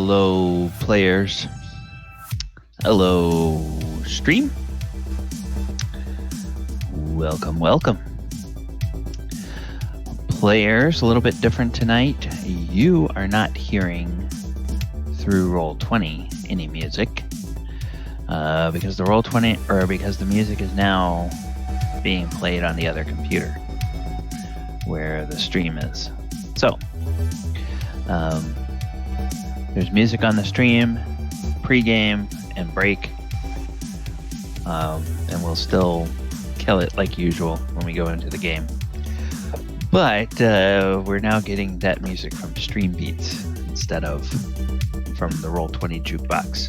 Hello, players. Hello, stream. Welcome. Players, a little bit different tonight. You are not hearing through Roll20 any music because the music is now being played on the other computer where the stream is. So, there's music on the stream, pregame, and break. And we'll still kill it like usual when we go into the game. But we're now getting that music from Stream Beats instead of from the Roll20 jukebox.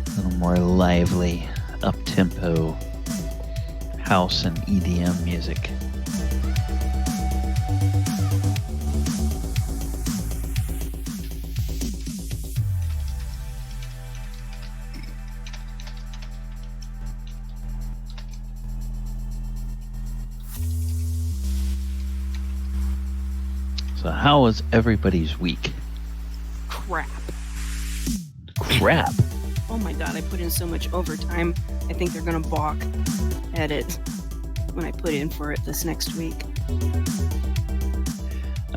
A little more lively, up-tempo house and EDM music. So how was everybody's week? Crap. Oh my god, I put in so much overtime. I think they're gonna balk at it when I put in for it this next week.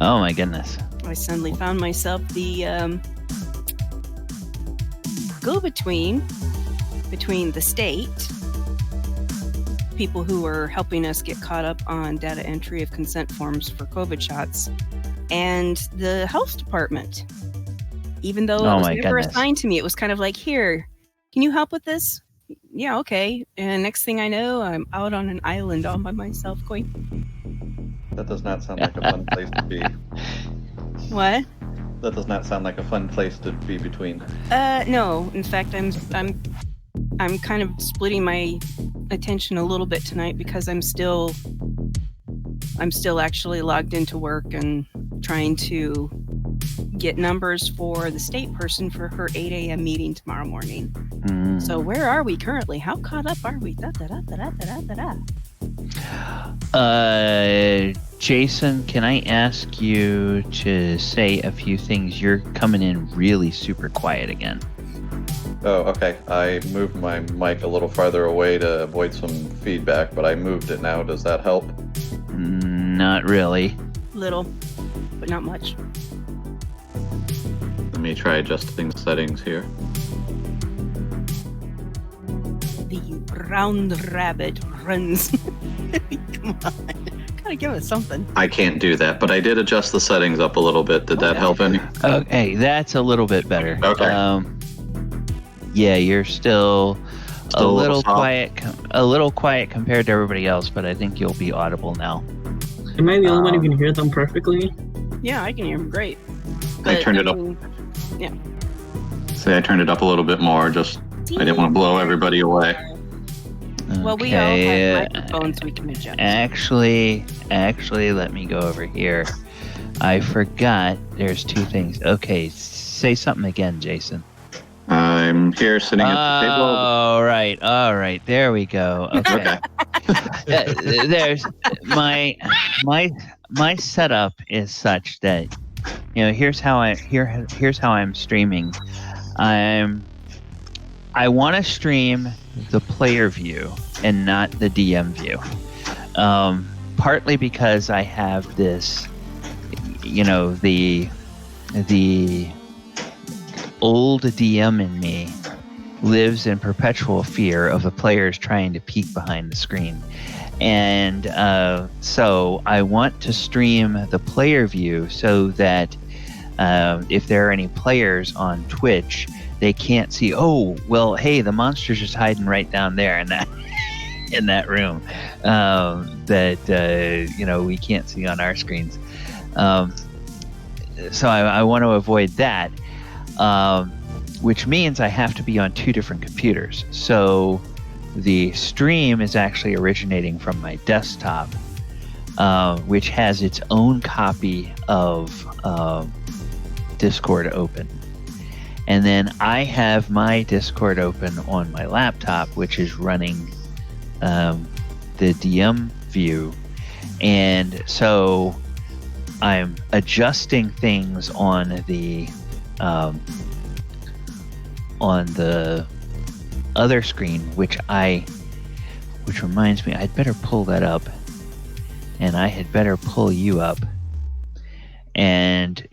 Oh my goodness. I suddenly found myself the go-between between the state, people who are helping us get caught up on data entry of consent forms for COVID shots, and the health department. Even though it was never assigned to me, it was kind of like, here, can you help with this? Yeah, okay. And next thing I know, I'm out on an island all by myself going... That does not sound like a fun place to be. What? That does not sound like a fun place to be between. No. In fact, I'm kind of splitting my attention a little bit tonight because I'm still actually logged into work and trying to get numbers for the state person for her 8 a.m. meeting tomorrow morning. So where are we currently? How caught up are we? Jason, can I ask you to say a few things? You're coming in really super quiet again. Oh, okay. I moved my mic a little farther away to avoid some feedback, but I moved it now. Does that help? Not really. Little, but not much. Let me try adjusting settings here. The brown rabbit runs. Come on. Gotta give us something. I can't do that, but I did adjust the settings up a little bit. Did that help any? Okay, that's a little bit better. Okay. Yeah, you're still a little quiet compared to everybody else, but I think you'll be audible now. Am I the only one who can hear them perfectly? Yeah, I can hear them great. But, I turned it up. Yeah. Say I turned it up a little bit more. I didn't want to blow everybody away. Okay. Well, we all have microphones we can adjust. Actually, let me go over here. I forgot there's two things. Okay, say something again, Jason. I'm here sitting at the table. All right. There we go. Okay. There's my setup is such that, here's how I'm streaming. I want to stream the player view and not the DM view. Partly because I have this, the old DM in me lives in perpetual fear of the players trying to peek behind the screen. And so I want to stream the player view so that if there are any players on Twitch, they can't see, oh, well, hey, the monster's just hiding right down there in that room that we can't see on our screens. So I want to avoid that. Which means I have to be on two different computers. So the stream is actually originating from my desktop, which has its own copy of Discord open. And then I have my Discord open on my laptop, which is running the DM view. And so I'm adjusting things on the other screen, which reminds me, I'd better pull that up, and I had better pull you up. And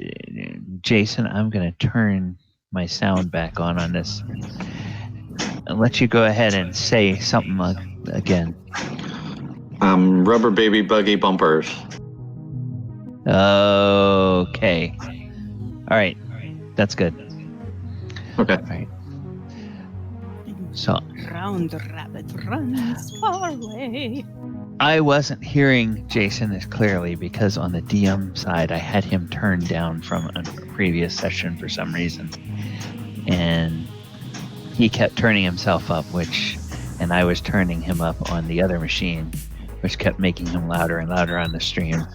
Jason, I'm going to turn my sound back on this and let you go ahead and say something again. Rubber baby buggy bumpers. Okay. All right. That's good. Okay. All right. So round the rabbit runs far away. I wasn't hearing Jason as clearly because on the DM side I had him turned down from a previous session for some reason, and he kept turning himself up, and I was turning him up on the other machine, which kept making him louder and louder on the stream,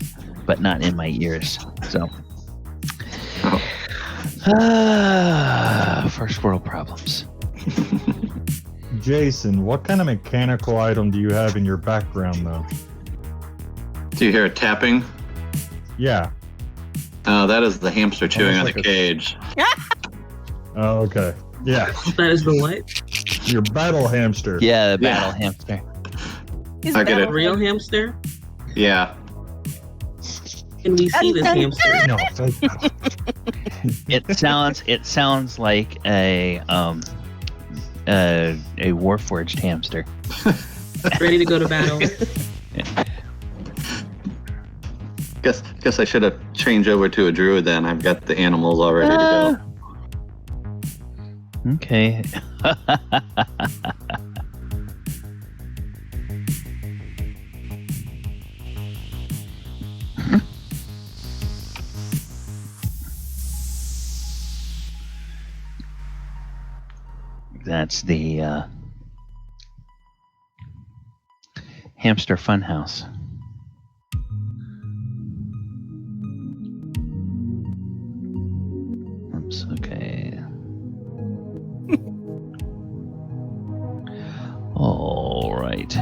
but not in my ears. So, first world problems. Jason, what kind of mechanical item do you have in your background, though? Do you hear it tapping? Yeah. That is the hamster chewing on the cage. Oh, okay. Yeah. That is the what? Your battle hamster. Yeah, the battle hamster. Is I get that it. A real hamster? Yeah. Can we see this hamster? No, fake battle. It sounds like a warforged hamster. Ready to go to battle. Guess I should have changed over to a druid then. I've got the animals all ready to go. Okay. That's the hamster funhouse. Oops, okay. All right.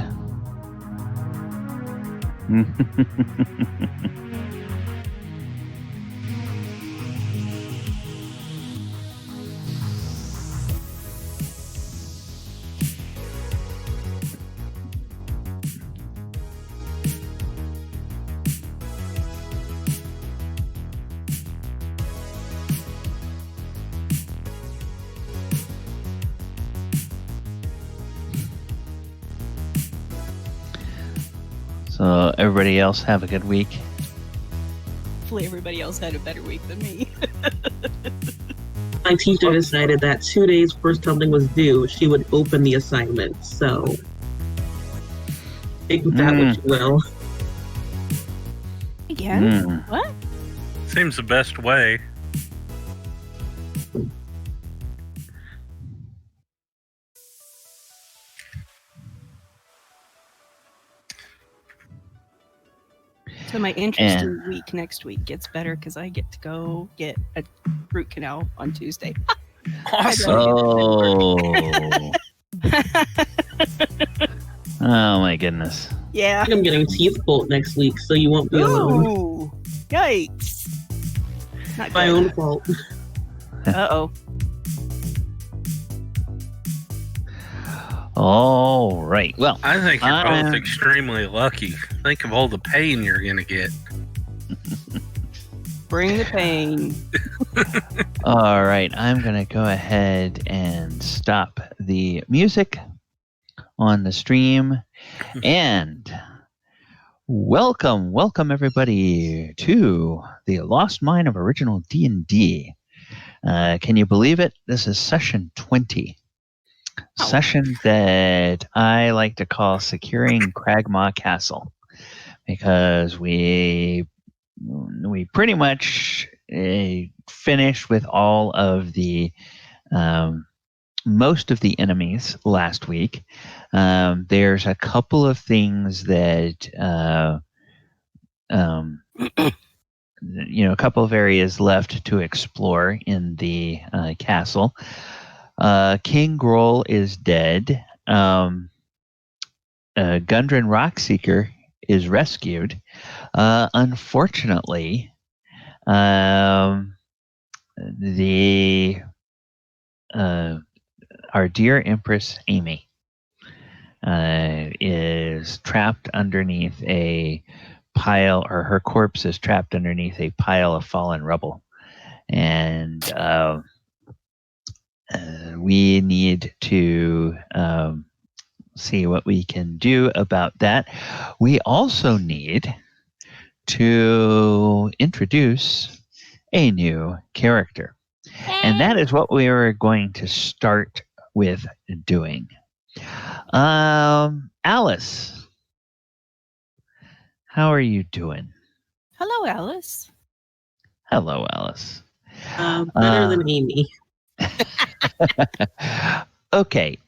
So everybody else have a good week. Hopefully everybody else had a better week than me. My teacher decided that 2 days before something was due, she would open the assignment. So take that what you will. Again? What? Seems the best way. So my interesting week next week gets better because I get to go get a root canal on Tuesday. Awesome. Oh. Oh my goodness. Yeah. I'm getting teeth pulled next week, so you won't be alone. Ooh, yikes. Not My good. own fault. Uh-oh. All right. Well, I think you're both extremely lucky. Think of all the pain you're going to get. Bring the pain. all right. I'm going to go ahead and stop the music on the stream. And welcome everybody to the Lost Mine of Original D&D. Can you believe it? This is session 20. Session that I like to call Securing Cragmaw Castle, because we pretty much finished with all of the most of the enemies last week. There's a couple of things that a couple of areas left to explore in the castle. King Groll is dead. Gundren Rockseeker is rescued. Unfortunately, our dear Empress Amy is trapped underneath a pile, or her corpse is trapped underneath a pile of fallen rubble. And we need to see what we can do about that. We also need to introduce a new character. And that is what we are going to start with doing. Alice, how are you doing? Hello, Alice. Hello, Alice. Better than Amy. Okay.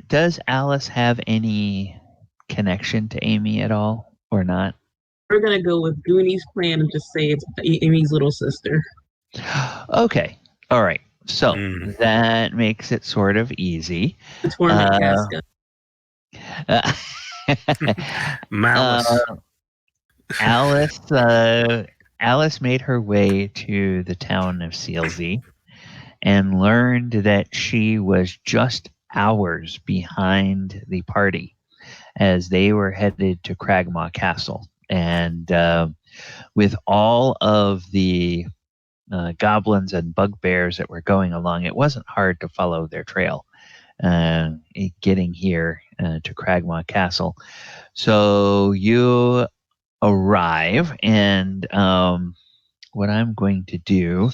Does Alice have any connection to Amy at all, or not? We're gonna go with Gooney's plan and just say it's Amy's little sister. Okay. All right. So that makes it sort of easy. It's for Casca. Malice. Alice made her way to the town of Sealsea and learned that she was just hours behind the party as they were headed to Cragmaw Castle. And with all of the goblins and bugbears that were going along, it wasn't hard to follow their trail getting here to Cragmaw Castle. So you arrive, and what I'm going to do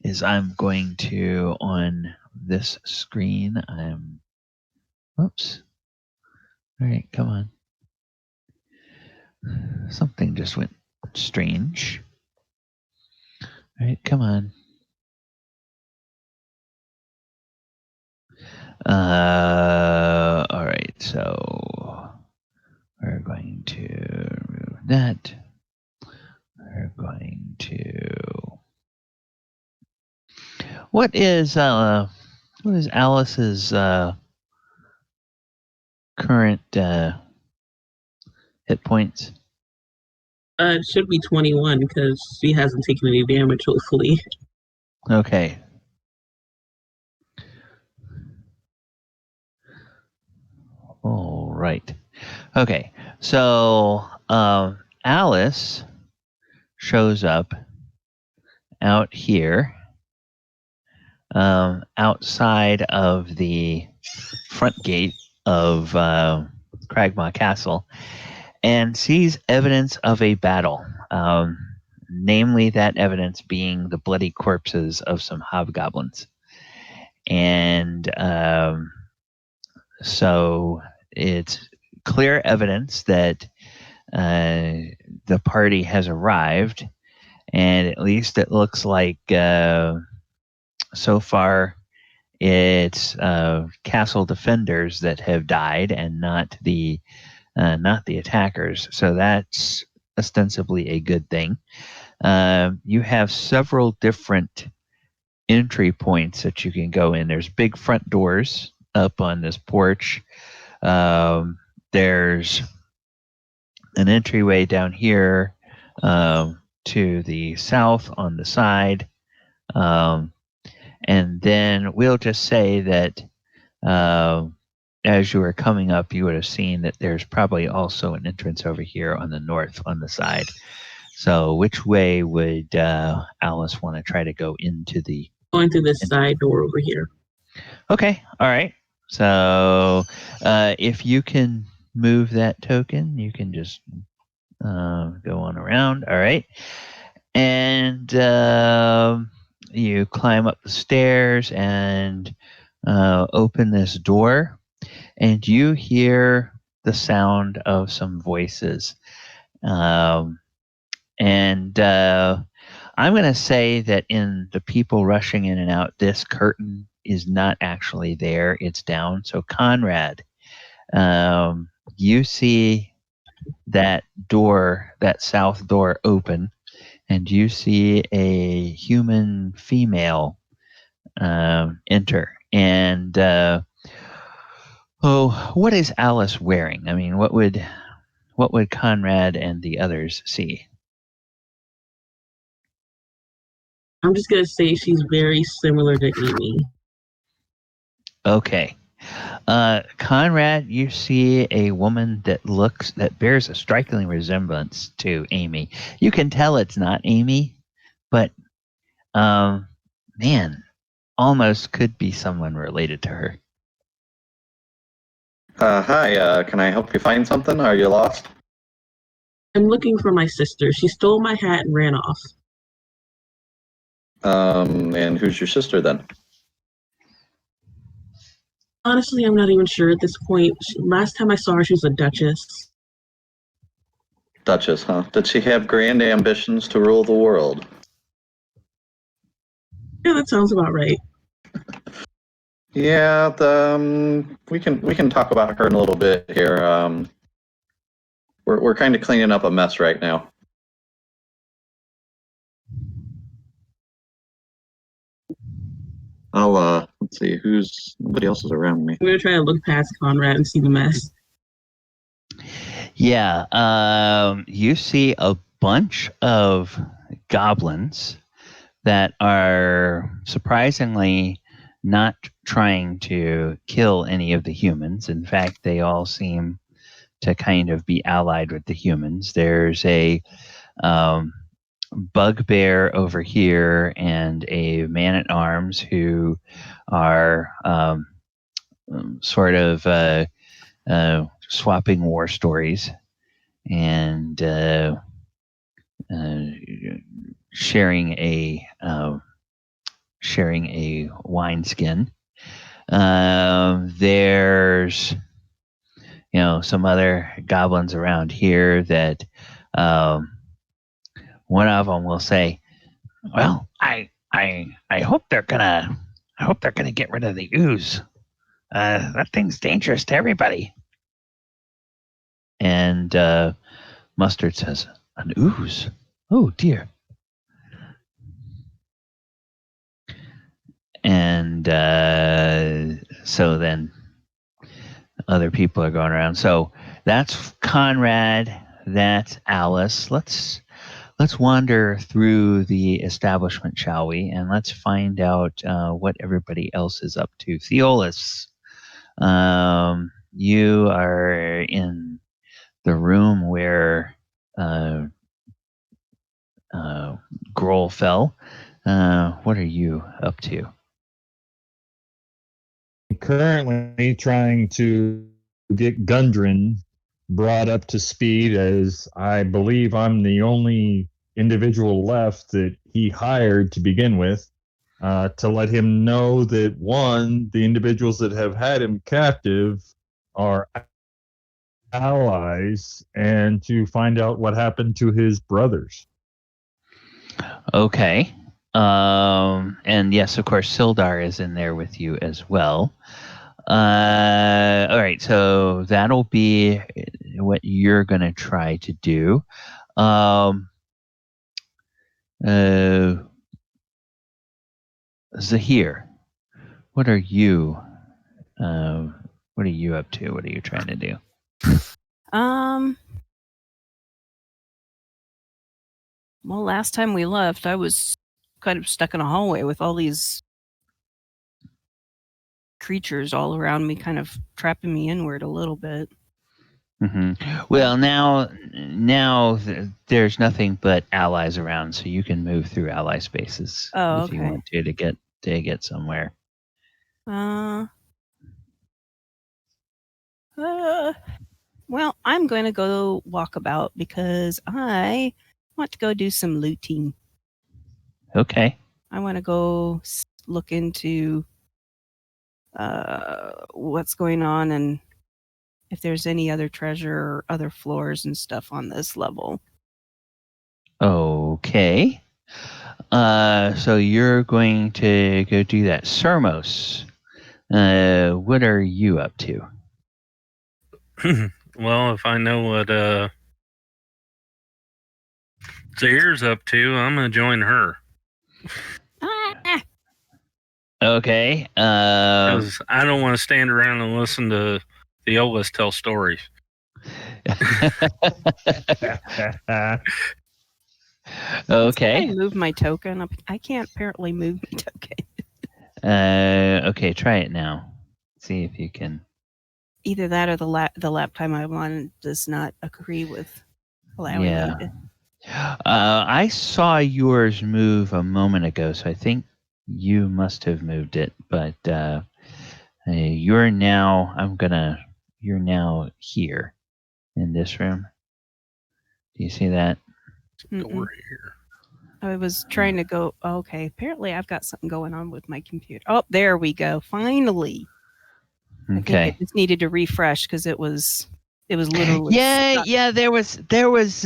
is I'm going to, on this screen, oops. All right, come on. Something just went strange. All right, come on. All right, so we're going to remove that. We're going to... What is Alice's current hit points? It should be 21 because she hasn't taken any damage, hopefully. Okay. All right. Okay. So Alice shows up out here, outside of the front gate of Cragmaw Castle, and sees evidence of a battle. Namely, that evidence being the bloody corpses of some hobgoblins. And so it's clear evidence that the party has arrived, and at least it looks like so far it's castle defenders that have died and not the attackers. So that's ostensibly a good thing. You have several different entry points that you can go in. There's big front doors up on this porch. There's an entryway down here to the south on the side. And then we'll just say that as you were coming up, you would have seen that there's probably also an entrance over here on the north on the side. So which way would Alice want to try to go into the... Going through this side door over here. Okay. All right. So if you can move that token, you can just go on around. All right. And you climb up the stairs and open this door, and you hear the sound of some voices. And I'm going to say that in the people rushing in and out, this curtain is not actually there. It's down. So Conrad, you see that door, that south door open, and you see a human female enter. And Oh, what is Alice wearing? I mean, what would Conrad and the others see? I'm just gonna say she's very similar to Amy. Okay. Conrad, you see a woman that bears a striking resemblance to Amy. You can tell it's not Amy, but man, almost could be someone related to her. Hi, can I help you find something? Are you lost? I'm looking for my sister. She stole my hat and ran off. And who's your sister then? Honestly, I'm not even sure at this point. Last time I saw her, she was a duchess. Duchess, huh? Did she have grand ambitions to rule the world? Yeah, that sounds about right. Yeah, we can talk about her in a little bit here. We're kind of cleaning up a mess right now. Let's see, nobody else is around me. I'm gonna try to look past Conrad and see the mess. Yeah, you see a bunch of goblins that are surprisingly not trying to kill any of the humans. In fact, they all seem to kind of be allied with the humans. There's a bugbear over here and a man-at-arms who are sort of swapping war stories and sharing a wineskin. There's some other goblins around here that one of them will say, "Well, I hope they're gonna get rid of the ooze. That thing's dangerous to everybody." And Mustard says, "An ooze? Oh dear." And so then other people are going around. So that's Conrad. That's Alice. Let's wander through the establishment, shall we? And let's find out what everybody else is up to. Theolis, you are in the room where Grohl fell. What are you up to? Currently trying to get Gundren brought up to speed, as I believe I'm the only individual left that he hired to begin with, to let him know that, one, the individuals that have had him captive are allies, and to find out what happened to his brothers. Okay. And yes, of course, Sildar is in there with you as well. All right, so that'll be what you're going to try to do. Zhire, what are you up to? What are you trying to do? Well, last time we left, I was kind of stuck in a hallway with all these creatures all around me, kind of trapping me inward a little bit. Mm-hmm. Well, now there's nothing but allies around, so you can move through ally spaces if you want to get somewhere. Well, I'm going to go walk about because I want to go do some looting. Okay. I want to go look into what's going on and if there's any other treasure or other floors and stuff on this level. Okay. So you're going to go do that. Sermos, what are you up to? Well, if I know what Zhire's up to, I'm going to join her. Okay. Because I don't want to stand around and listen to Theolis tell stories. Okay. I move my token. I can't apparently move my token. Okay, try it now. See if you can. Either that or the lap time I'm on does not agree with allowing me to. I saw yours move a moment ago, so I think you must have moved it. But you're now. You're now here in this room. Do you see that? Door here. I was trying to go. Okay, apparently I've got something going on with my computer. Oh, there we go. Finally. Okay. I think it just needed to refresh because it was literally yeah. There was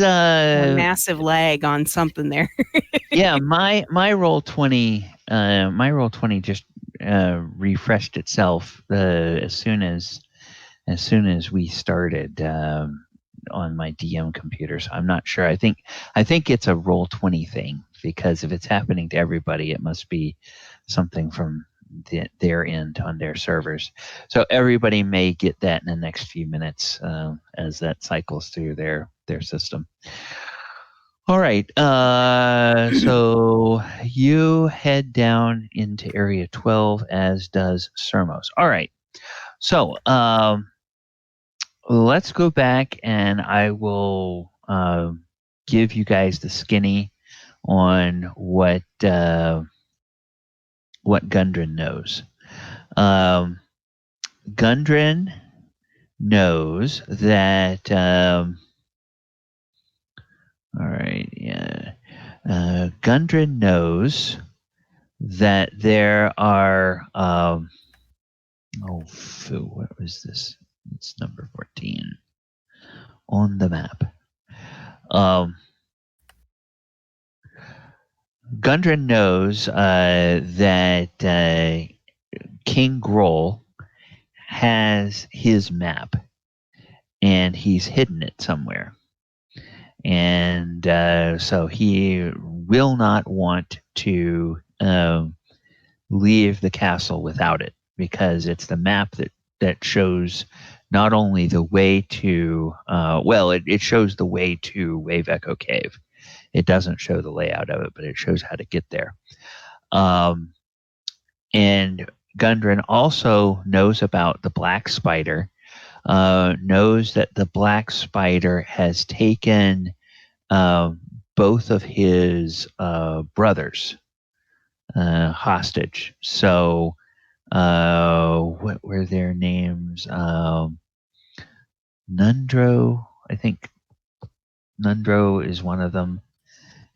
a massive lag on something there. Yeah, my Roll20 just refreshed itself as soon as we started on my DM computer. So I'm not sure. I think it's a Roll20 thing, because if it's happening to everybody, it must be something from their end on their servers. So everybody may get that in the next few minutes as that cycles through their system. All right. So you head down into Area 12, as does Sermos. All right. So let's go back, and I will give you guys the skinny on what Gundren knows. Gundren knows that. All right, yeah. Gundren knows that there are. What was this? It's number 14 on the map. Gundren knows that King Groll has his map, and he's hidden it somewhere. And so he will not want to leave the castle without it, because it's the map that shows not only the way to, it shows the way to Wave Echo Cave. It doesn't show the layout of it, but it shows how to get there. And Gundren also knows about the Black Spider, knows that the Black Spider has taken both of his brothers hostage. So what were their names? Nundro, I think Nundro is one of them.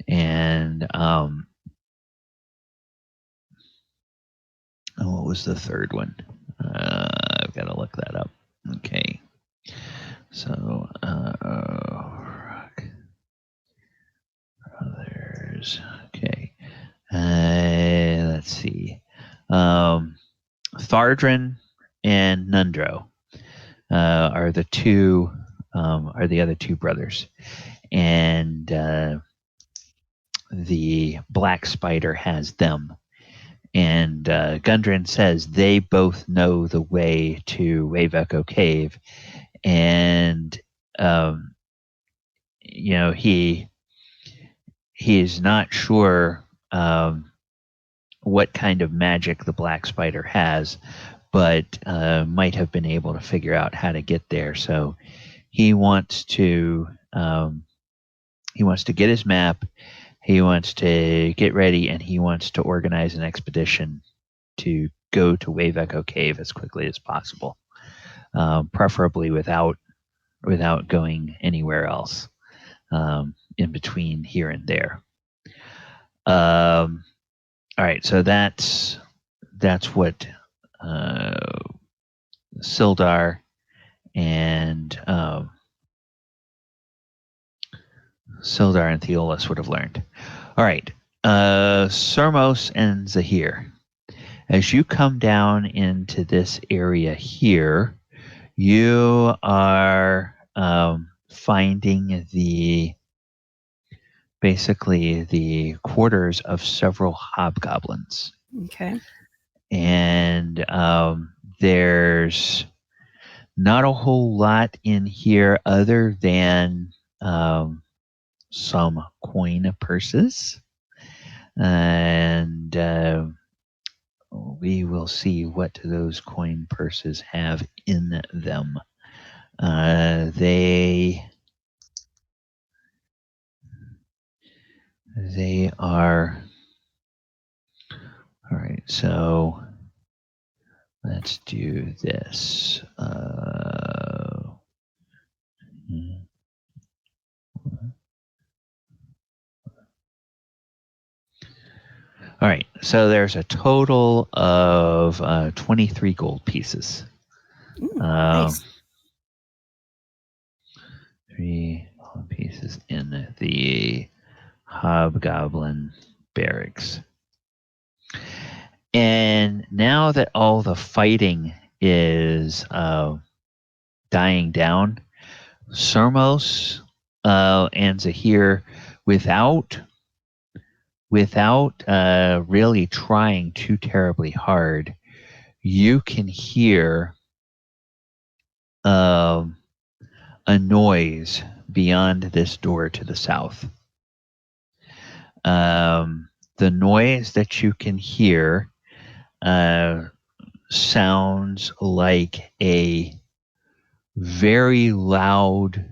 And what was the third one? I've got to look that up. Okay. So, brothers. Okay. Let's see. Thardrin and Nundro are the other two brothers, and the Black Spider has them. And Gundren says they both know the way to Wave Echo Cave, and he is not sure what kind of magic the Black Spider has, but might have been able to figure out how to get there. So he wants to get his map. He wants to get ready, and he wants to organize an expedition to go to Wave Echo Cave as quickly as possible, preferably without going anywhere else in between here and there. All right, so that's what Sildar and Theolis would have learned. All right, Sermos and Zhire. As you come down into this area here, you are finding basically the quarters of several hobgoblins. Okay. and there's not a whole lot in here other than some coin purses, and we will see what those coin purses have in them. They are all right. So let's do this. All right, so there's a total of 23 gold pieces. Ooh, nice. 3 gold pieces in the Hobgoblin barracks. And now that all the fighting is dying down, Sermos and Zhire, without really trying too terribly hard, you can hear a noise beyond this door to the south. The noise that you can hear sounds like a very loud,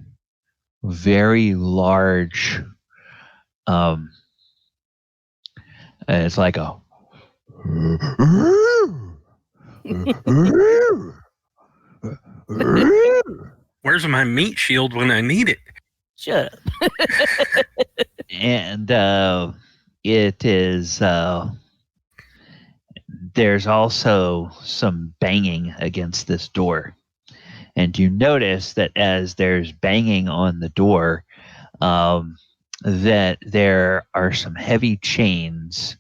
very large, it's like a Where's my meat shield when I need it? Shut up. And it is there's also some banging against this door, and you notice that as there's banging on the door, that there are some heavy chains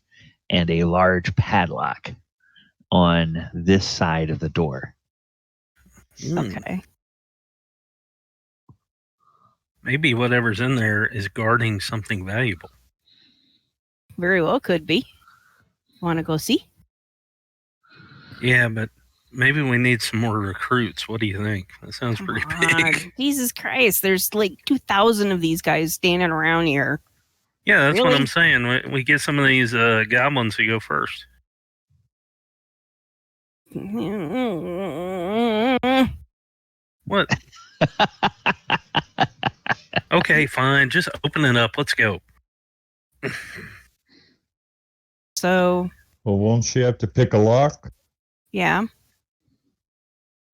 and a large padlock on this side of the door. Okay. Maybe whatever's in there is guarding something valuable. Very well could be. Want to go see? Yeah, but maybe we need some more recruits. What do you think? That sounds pretty big. Jesus Christ, there's like 2,000 of these guys standing around here. Yeah, that's Really? what I'm saying. We get some of these goblins to go first. What? Okay, fine. Just open it up. Let's go. So. Well, won't she have to pick a lock? Yeah.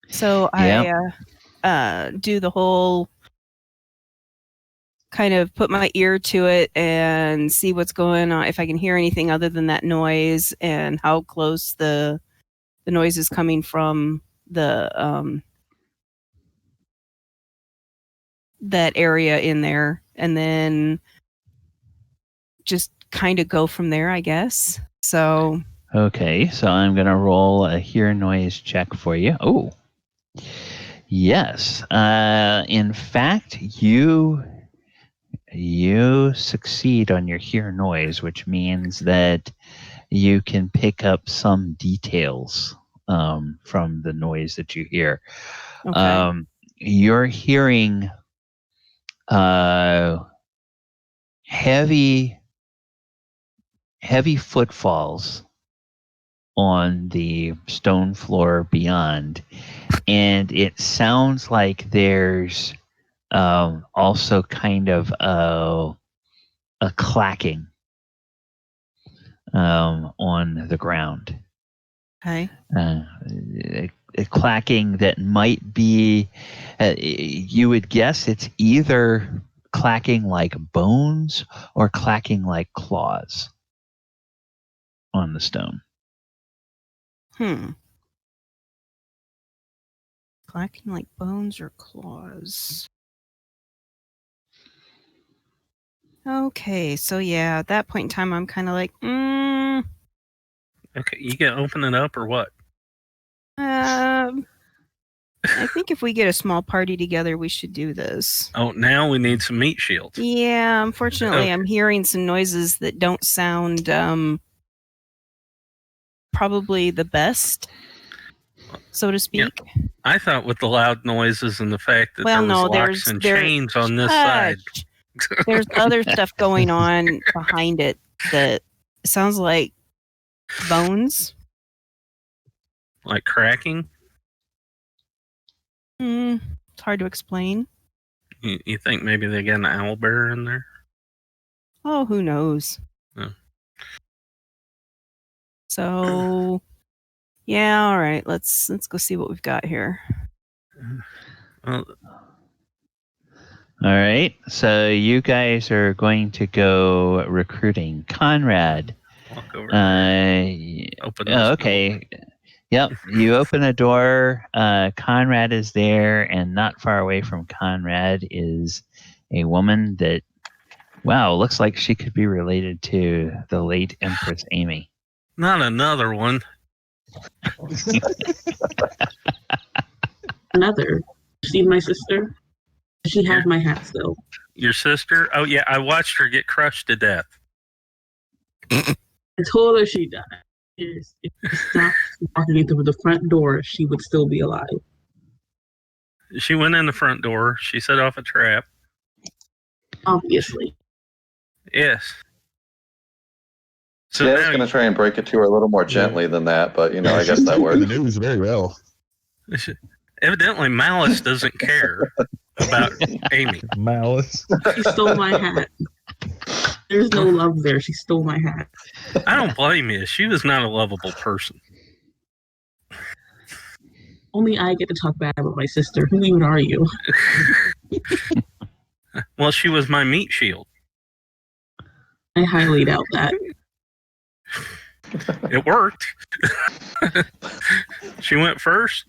So I do the whole kind of put my ear to it and see what's going on, if I can hear anything other than that noise and how close the noise is coming from the that area in there, and then just kind of go from there, I guess. So okay, so I'm gonna roll a hear noise check for you. Oh, yes. In fact, you succeed on your hear noise, which means that you can pick up some details from the noise that you hear. okay. You're hearing heavy footfalls on the stone floor beyond, and it sounds like there's also kind of a clacking on the ground. Okay. A clacking that might be, you would guess it's either clacking like bones or clacking like claws on the stone. Clacking like bones or claws. Okay, so yeah, at that point in time, I'm kind of like, Okay, you can open it up or what? I think if we get a small party together, we should do this. Oh, now we need some meat shields. Yeah, unfortunately, Okay. I'm hearing some noises that don't sound probably the best, so to speak. Yeah. I thought with the loud noises and the fact that there was locks and chains on this side. There's other stuff going on behind it that sounds like bones. Like cracking? It's hard to explain. You think maybe they got an owlbear in there? Oh, who knows? Oh. So, yeah, all right. Let's go see what we've got here. All right. So you guys are going to go recruiting. Conrad. Walk over. Open. Okay. Yep. You open a door. Conrad is there, and not far away from Conrad is a woman that, wow, looks like she could be related to the late Empress Amy. Not another one. Another. See my sister? She had my hat still. Your sister? Oh, yeah. I watched her get crushed to death. I told her she died. If she stopped walking through the front door, she would still be alive. She went in the front door. She set off a trap. Obviously. Yes. So I was going to try and break it to her a little more gently than that, but, I guess that worked. The news very well. Evidently, Malice doesn't care about Amy. Malice. She stole my hat. There's no love there. She stole my hat. I don't blame you. She was not a lovable person. Only I get to talk bad about my sister. Who even are you? Well, she was my meat shield. I highly doubt that. It worked. She went first.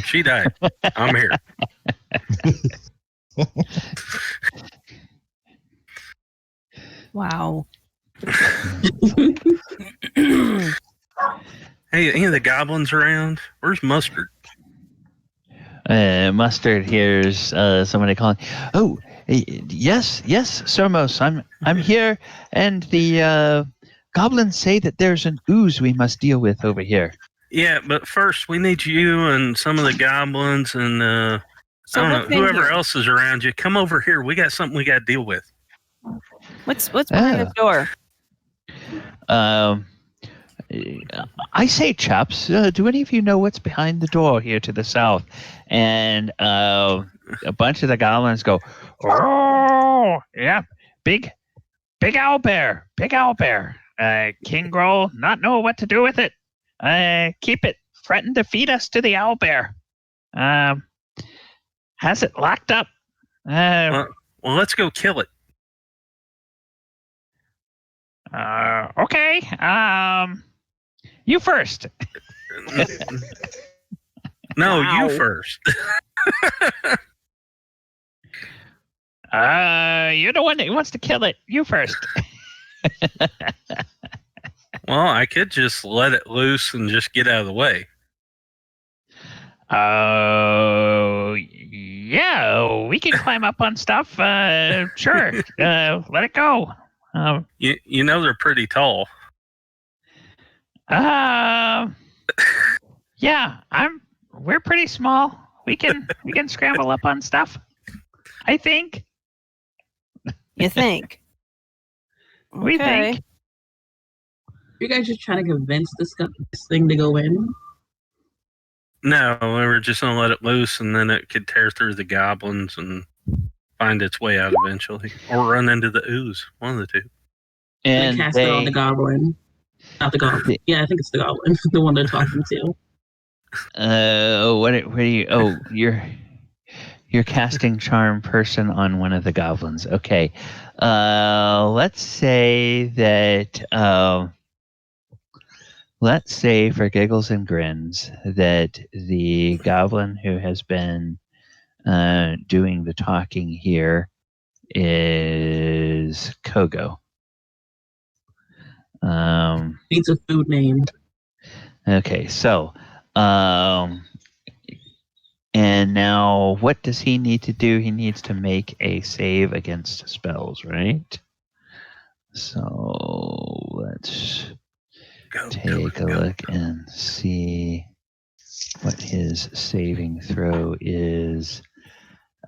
She died. I'm here. Wow. Hey, any of the goblins around? Where's Mustard? Mustard hears somebody calling. Oh, yes, Sermos, I'm here, and the goblins say that there's an ooze we must deal with over here. Yeah, but first we need you and some of the goblins and I don't know, whoever else is around you. Come over here. We got something we got to deal with. What's behind the door? I say, chaps, do any of you know what's behind the door here to the south? And a bunch of the goblins go, oh, yeah, big owlbear. King Groll not know what to do with it. Keep it. Threatened to feed us to the owlbear. Has it locked up. Well, let's go kill it. Okay. You first. No, you first. You're the one that wants to kill it. You first. Well, I could just let it loose and just get out of the way. Yeah, we can climb up on stuff. Sure. Let it go. You know they're pretty tall. Yeah, we're pretty small. We can scramble up on stuff. I think. You think? We think. You guys just trying to convince this thing to go in? No, we were just going to let it loose, and then it could tear through the goblins and find its way out eventually. Or run into the ooze. One of the two. And cast it on the goblin. Not the goblin. Yeah, I think it's the goblin. The one they're talking to. What are you... Oh, you're casting charm person on one of the goblins. Okay. Let's say that... Let's say, for giggles and grins, that the goblin who has been doing the talking here is Kogo. Needs a food name. Okay, so, and now what does he need to do? He needs to make a save against spells, right? So let's... take a look and see what his saving throw is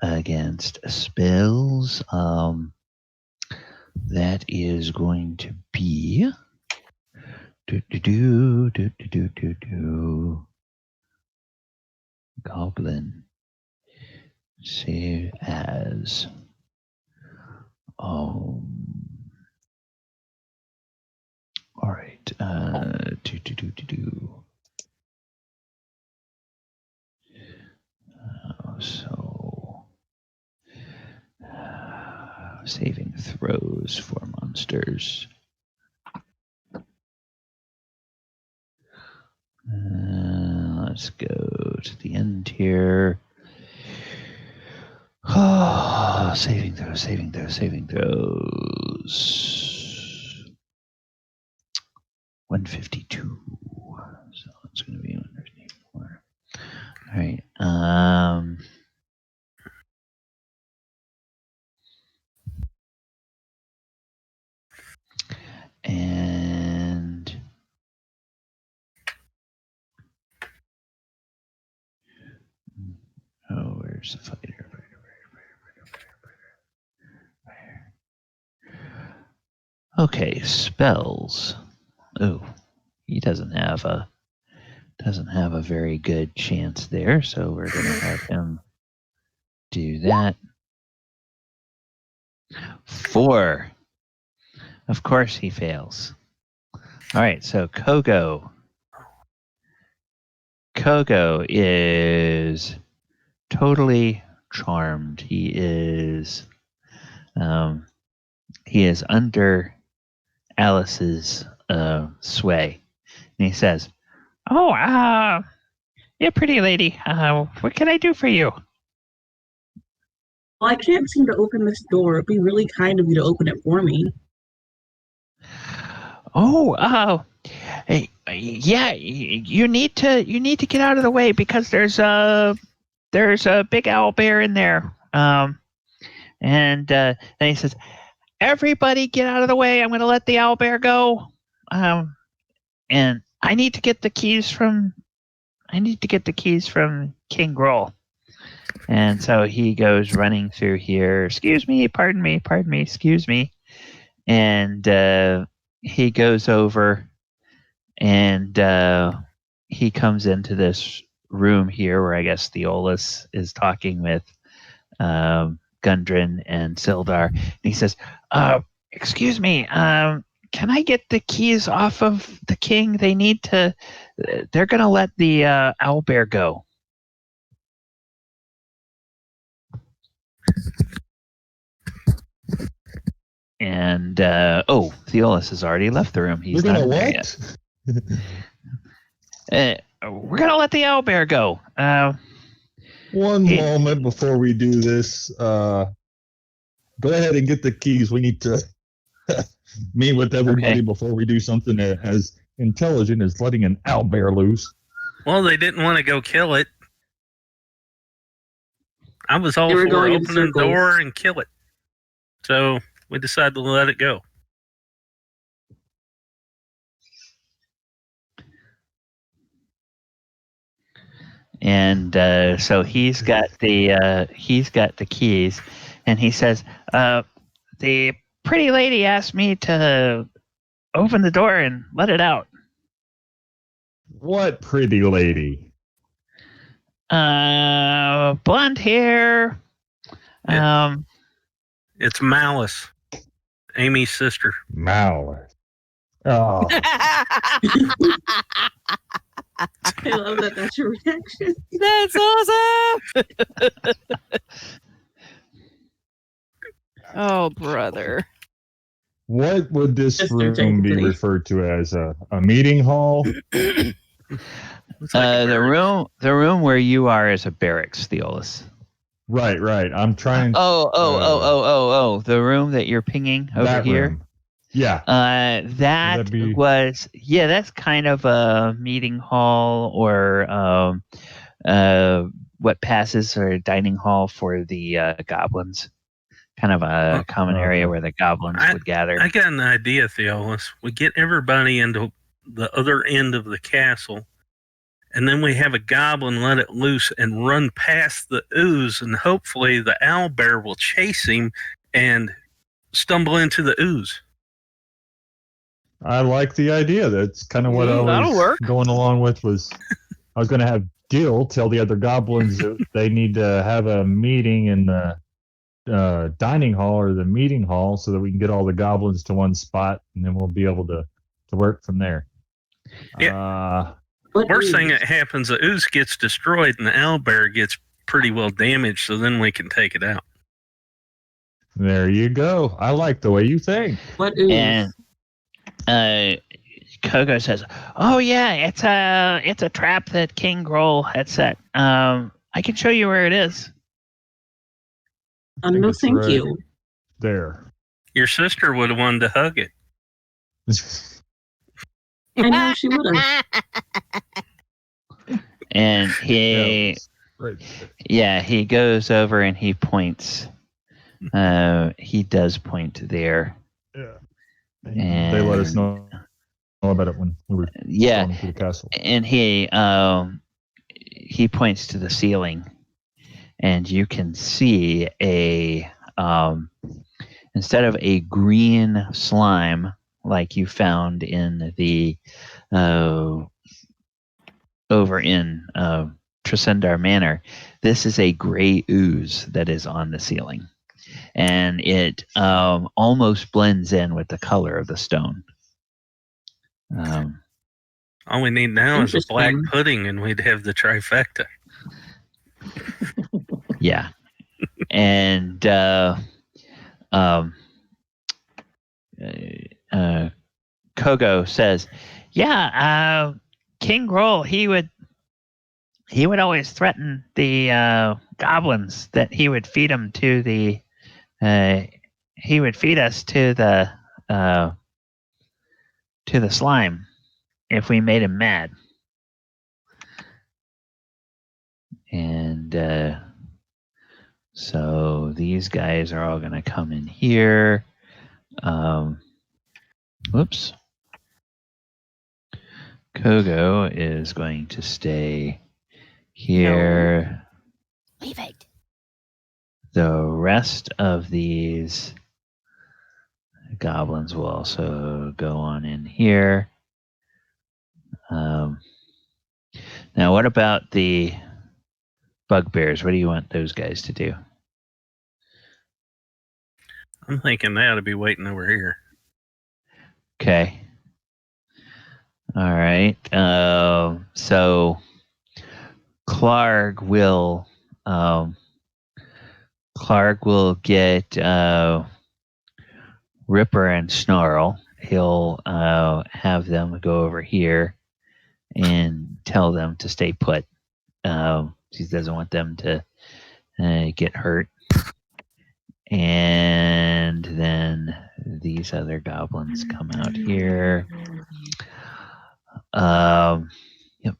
against spells. That is going to be Goblin save as all right. So saving throws for monsters. Let's go to the end here. Oh, saving throws. 152. So it's going to be 154. All right. And where's the fighter? Okay, spells. Oh, he doesn't have a very good chance there, so we're gonna have him do that. 4. Of course he fails. All right, so Kogo is totally charmed. He is under Alice's sway, and he says, "Oh, yeah, pretty lady. What can I do for you?" Well, I can't seem to open this door. It'd be really kind of you to open it for me. Oh, yeah. You need to get out of the way because there's a big owl bear in there. And then he says, "Everybody, get out of the way. I'm going to let the owl bear go. And I need to get the keys from King Groll." And so he goes running through here. "Excuse me, pardon me, excuse me." And he goes over and he comes into this room here where I guess Theolis is talking with Gundren and Sildar. And he says, "Excuse me, can I get the keys off of the king? They need to, they're going to let the owlbear go." And, Theolis has already left the room. He's not in there yet. We're going to let the owlbear go. One moment before we do this. Go ahead and get the keys. We need to meet with everybody before we do something as intelligent as letting an owlbear loose. Well, they didn't want to go kill it. I was all for opening the door and kill it. So we decided to let it go. And so he's got the keys, and he says, "The pretty lady asked me to open the door and let it out." What pretty lady? Blonde hair. It's Malice, Amy's sister. Malice. Oh. I love that. That's your reaction. That's awesome. Oh, brother. What would this room be referred to as? A meeting hall? The room where you are is a barracks, Theolis. Right. I'm trying. The room that you're pinging over here. Room. Yeah. That's kind of a meeting hall or what passes for a dining hall for the goblins. Kind of a common area where the goblins would gather. I got an idea, Theolis. We get everybody into the other end of the castle, and then we have a goblin let it loose and run past the ooze, and hopefully the owlbear will chase him and stumble into the ooze. I like the idea. That's kind of what I was going along with. Was I was going to have Gil tell the other goblins that they need to have a meeting in the dining hall or the meeting hall so that we can get all the goblins to one spot, and then we'll be able to work from there. Yeah. Worst thing that happens, the ooze gets destroyed and the owlbear gets pretty well damaged, so then we can take it out. There you go. I like the way you think. What ooze? And Kogo says, "Oh yeah, it's a trap that King Grohl had set. I can show you where it is." No, thank you. There. Your sister would have wanted to hug it. I know she would have. And he goes over and he points. He does point there. Yeah. And they let us know about it when we were going through the castle. And he points to the ceiling, and you can see a instead of a green slime like you found in the over in Tresendar Manor, this is a gray ooze that is on the ceiling. And it almost blends in with the color of the stone. All we need now is a black pudding, and we'd have the trifecta. Yeah. And Kogo says, "Yeah, King Grohl, he would always threaten the goblins that he would feed them to the." He would feed us to the slime if we made him mad. And so these guys are all going to come in here. Whoops. Kogo is going to stay here. No. Leave it. The rest of these goblins will also go on in here. Now, what about the bugbears? What do you want those guys to do? I'm thinking they ought to be waiting over here. Okay. All right. So Clark will get Ripper and Snarl. He'll have them go over here and tell them to stay put. He doesn't want them to get hurt. And then these other goblins come out here. Yep.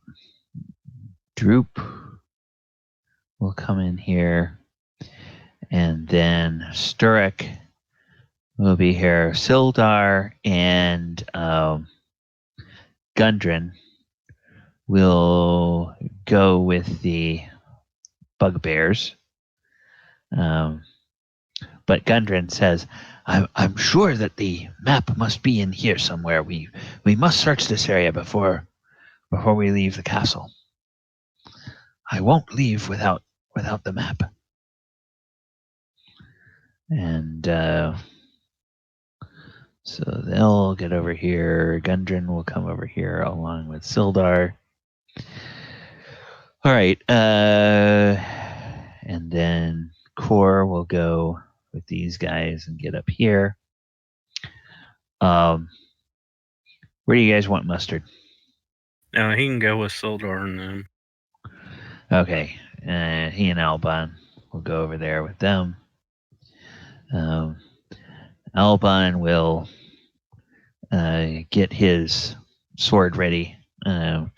Droop will come in here. And then Sturek will be here. Sildar and Gundren will go with the bugbears. But Gundren says, I'm sure that the map must be in here somewhere. We must search this area before we leave the castle. I won't leave without the map. And so they'll get over here. Gundren will come over here along with Sildar. All right. And then Kor will go with these guys and get up here. Where do you guys want Mustard? No, he can go with Sildar and them. Okay. He and Alban will go over there with them. Alban will get his sword ready in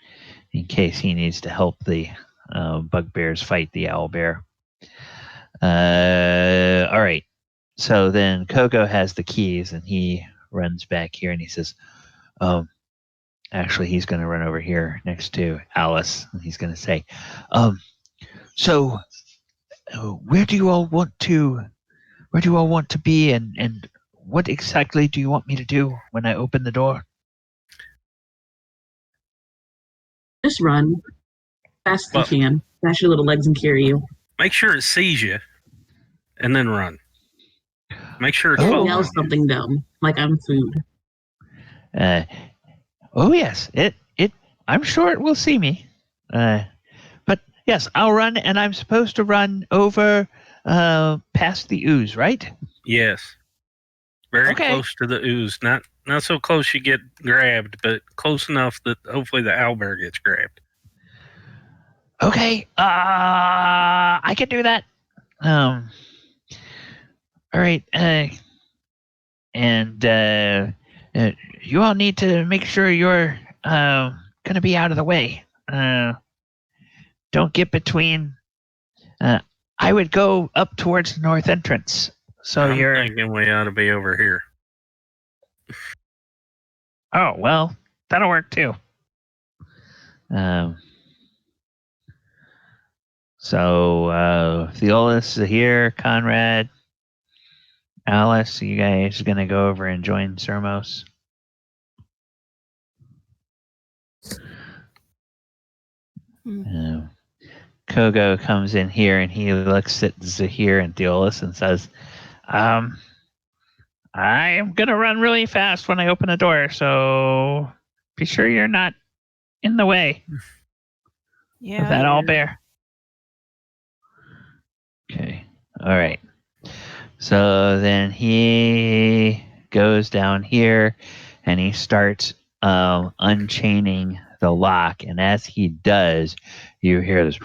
case he needs to help the bugbears fight the owlbear. All right. So then Kogo has the keys, and he runs back here and he says, Actually, he's going to run over here next to Alice, and he's going to say, "So, where do you all want to be, and what exactly do you want me to do when I open the door?" Just run fast as you can. Dash your little legs and carry you. Make sure it sees you, and then run. Make sure it Yell follows something dumb, like I'm food. Oh yes, it. I'm sure it will see me. But yes, I'll run, and I'm supposed to run over, past the ooze, right? Yes. Very close to the ooze. Not so close you get grabbed, but close enough that hopefully the owlbear gets grabbed. Okay. I can do that. All right. And you all need to make sure you're gonna be out of the way. Don't get between. I would go up towards the north entrance. So I'm thinking we ought to be over here. Oh well, that'll work too. So Theolis, Zhire, Conrad, Alice, you guys gonna go over and join Sermos? Kogo comes in here and he looks at Zhire and Theolis and says, I am gonna run really fast when I open the door, so be sure you're not in the way. Yeah. Of that owlbear. Okay. All right. So then he goes down here and he starts unchaining the lock, and as he does, you hear this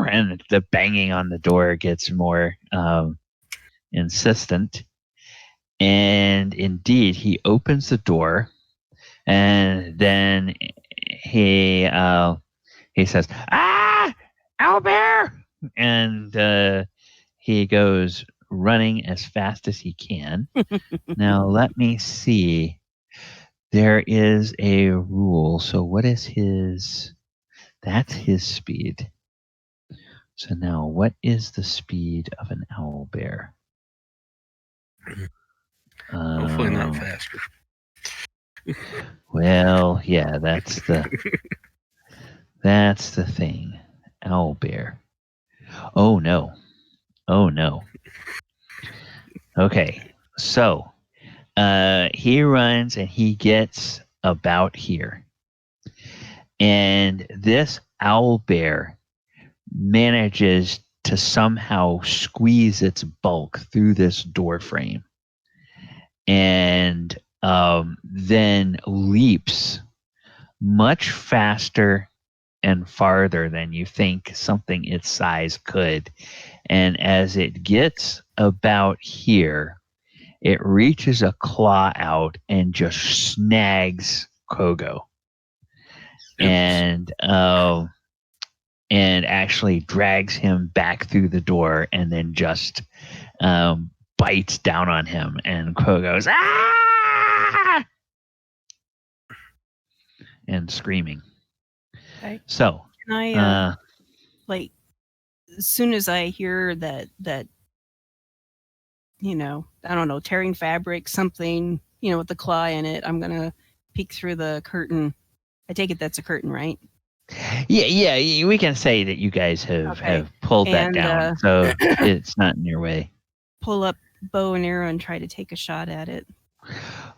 and the banging on the door gets more insistent. And indeed, he opens the door, and then he says, owlbear! And he goes running as fast as he can. Now, let me see. There is a rule. So what is his... That's his speed. So now, what is the speed of an owlbear? Hopefully not faster. Well, yeah, that's the thing. Owlbear. Oh no. Okay, so he runs and he gets about here. And this owlbear manages to somehow squeeze its bulk through this door frame. And then leaps much faster and farther than you think something its size could. And as it gets about here, it reaches a claw out and just snags Kogo. And actually drags him back through the door and then just bites down on him, and Kogo's and screaming. Okay. So can I like as soon as I hear that I don't know, tearing fabric, something, with the claw in it, I'm gonna peek through the curtain. I take it that's a curtain, right? Yeah, we can say that you guys have pulled that down, so it's not in your way. Pull up bow and arrow and try to take a shot at it.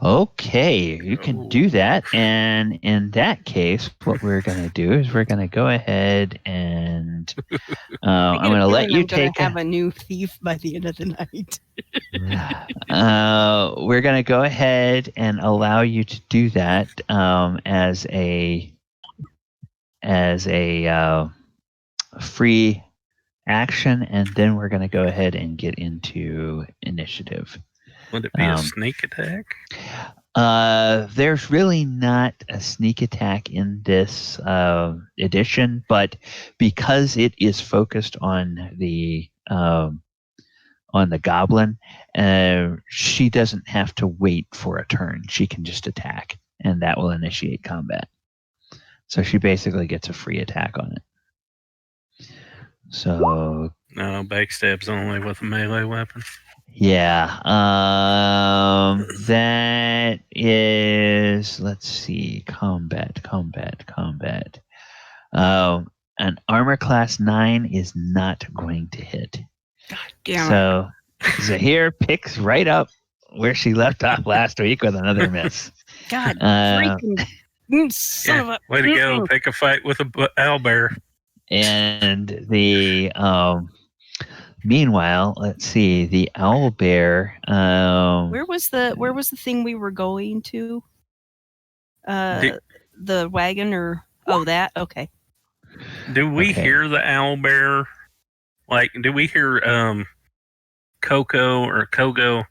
Okay, you can do that. And in that case, what we're going to do is we're going to go ahead and I'm going to let you take. Have a new thief by the end of the night. We're going to go ahead and allow you to do that as a free action, and then we're going to go ahead and get into initiative. Would it be a sneak attack? There's really not a sneak attack in this edition, but because it is focused on the the goblin, she doesn't have to wait for a turn. She can just attack, and that will initiate combat. So she basically gets a free attack on it. So no, backstab's only with a melee weapon. Yeah. That is, let's see, combat. An armor class 9 is not going to hit. God damn it. So Zhire picks right up where she left off last week with another miss. God freaking son of a... Way to go. Pick a fight with a owlbear. And the meanwhile, let's see, the owlbear. Where was the thing we were going to? The wagon or that? Okay. Do we hear the owlbear? Like, do we hear Coco or Kogo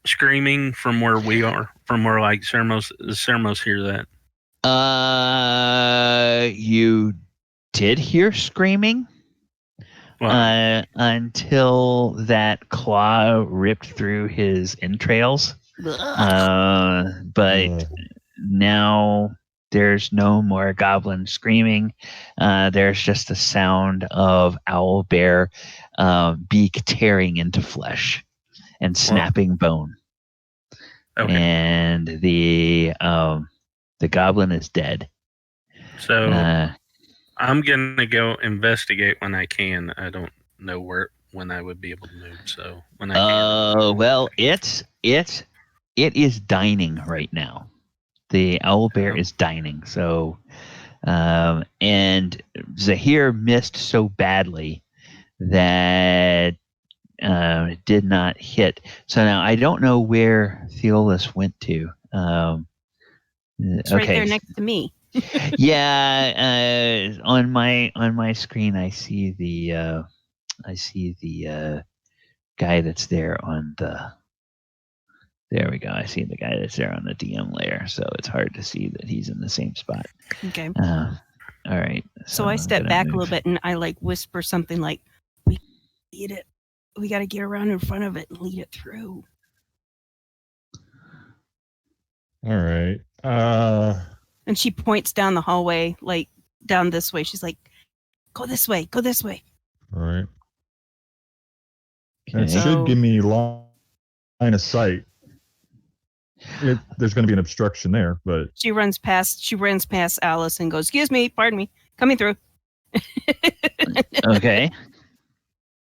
screaming from where we are? From where like Sermos hear that? You did hear screaming until that claw ripped through his entrails. But now there's no more goblin screaming. There's just the sound of owlbear beak tearing into flesh and snapping bone. Okay. And the goblin is dead. So I'm gonna go investigate when I can. I don't know when I would be able to move. So when I can. Well, it is dining right now. The owlbear is dining. So, and Zhire missed so badly that it did not hit. So now I don't know where Theolis went to. It's right there next to me. Yeah, on my screen I see the guy that's there on the. There we go. I see the guy that's there on the DM layer, so it's hard to see that he's in the same spot. Okay. All right. So I step back a little bit and I like whisper something like, "We lead it. We got to get around in front of it and lead it through." All right. And she points down the hallway, like down this way. She's like, "Go this way. Go this way." All right. It should give me line of sight. There's going to be an obstruction there, but she runs past Alice and goes, "Excuse me, pardon me, coming through." Okay.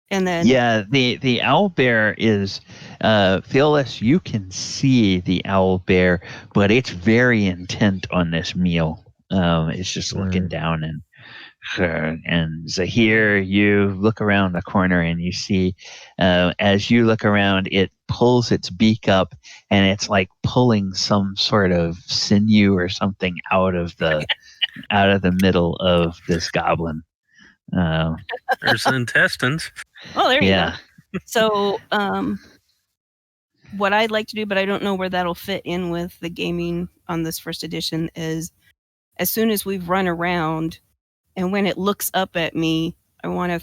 And then the owlbear is Theolis, you can see the owlbear, but it's very intent on this meal. It's just looking down and Zhire, you look around the corner and you see as you look around, it pulls its beak up and it's like pulling some sort of sinew or something out of the middle of this goblin. There's the intestines. Oh, there you go. So, what I'd like to do, but I don't know where that'll fit in with the gaming on this first edition, is as soon as we've run around and when it looks up at me, I want to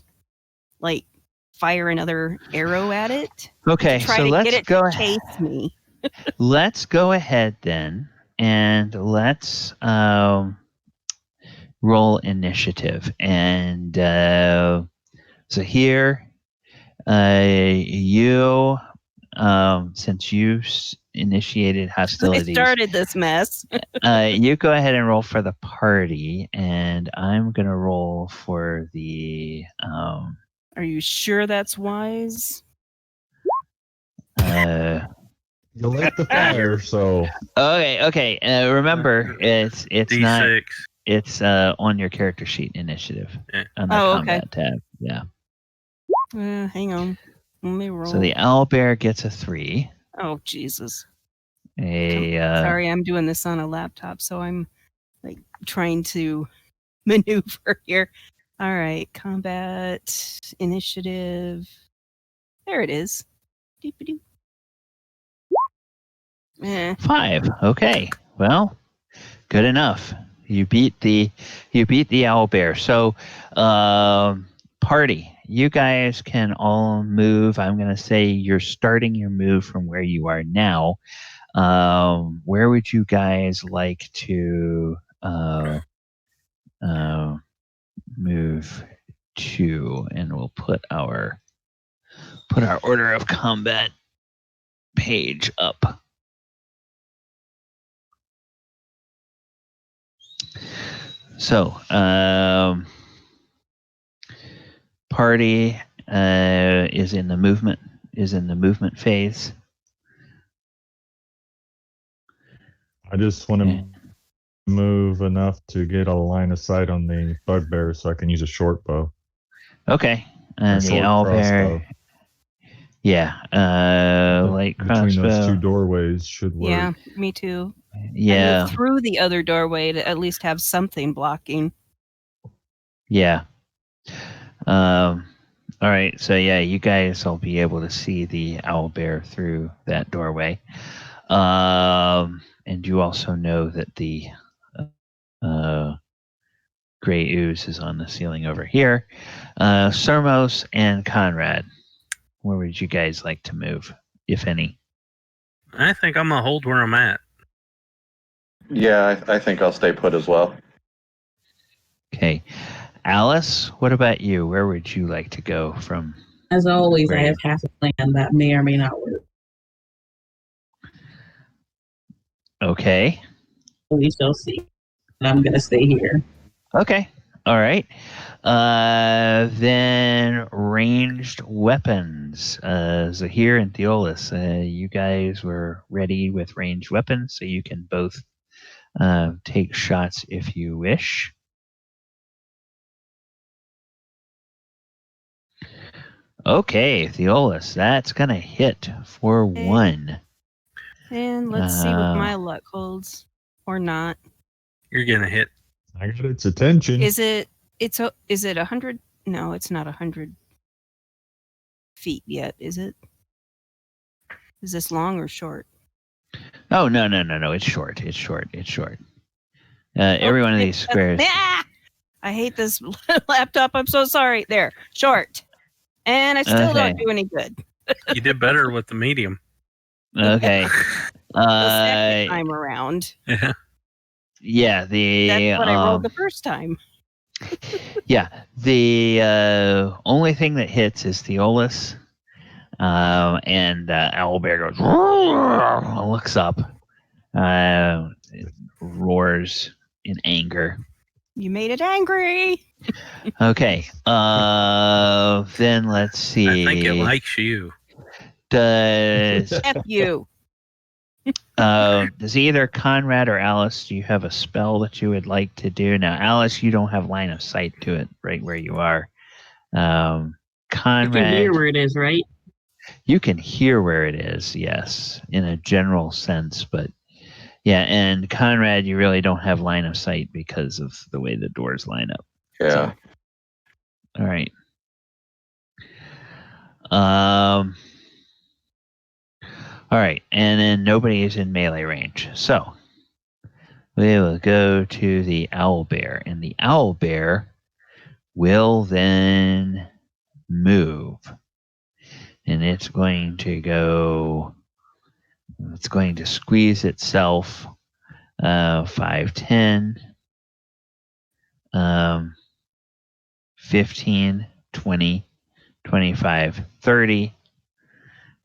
like fire another arrow at it. Okay, so let's go chase me. Let's go ahead then, and let's roll initiative. And Zhire, you, since you initiated hostilities, I started this mess. You go ahead and roll for the party, and I'm gonna roll for the. Are you sure that's wise? You lit the fire, so. Okay. Remember, it's D6. not. It's on your character sheet initiative on the combat tab. Yeah. Hang on. Let me roll. So the owlbear gets a 3. Oh Jesus. Sorry, I'm doing this on a laptop, so I'm like trying to maneuver here. All right, combat initiative. There it is. Doop-a-doop. 5. Okay. Well, good enough. You beat the owlbear. So, party, you guys can all move. I'm going to say you're starting your move from where you are now. Where would you guys like to move to? And we'll put our order of combat page up. So, party is in the movement phase. I just want to move enough to get a line of sight on the bugbear so I can use a short bow. Okay, and the owlbear. Yeah, light crossbow. Between those two doorways should work. Yeah, me too. Yeah. I moved through the other doorway to at least have something blocking. Yeah. All right. So yeah, you guys will be able to see the owlbear through that doorway. And you also know that the gray ooze is on the ceiling over here. Sermos and Conrad, where would you guys like to move, if any? I think I'm gonna hold where I'm at. Yeah, I think I'll stay put as well. Okay. Alice, what about you? Where would you like to go from? As always, I have half a plan that may or may not work. Okay. We shall see. I'm going to stay here. Okay. All right. Then ranged weapons. Zhire and Theolis, you guys were ready with ranged weapons, so you can both take shots if you wish. Okay, Theolis, that's going to hit for 1. And let's see what my luck holds. Or not. You're going to hit. I got its attention. Is it 100? No, it's not 100 feet yet, is it? Is this long or short? Oh, no. It's short. Every one of these squares. I hate this laptop. I'm so sorry. There, short. And I still don't do any good. You did better with the medium. Okay. The second time around. Yeah, that's what I rolled the first time. Yeah, the only thing that hits is Theolis, and owlbear goes, looks up, roars in anger. You made it angry. Okay, then let's see. I think it likes you. Does F you. Does either Conrad or Alice, do you have a spell that you would like to do? Now, Alice, you don't have line of sight to it right where you are. Conrad, you can hear where it is, right? You can hear where it is, yes, in a general sense. But yeah, and Conrad, you really don't have line of sight because of the way the doors line up. Yeah. So, all right. All right, and then nobody is in melee range. So we will go to the owlbear, and the owlbear will then move. And it's going to squeeze itself 5, 10, 15, 20, 25, 30.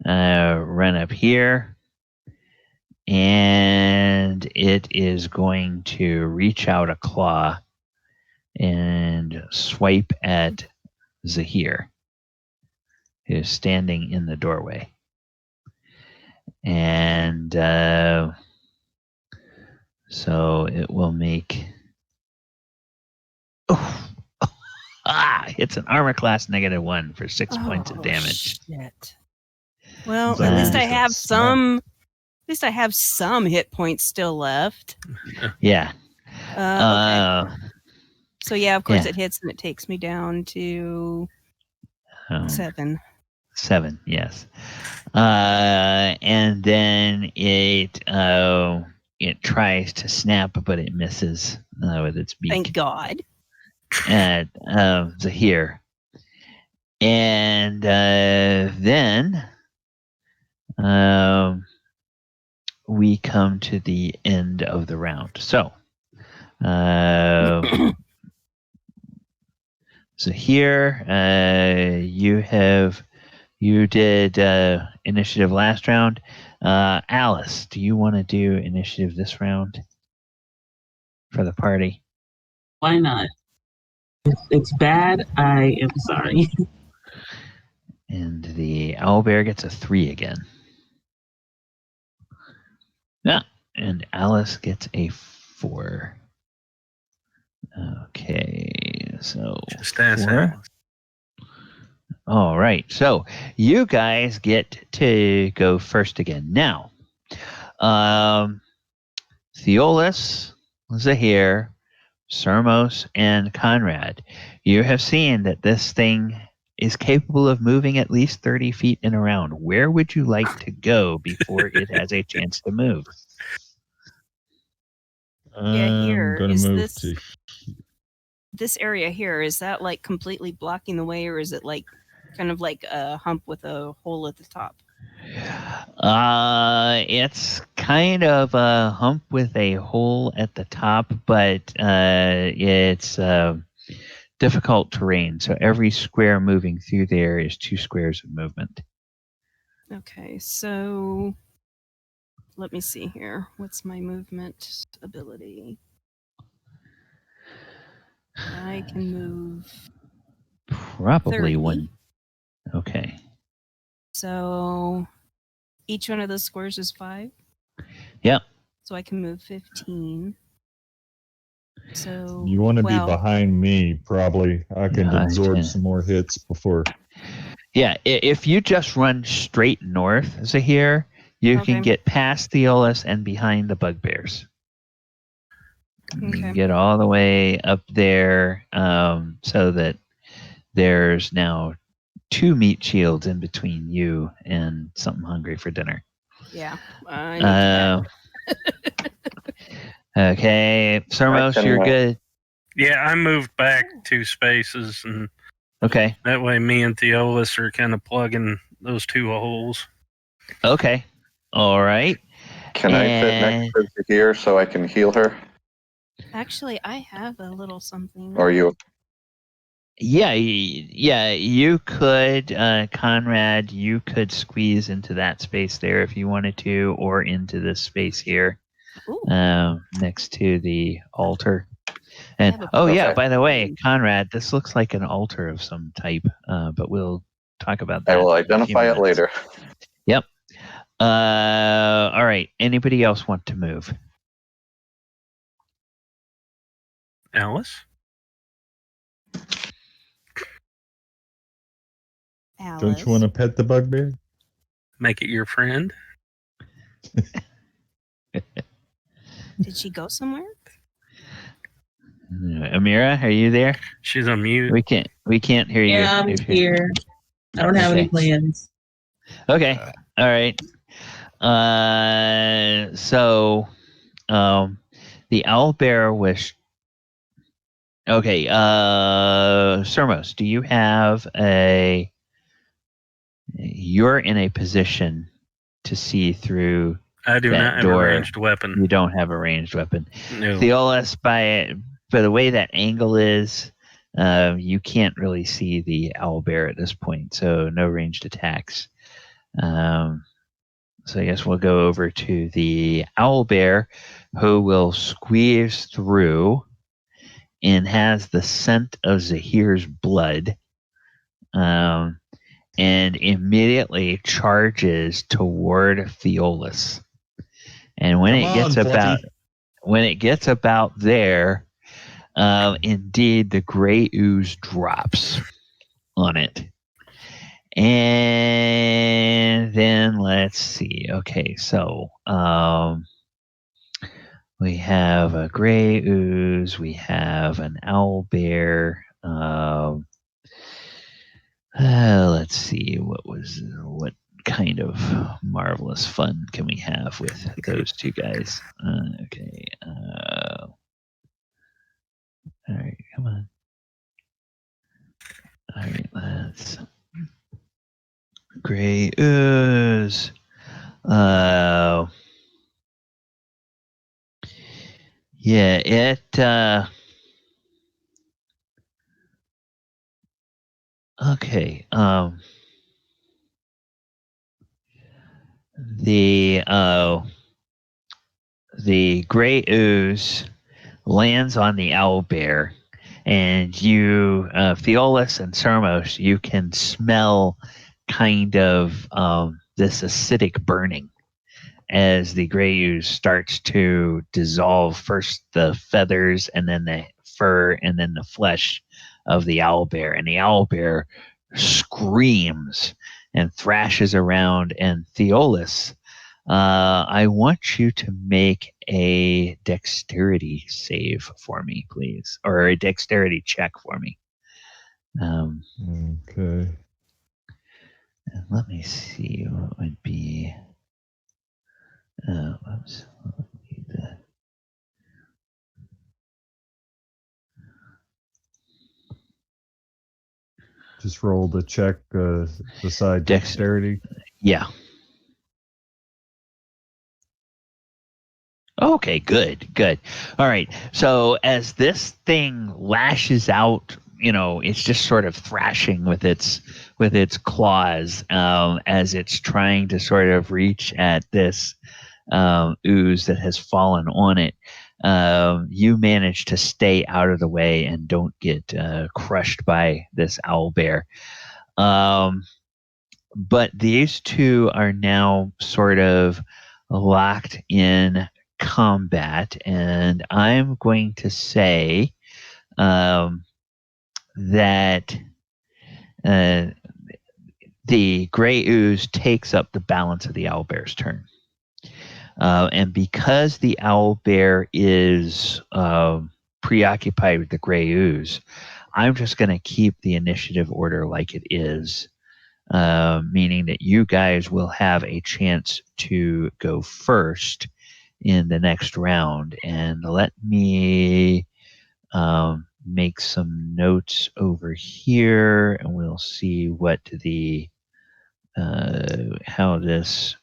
Run up here, and it is going to reach out a claw and swipe at Zhire, who's standing in the doorway. And so it will make... it's an armor class -1 for 6 points of damage. Shit. Well, at least I have some. At least I have some hit points still left. Yeah. Okay. So yeah, of course it hits and it takes me down to 7. 7, yes. And then it tries to snap, but it misses with its beak. Thank God. At Zhire. And then we come to the end of the round. So, so here you did initiative last round. Alice, do you want to do initiative this round for the party? Why not? It's bad. I am sorry. And the owlbear gets a 3 again. Yeah, and Alice gets a 4. Okay, so Just ask 4. Alice. All right, so you guys get to go first again. Now, Theolis, Zhire, Sermos, and Conrad, you have seen that this thing is capable of moving at least 30 feet in a round. Where would you like to go before it has a chance to move? Here, I'm going to is move to... this area here, is that like completely blocking the way, or is it like kind of like a hump with a hole at the top? It's kind of a hump with a hole at the top, but it's difficult terrain. So every square moving through there is 2 squares of movement. Okay, so let me see here. What's my movement ability? I can move Probably 30. one. Okay. So each one of those squares is 5? Yep. So I can move 15. So You want to be behind me, probably. I can absorb some more hits before. Yeah, if you just run straight north, Zhire, you can get past Theolis and behind the bugbears. You can get all the way up there, so that there's now 2 meat shields in between you and something hungry for dinner. Yeah. I okay, Sermos, you're good. Yeah, I moved back 2 spaces, and okay, that way me and Theolis are kind of plugging those 2 holes. Okay, all right. Can I fit next to here so I can heal her? Actually, I have a little something. Or you? Yeah, you could, Conrad, you could squeeze into that space there if you wanted to, or into this space here, next to the altar. And by the way, Conrad, this looks like an altar of some type, but we'll talk about that. I will identify it later. Yep. All right. Anybody else want to move? Alice? Don't you want to pet the bugbear? Make it your friend? Did she go somewhere? Amira, are you there? She's on mute. We can't hear you. Yeah, I'm here. I don't have any plans. Okay. All right. So the owlbear was okay. Sermos, do you have you're in a position to see through? I do not have a ranged weapon. You don't have a ranged weapon. No. Theolis, by the way that angle is, you can't really see the owlbear at this point, so no ranged attacks. So I guess we'll go over to the owlbear, who will squeeze through and has the scent of Zhire's blood, and immediately charges toward Theolis. And when it gets about there, indeed the gray ooze drops on it. And then let's see. Okay, so we have a gray ooze, we have an owlbear. Let's see, what kind of marvelous fun can we have with those 2 guys? Okay. All right, come on. All right, let's. Gray ooze. Yeah, it. Okay. The gray ooze lands on the owlbear, and you, Theolis and Sermos, you can smell kind of this acidic burning as the gray ooze starts to dissolve first the feathers and then the fur and then the flesh of the owlbear. And the owlbear screams and thrashes around. And Theolis, I want you to make a dexterity save for me, please, or a dexterity check for me. Okay. Let me see what would be. Oops. Just roll the check beside dexterity. Yeah. Okay, good. All right. So as this thing lashes out, it's just sort of thrashing with its claws as it's trying to sort of reach at this ooze that has fallen on it. You manage to stay out of the way and don't get crushed by this owlbear. But these two are now sort of locked in combat, and I'm going to say that the gray ooze takes up the balance of the owlbear's turn. And because the owlbear is preoccupied with the gray ooze, I'm just going to keep the initiative order like it is. Meaning that you guys will have a chance to go first in the next round. And let me make some notes over here, and we'll see what how this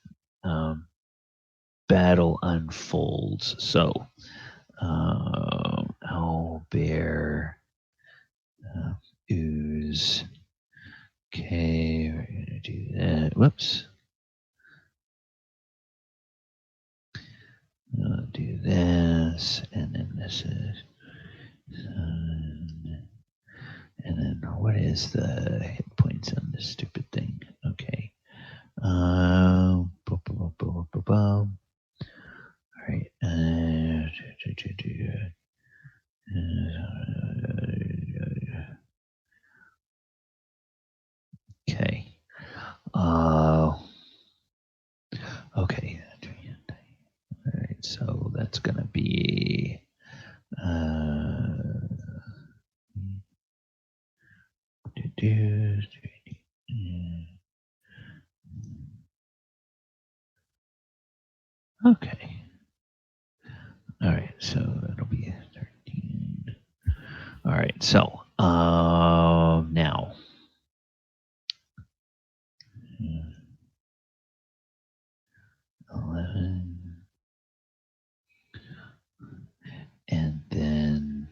battle unfolds. So, owlbear, ooze. Okay, we're going to do that. Whoops. I'll do this, and then this is. And then what is the hit points on this stupid thing? Okay. All right. Okay. Okay. All right. So that's going to be. Okay. All right. So that'll be 13. All right. So now. 11. And then.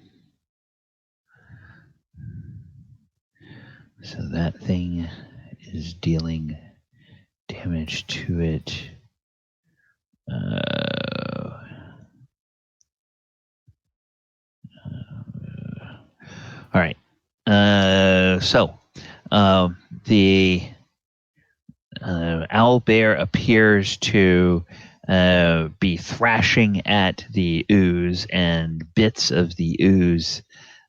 So that thing is dealing damage to it. All right. So the owlbear appears to be thrashing at the ooze, and bits of the ooze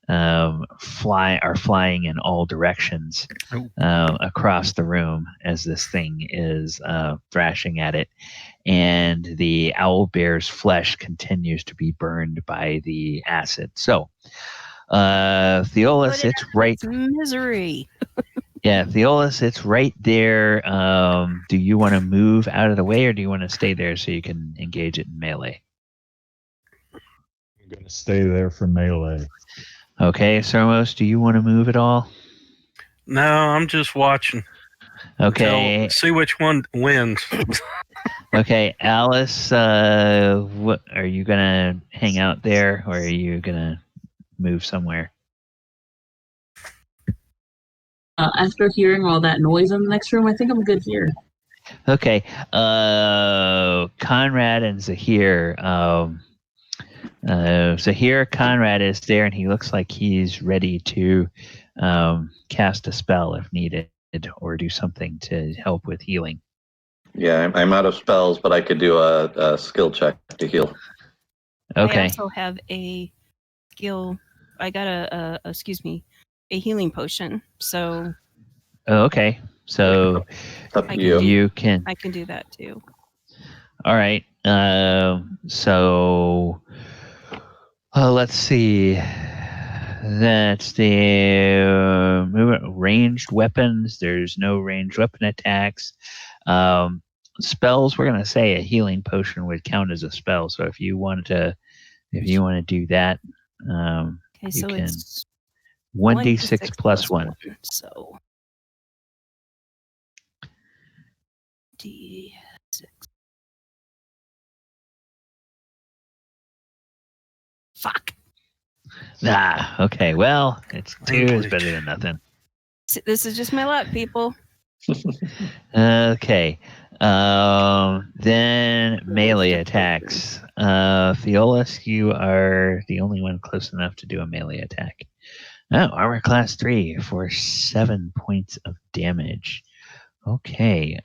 are flying in all directions across the room as this thing is thrashing at it. And the owlbear's flesh continues to be burned by the acid. So, Theolis, it's right. Misery. Yeah, Theolis, it's right there. Do you want to move out of the way, or do you want to stay there so you can engage it in melee? I'm going to stay there for melee. Okay, Sermos, do you want to move at all? No, I'm just watching. Okay. See which one wins. Okay, Alice, what are you gonna hang out there, or are you gonna move somewhere? After hearing all that noise in the next room, I think I'm good here. Okay, Conrad and Zhire. Zhire, Conrad is there, and he looks like he's ready to cast a spell if needed, or do something to help with healing. Yeah, I'm out of spells, but I could do a skill check to heal. Okay. I also have a skill. I got a healing potion. So. Oh, okay. So up to you can. I can do that too. All right. So let's see. That's the ranged weapons. There's no ranged weapon attacks. Spells. We're gonna say a healing potion would count as a spell. So if you want to do that, okay. So can it's 1d6 plus 1. So d6. Fuck. Okay. Well, it's 2 is better than nothing. This is just my luck, people. Okay. Then melee attacks. Theolis, you are the only one close enough to do a melee attack. Oh, armor class 3 for 7 points of damage. Okay.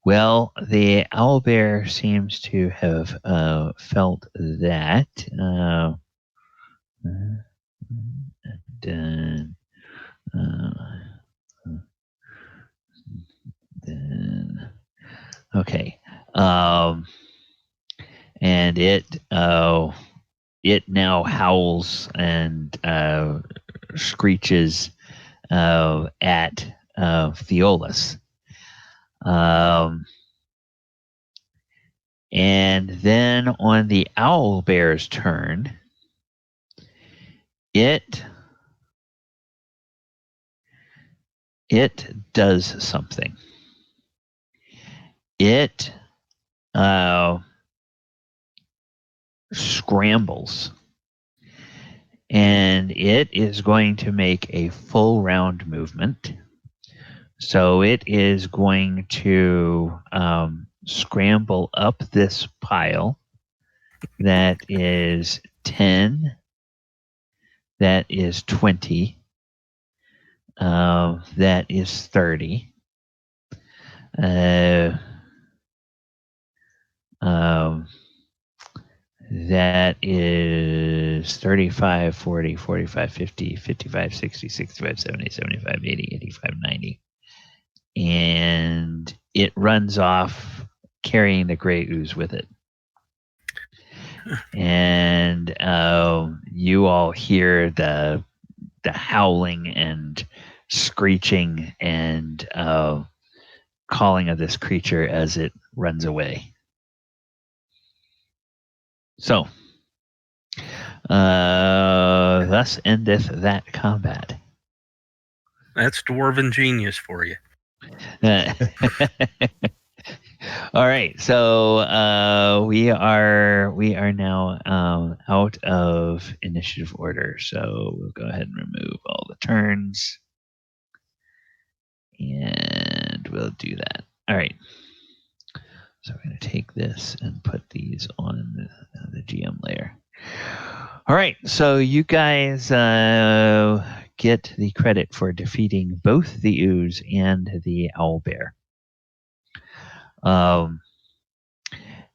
Well, the owlbear seems to have felt that. Then okay. And it now howls and screeches at Theolis. And then on the owlbear's turn, it does something. It scrambles, and it is going to make a full round movement. So it is going to scramble up this pile. That is 10. That is 20. That is 30. That is 35, 40, 45, 50, 55, 60, 65, 70, 75, 80, 85, 90. And it runs off carrying the gray ooze with it. And you all hear the howling and screeching and calling of this creature as it runs away. So, thus endeth that combat. That's dwarven genius for you. All right, so we are now out of initiative order. So we'll go ahead and remove all the turns, and we'll do that. All right. So we're going to take this and put these on the GM layer. All right, so you guys get the credit for defeating both the ooze and the owlbear.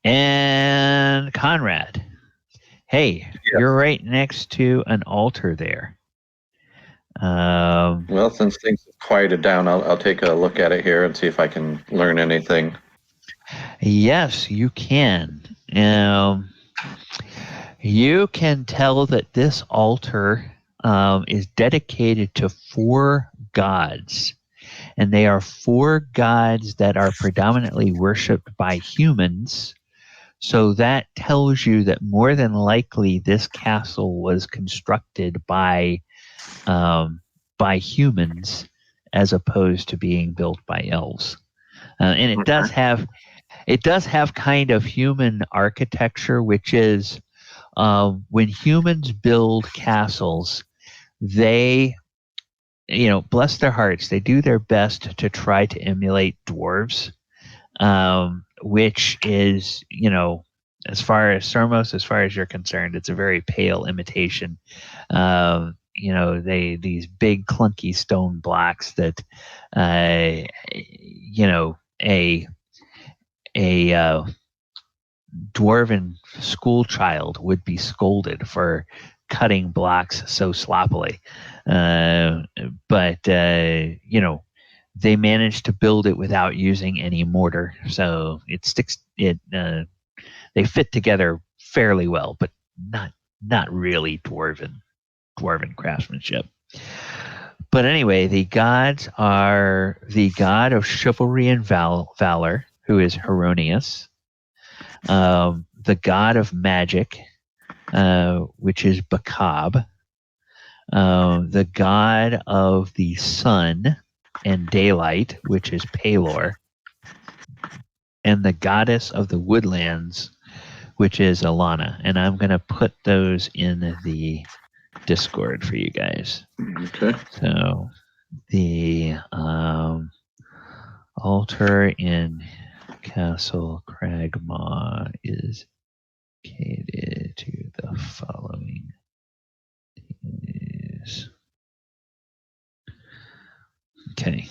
And Conrad, hey, you're right next to an altar there. Well, since things have quieted down, I'll take a look at it here and see if I can learn anything. Yes, you can. You can tell that this altar is dedicated to 4 gods. And they are 4 gods that are predominantly worshipped by humans. So that tells you that more than likely this castle was constructed by by humans as opposed to being built by elves. And it does have kind of human architecture, which is when humans build castles, they, bless their hearts, they do their best to try to emulate dwarves, which is, as far as Sermos, as far as you're concerned, it's a very pale imitation. These big clunky stone blocks that, a dwarven school child would be scolded for cutting blocks so sloppily. But they managed to build it without using any mortar, so it sticks. They fit together fairly well, but not really dwarven craftsmanship. But anyway, the gods are the god of chivalry and valor, who is Heronius, the god of magic, which is Bakab, the god of the sun and daylight, which is Palor, and the goddess of the woodlands, which is Alana. And I'm going to put those in the Discord for you guys. Okay. So the altar in Castle Cragmaw is dedicated to the following things. Okay.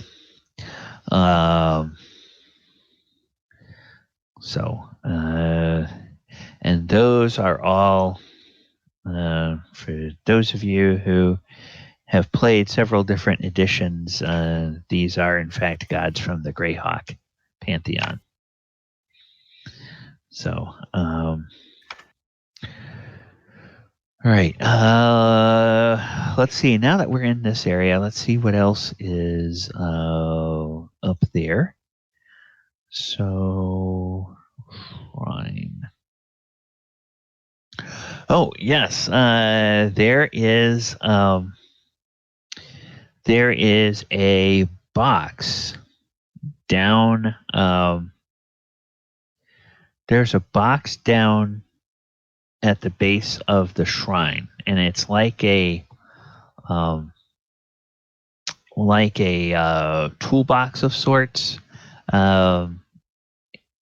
And those are all for those of you who have played several different editions. These are in fact gods from the Greyhawk pantheon. So, all right. Let's see. Now that we're in this area, let's see what else is up there. So, fine. Oh yes, there is a box down. There's a box down at the base of the shrine, and it's like a toolbox of sorts.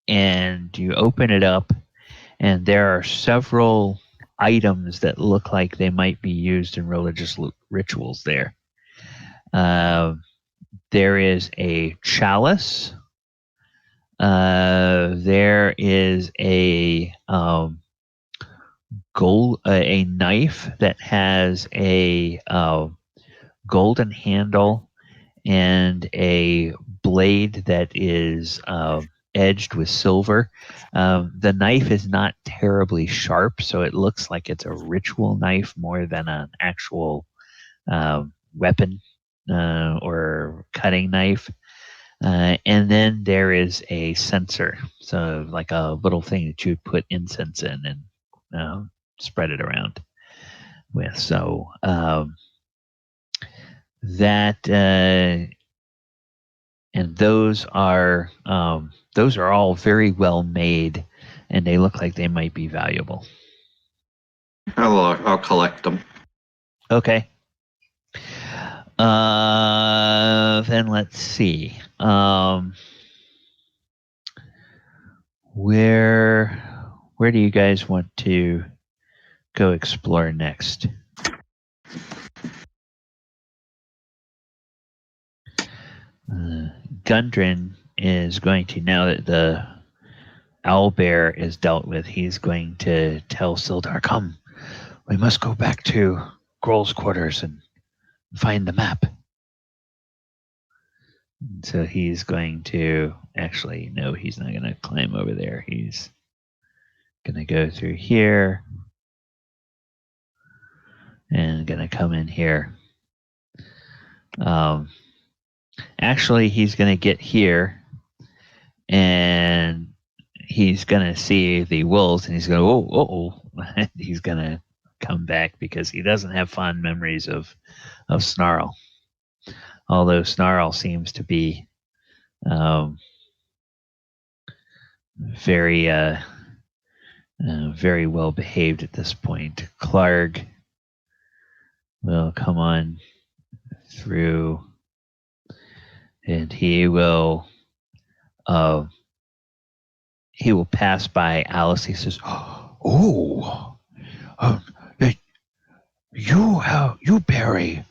And you open it up, and there are several items that look like they might be used in religious rituals there. There is a chalice. There is a knife that has a golden handle and a blade that is edged with silver. The knife is not terribly sharp, so it looks like it's a ritual knife more than an actual weapon or cutting knife. And then there is a censer, so like a little thing that you would put incense in and spread it around with. So that and those are all very well made, and they look like they might be valuable. I'll collect them. Okay. Then let's see. Where do you guys want to go explore next? Gundren is going to, now that the owlbear is dealt with, he's going to tell Sildar, "Come, we must go back to Grohl's quarters and find the map." So he's going to, actually, no, he's not going to climb over there. He's going to go through here and going to come in here. Actually, he's going to get here, and he's going to see the wolves, and he's going to, he's going to come back because he doesn't have fond memories of Snarl. although Snarl seems to be very very well behaved at this point. Clark will come on through, and he will pass by Alice. He says, "Oh, you bear a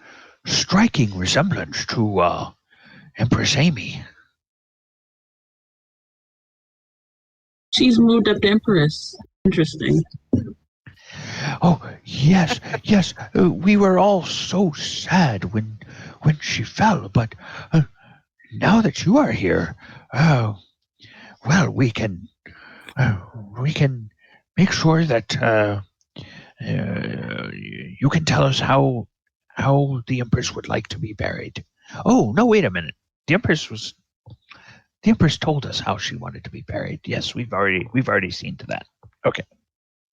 striking resemblance to Empress Amy." She's moved up to Empress. Interesting. Oh, yes. We were all so sad when she fell, but now that you are here, well, we can make sure that you can tell us how the Empress would like to be buried. Oh, no, wait a minute. The Empress told us how she wanted to be buried. Yes, we've already seen to that. Okay,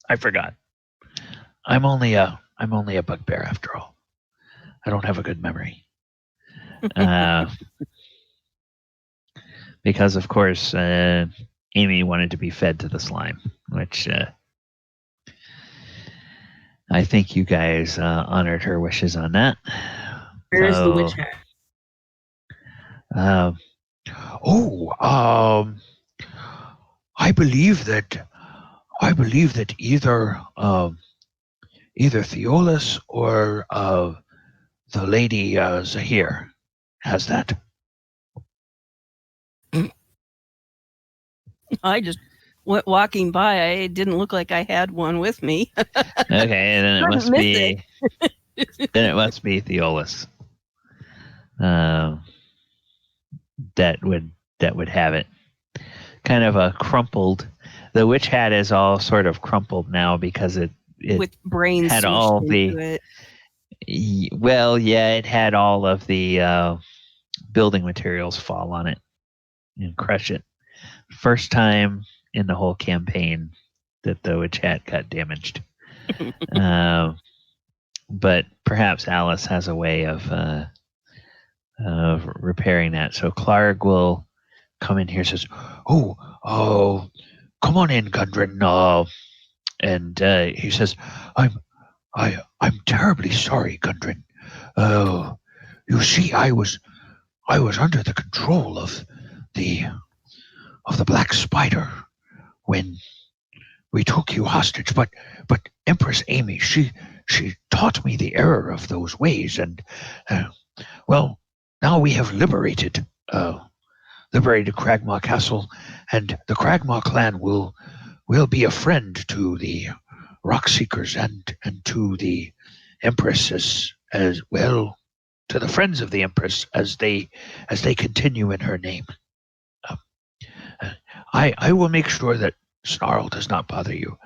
I forgot. I'm only a bugbear after all. I don't have a good memory. Because of course, Amy wanted to be fed to the slime, which I think you guys honored her wishes on that. Where's the witch hat? I believe that either Theolis or the lady Zhire has that. I just went walking by. It didn't look like I had one with me. Okay, then it must be. Then it must be Theolis. That would have it. Kind of a crumpled. The witch hat is all sort of crumpled now because it with brains had all the. Well, yeah, it had all of the building materials fall on it and crush it. First time in the whole campaign that the witch hat got damaged. But perhaps Alice has a way of repairing that. So Clark will come in here and says, "Oh, come on in, Gundren." And he says, I'm terribly sorry, Gundren. You see, I was under the control of the Black Spider when we took you hostage, but Empress Amy, she taught me the error of those ways, and well, now we have liberated Cragmaw Castle, and the Cragmaw clan will be a friend to the Rockseekers and to the Empress as well, to the friends of the Empress as they continue in her name. I will make sure that Snarl does not bother you.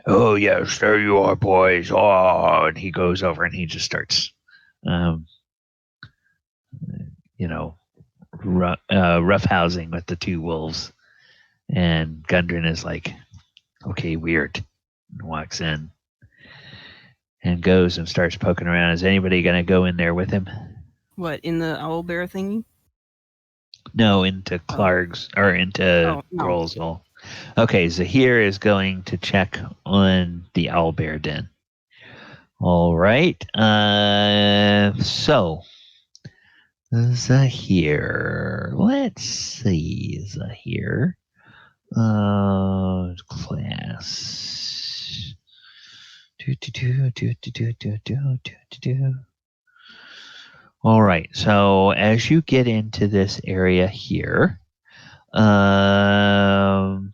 Oh yes, there you are, boys. Oh, and he goes over and he just starts, roughhousing with the two wolves. And Gundren is like, okay, weird. And walks in and goes and starts poking around. Is anybody going to go in there with him? What, in the owlbear thingy? No, into Clark's or into Grohl's hole. Okay, Zhire is going to check on the owlbear den. All right. So Zhire. Let's see, Zhire. Class. All right. So as you get into this area here, Owlbear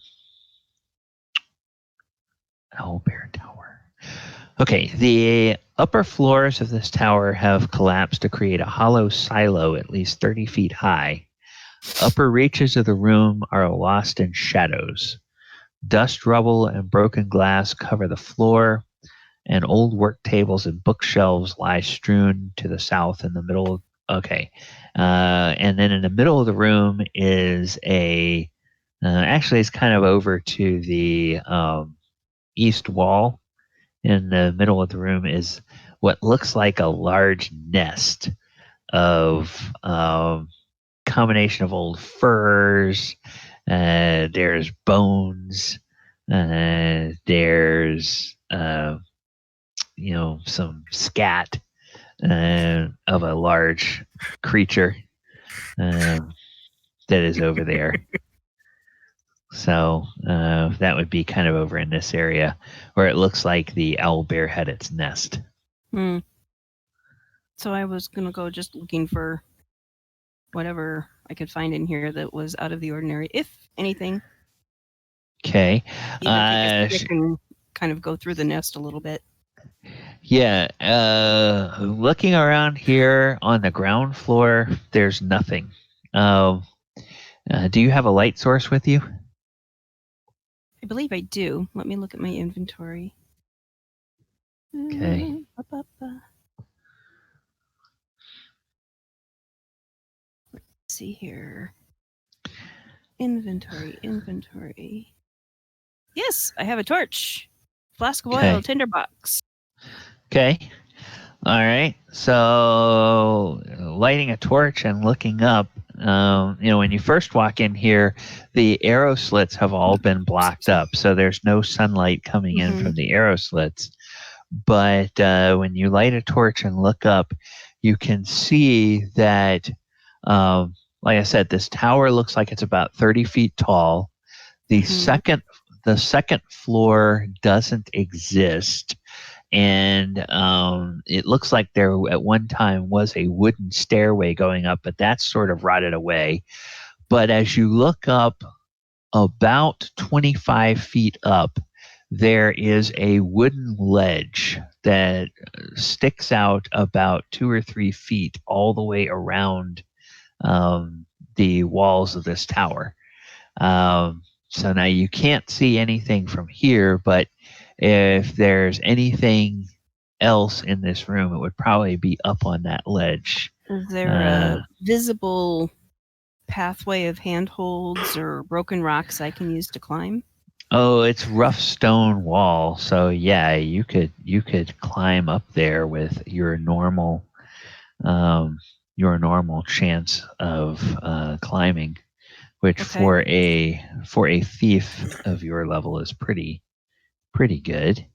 Tower. Okay, the upper floors of this tower have collapsed to create a hollow silo at least 30 feet high. Upper reaches of the room are lost in shadows. Dust, rubble, and broken glass cover the floor, and old work tables and bookshelves lie strewn to the south in the middle. Okay. And then in the middle of the room is actually it's kind of over to the east wall. In the middle of the room is what looks like a large nest. of combination of old furs. There's bones. There's some scat of a large creature that is over there. So that would be kind of over in this area where it looks like the owlbear had its nest. So I was going to go just looking for whatever I could find in here that was out of the ordinary, if anything. Okay. Either take a stick and kind of go through the nest a little bit. Yeah. Looking around here on the ground floor, there's nothing. Do you have a light source with you? I believe I do. Let me look at my inventory. Okay. Let's see here. Inventory. Yes, I have a torch. Flask of oil, tinderbox. Okay. All right. So lighting a torch and looking up, when you first walk in here, the arrow slits have all been blocked up. So there's no sunlight coming in from the arrow slits. But when you light a torch and look up, you can see that, like I said, this tower looks like it's about 30 feet tall. The second floor doesn't exist. And it looks like there at one time was a wooden stairway going up, but that's sort of rotted away. But as you look up about 25 feet up, there is a wooden ledge that sticks out about 2 or 3 feet all the way around the walls of this tower. So now you can't see anything from here, but if there's anything else in this room, it would probably be up on that ledge. Is there a visible pathway of handholds or broken rocks I can use to climb? Oh, it's rough stone wall, so yeah, you could climb up there with your normal chance of climbing, which for a thief of your level is pretty good.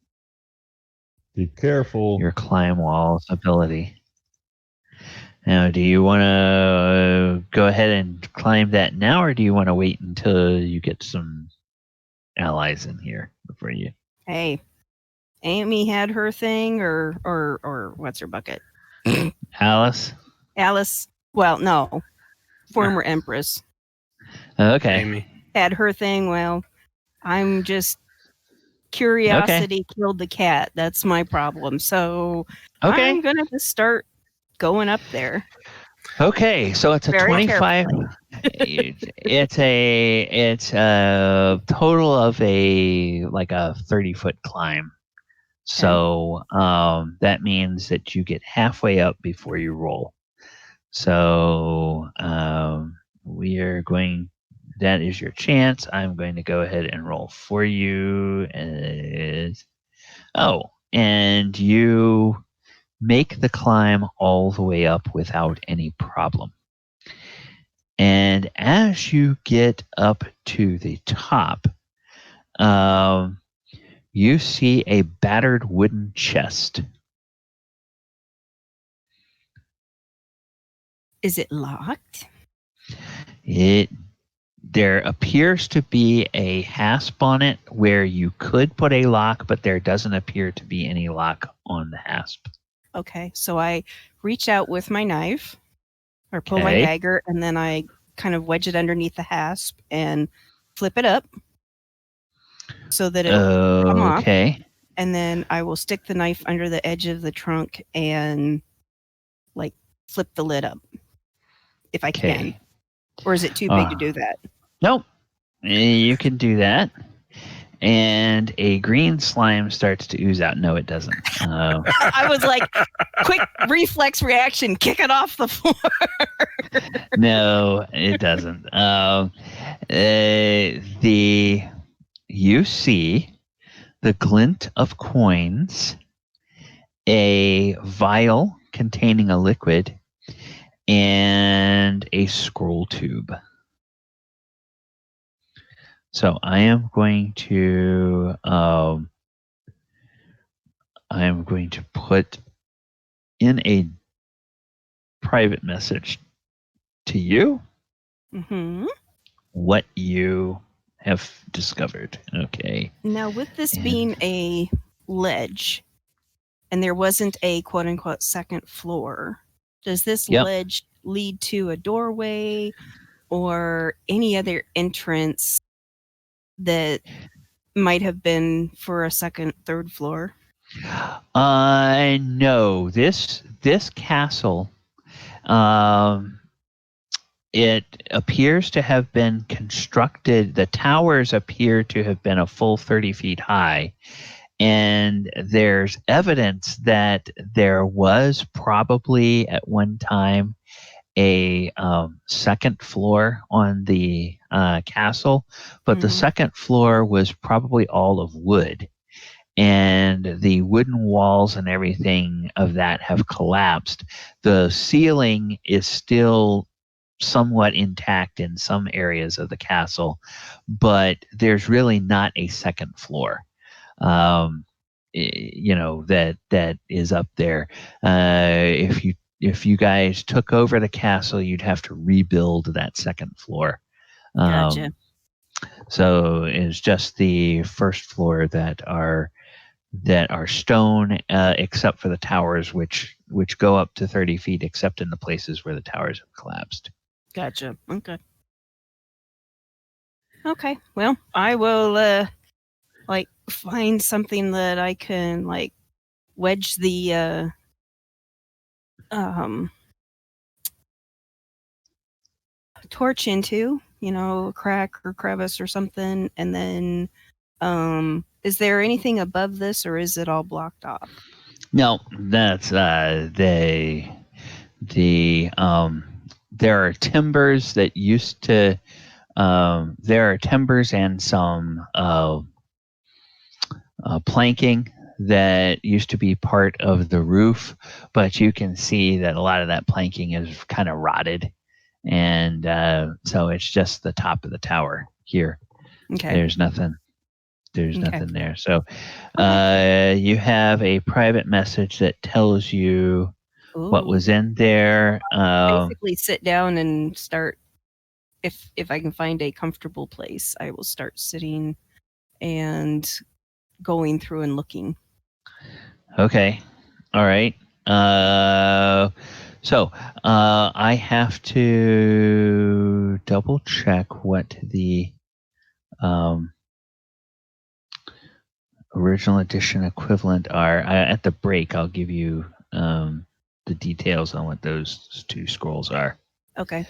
Be careful. Your climb walls ability. Now, do you want to go ahead and climb that now, or do you want to wait until you get some allies in here before you? Hey, Amy had her thing, or what's her bucket? Alice. Well, no, former Empress. Okay. Amy had her thing. Well, I'm just curiosity killed the cat. That's my problem. So I'm gonna just start going up there. Okay, so it's a 25. It's a total of a 30-foot climb. So that means that you get halfway up before you roll. So we are going. That is your chance. I'm going to go ahead and roll for you. And you make the climb all the way up without any problem. And as you get up to the top, you see a battered wooden chest. Is it locked? There appears to be a hasp on it where you could put a lock, but there doesn't appear to be any lock on the hasp. Okay, so I reach out with my knife or pull my dagger, and then I kind of wedge it underneath the hasp and flip it up so that it'll come off. And then I will stick the knife under the edge of the trunk and flip the lid up if I can. Or is it too big to do that? Nope. You can do that. And a green slime starts to ooze out. No, it doesn't. I was like, quick reflex reaction, kick it off the floor. No, it doesn't. You see the glint of coins, a vial containing a liquid, and a scroll tube. So I am going to put in a private message to you what you have discovered. Okay. Now, with this being a ledge, and there wasn't a quote-unquote second floor, does this ledge lead to a doorway or any other entrance that might have been for a second, third floor? No. This castle, it appears to have been constructed. The towers appear to have been a full 30 feet high. And there's evidence that there was probably at one time a second floor on the castle, but the second floor was probably all of wood, and the wooden walls and everything of that have collapsed. The ceiling is still somewhat intact in some areas of the castle, but there's really not a second floor. That is up there. If you guys took over the castle, you'd have to rebuild that second floor. Gotcha. So it's just the first floor that are stone, except for the towers, which go up to 30 feet, except in the places where the towers have collapsed. Gotcha. Okay. Well, I will find something that I can wedge the torch into, a crack or crevice or something, and then is there anything above this, or is it all blocked off? No, that's there are timbers that used to there are timbers and some planking that used to be part of the roof, but you can see that a lot of that planking is kind of rotted, and so it's just the top of the tower here. Okay. There's nothing there. So you have a private message that tells you what was in there. Basically sit down and start, if I can find a comfortable place, I will start sitting and going through and looking. Okay. All right. So I have to double check what the original edition equivalent are. At the break, I'll give you the details on what those two scrolls are. Okay.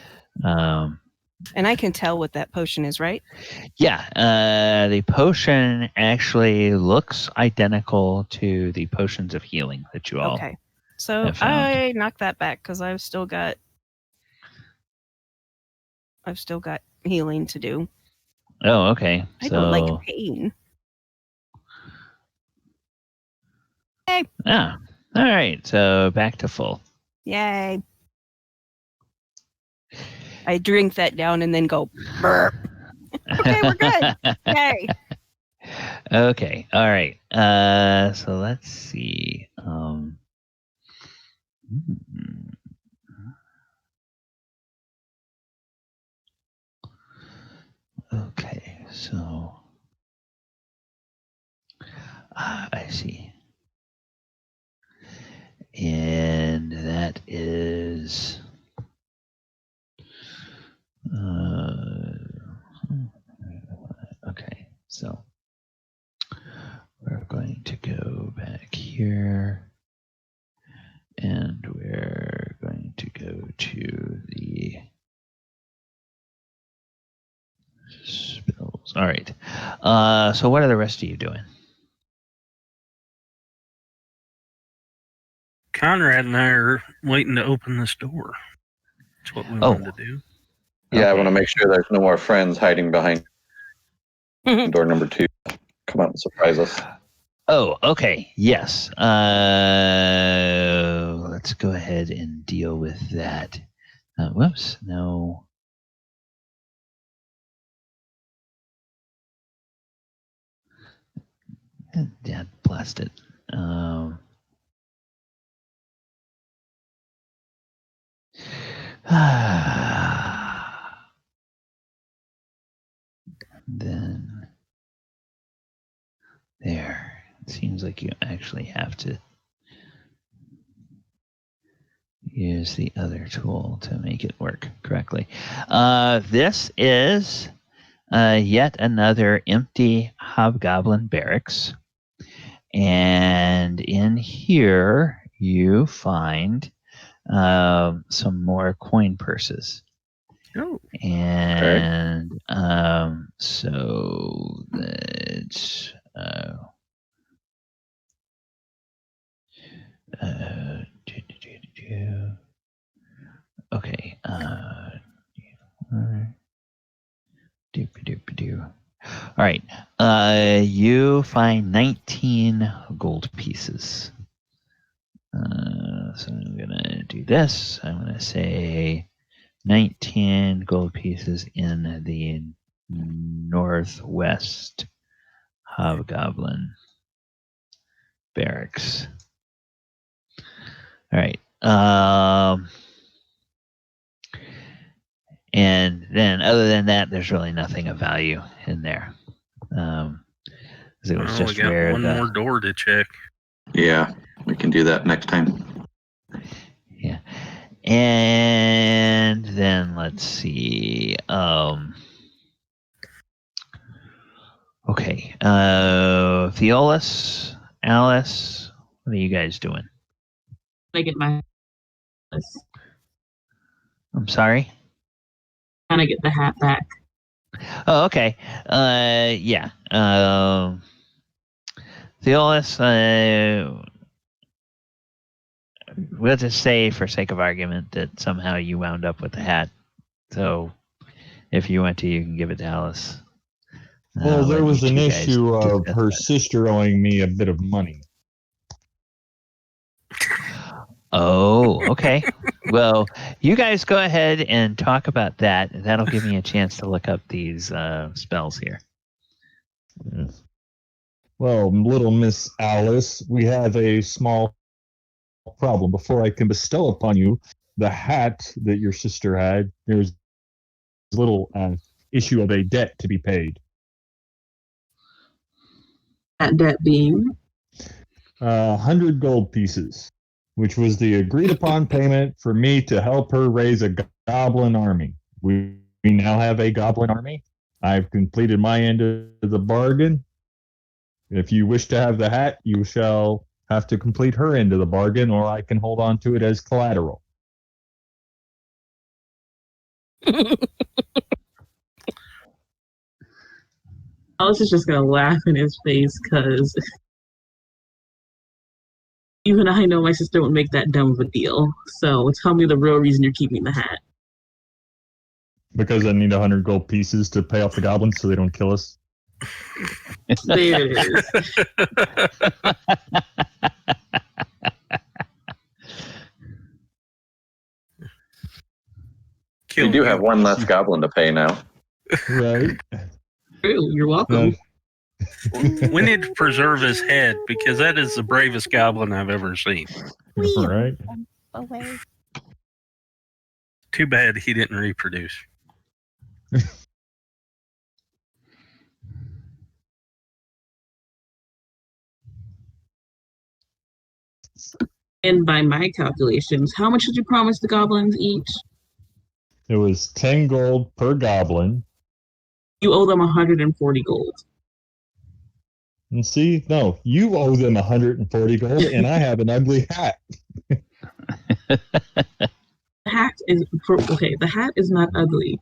And I can tell what that potion is, right? Yeah. The potion actually looks identical to the potions of healing that you all. Okay. So I knock that back because I've still got healing to do. Oh, okay. I don't like pain. Hey. Ah. All right. So back to full. Yay. I drink that down and then go burp. Okay, we're good. Yay. Okay. All right. So let's see. Okay. So I see. And that is okay. So we're going to go back here, and we're going to go to the spells. All right. So what are the rest of you doing? Conrad and I are waiting to open this door. That's what we wanted to do. Yeah, okay. I want to make sure there's no more friends hiding behind door number 2. Come out and surprise us. Oh, okay. Yes. Let's go ahead and deal with that. Whoops, no. Dad, blast it. Then there. It seems like you actually have to use the other tool to make it work correctly. This is yet another empty hobgoblin barracks. And in here, you find some more coin purses. Oh. And so that's okay. All right. You find 19 gold pieces. So I'm gonna do this. I'm gonna say 19 gold pieces in the northwest hobgoblin barracks. All right. And then other than that, there's really nothing of value in there. It was just we got rare one more door to check. Yeah, we can do that next time. Yeah. And then let's see. Okay. Theolis, Alice, what are you guys doing? I get my. I'm sorry? Trying to get the hat back. Oh, okay. Yeah. Theolis, we'll just say, for sake of argument, that somehow you wound up with the hat. So if you want to, you can give it to Alice. Well, there was an issue of her sister owing me a bit of money. Oh, okay. Well, you guys go ahead and talk about that. That'll give me a chance to look up these spells here. Yes. Well, little Miss Alice, we have a small problem. Before I can bestow upon you the hat that your sister had, there's a little issue of a debt to be paid. That debt being 100 gold pieces, which was the agreed upon payment for me to help her raise a goblin army. We now have a goblin army. I've completed my end of the bargain. If you wish to have the hat, you shall have to complete her end of the bargain, or I can hold on to it as collateral. Alice is just gonna laugh in his face because even I know my sister wouldn't make that dumb of a deal. So tell me the real reason you're keeping the hat. Because I need 100 gold pieces to pay off the goblins so they don't kill us. There it is. You do have one less goblin to pay now. Right. True, you're welcome. We need to preserve his head because that is the bravest goblin I've ever seen. Right. Away. Too bad he didn't reproduce. And by my calculations, how much did you promise the goblins each? It was 10 gold per goblin. You owe them 140 gold. And see, no, you owe them 140 gold, and I have an ugly hat. The hat is okay. The hat is not ugly.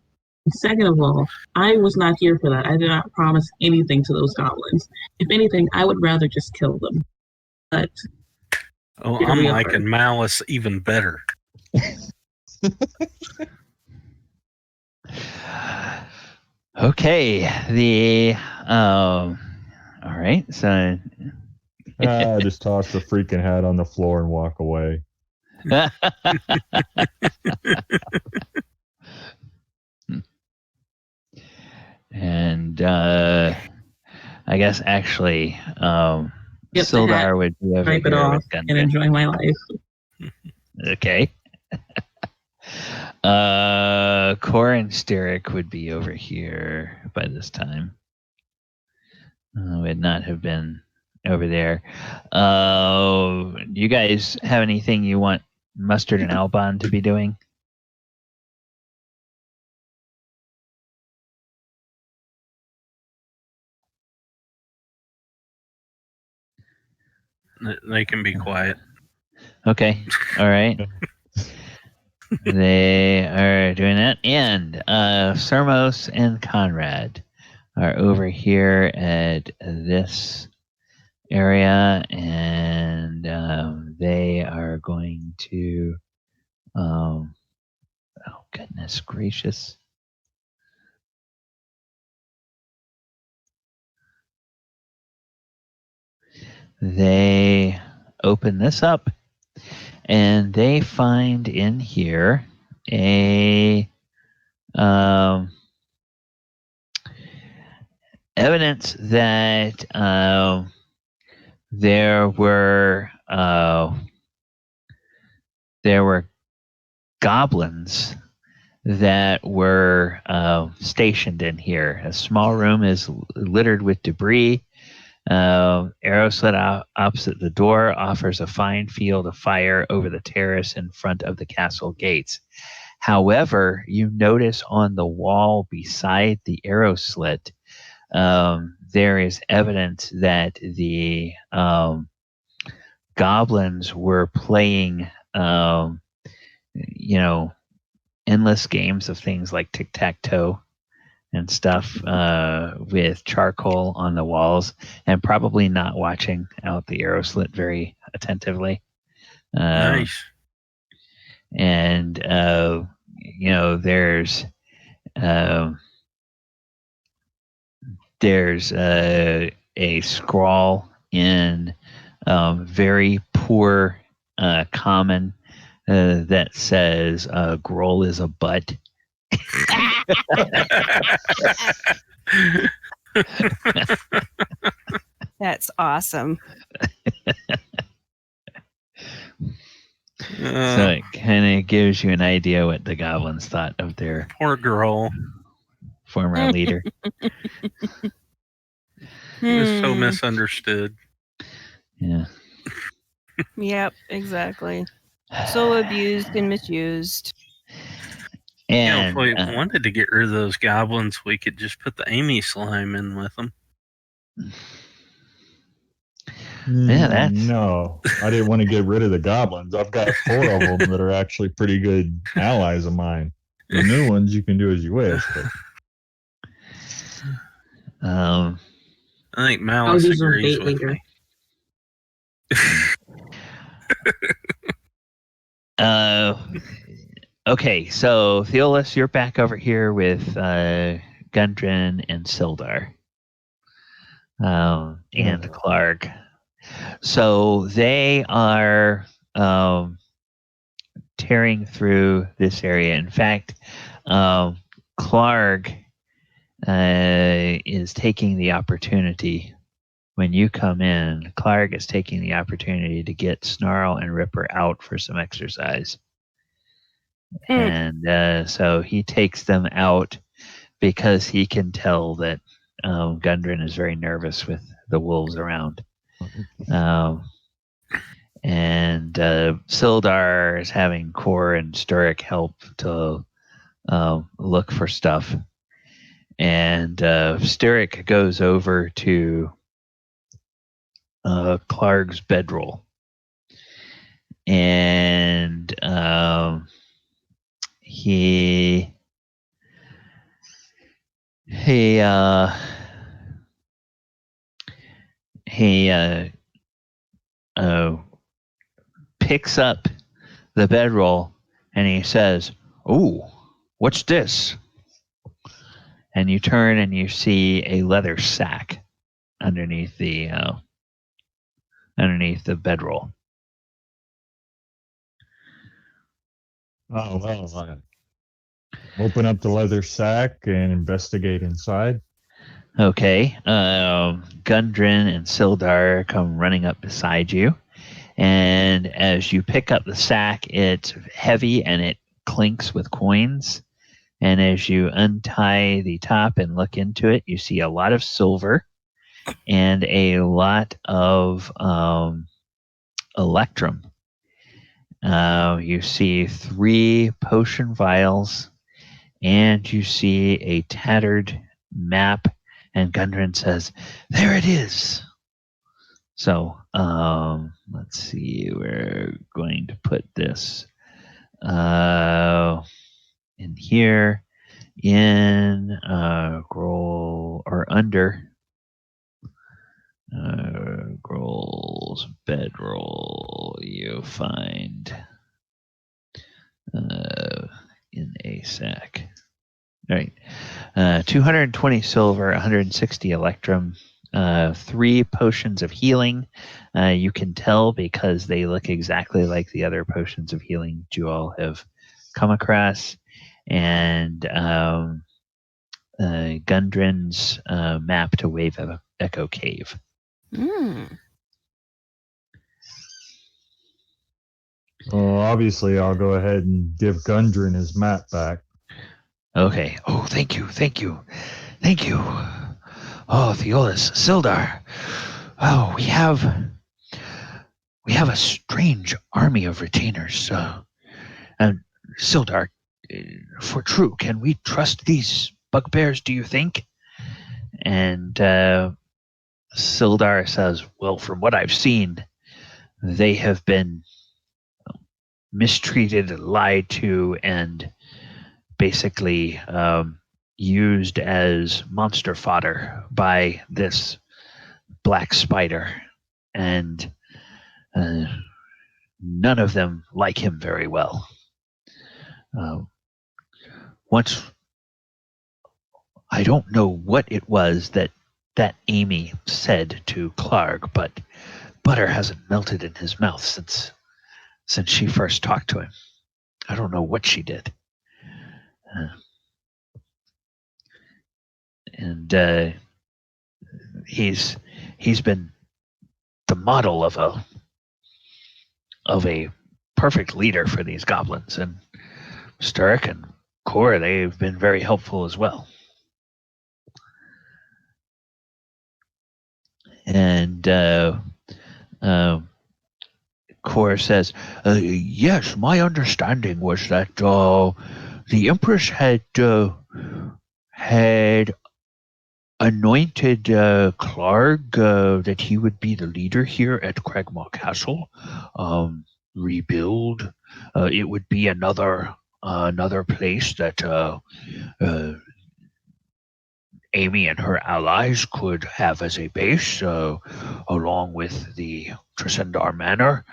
Second of all, I was not here for that. I did not promise anything to those goblins. If anything, I would rather just kill them. But I'm liking Malice even better. Okay. All right. So I just toss the freaking hat on the floor and walk away. And I guess actually, Sildar would be over wipe it here off with and Gundren. enjoy my life. Okay. Core and Steric would be over here by this time. Would not have been over there. You guys have anything you want Mustard and Albon to be doing? They can be quiet. Okay. All right. They are doing that. And Sermos and Conrad are over here at this area, and they are going to oh goodness gracious, they open this up and they find in here a evidence that there were goblins that were stationed in here. A small room is littered with debris. Arrow slit opposite the door offers a fine field of fire over the terrace in front of the castle gates. However, you notice on the wall beside the arrow slit, there is evidence that the goblins were playing, endless games of things like tic-tac-toe and stuff with charcoal on the walls, and probably not watching out the arrow slit very attentively. Nice. And there's a scrawl in very poor common that says Grohl is a butt. That's awesome. So it kind of gives you an idea what the goblins thought of their poor girl, former leader. He was so misunderstood. Yeah. Yep, exactly. So abused and misused. And if we wanted to get rid of those goblins, we could just put the Amy slime in with them. Yeah, no, I didn't want to get rid of the goblins. I've got 4 of them that are actually pretty good allies of mine. The new ones you can do as you wish. But... I think Malice agrees with me. Okay, so Theolis, you're back over here with Gundren and Sildar, and Clark. So they are tearing through this area. In fact, Clark is taking the opportunity. When you come in, Clark is taking the opportunity to get Snarl and Ripper out for some exercise. And so he takes them out because he can tell that Gundren is very nervous with the wolves around. And Sildar is having Core and Steric help to look for stuff. And Steric goes over to Clark's bedroll. And he picks up the bedroll and he says, "Ooh, what's this?" And you turn and you see a leather sack underneath the bedroll. Oh, well, open up the leather sack and investigate inside. Okay. Gundren and Sildar come running up beside you. And as you pick up the sack, it's heavy and it clinks with coins. And as you untie the top and look into it, you see a lot of silver and a lot of electrum. You see 3 potion vials, and you see a tattered map. And Gundren says, "There it is." So, let's see. We're going to put this in here in Groll or under Groll's bedroll. You find in a sack. All right. 220 silver, 160 electrum, 3 potions of healing. You can tell because they look exactly like the other potions of healing you all have come across. And Gundren's map to Wave Echo Cave. Well, obviously, I'll go ahead and give Gundren his map back. Okay. Oh, thank you. Oh, Theolis, Sildar. Oh, we have a strange army of retainers. And Sildar, for true, can we trust these bugbears, do you think? And Sildar says, well, from what I've seen, they have been mistreated, lied to, and basically used as monster fodder by this black spider. And none of them like him very well. Once, I don't know what it was that Amy said to Clark, but butter hasn't melted in his mouth since she first talked to him. I don't know what she did. And he's been the model of a perfect leader for these goblins, and Sturrock and Cor, they've been very helpful as well. And Cor says, yes, my understanding was that the Empress had anointed Clark that he would be the leader here at Cragmaw Castle. Rebuild. It would be another place that Amy and her allies could have as a base, along with the Tresendar Manor.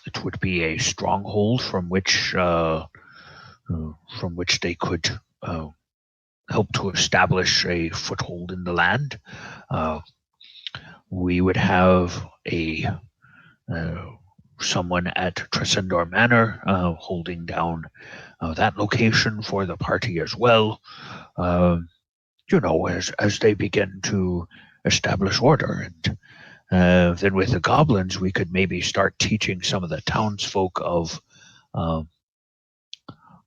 It would be a stronghold from which they could help to establish a foothold in the land. We would have someone at Tresendar Manor holding down that location for the party as well. As they begin to establish order. And then with the goblins, we could maybe start teaching some of the townsfolk of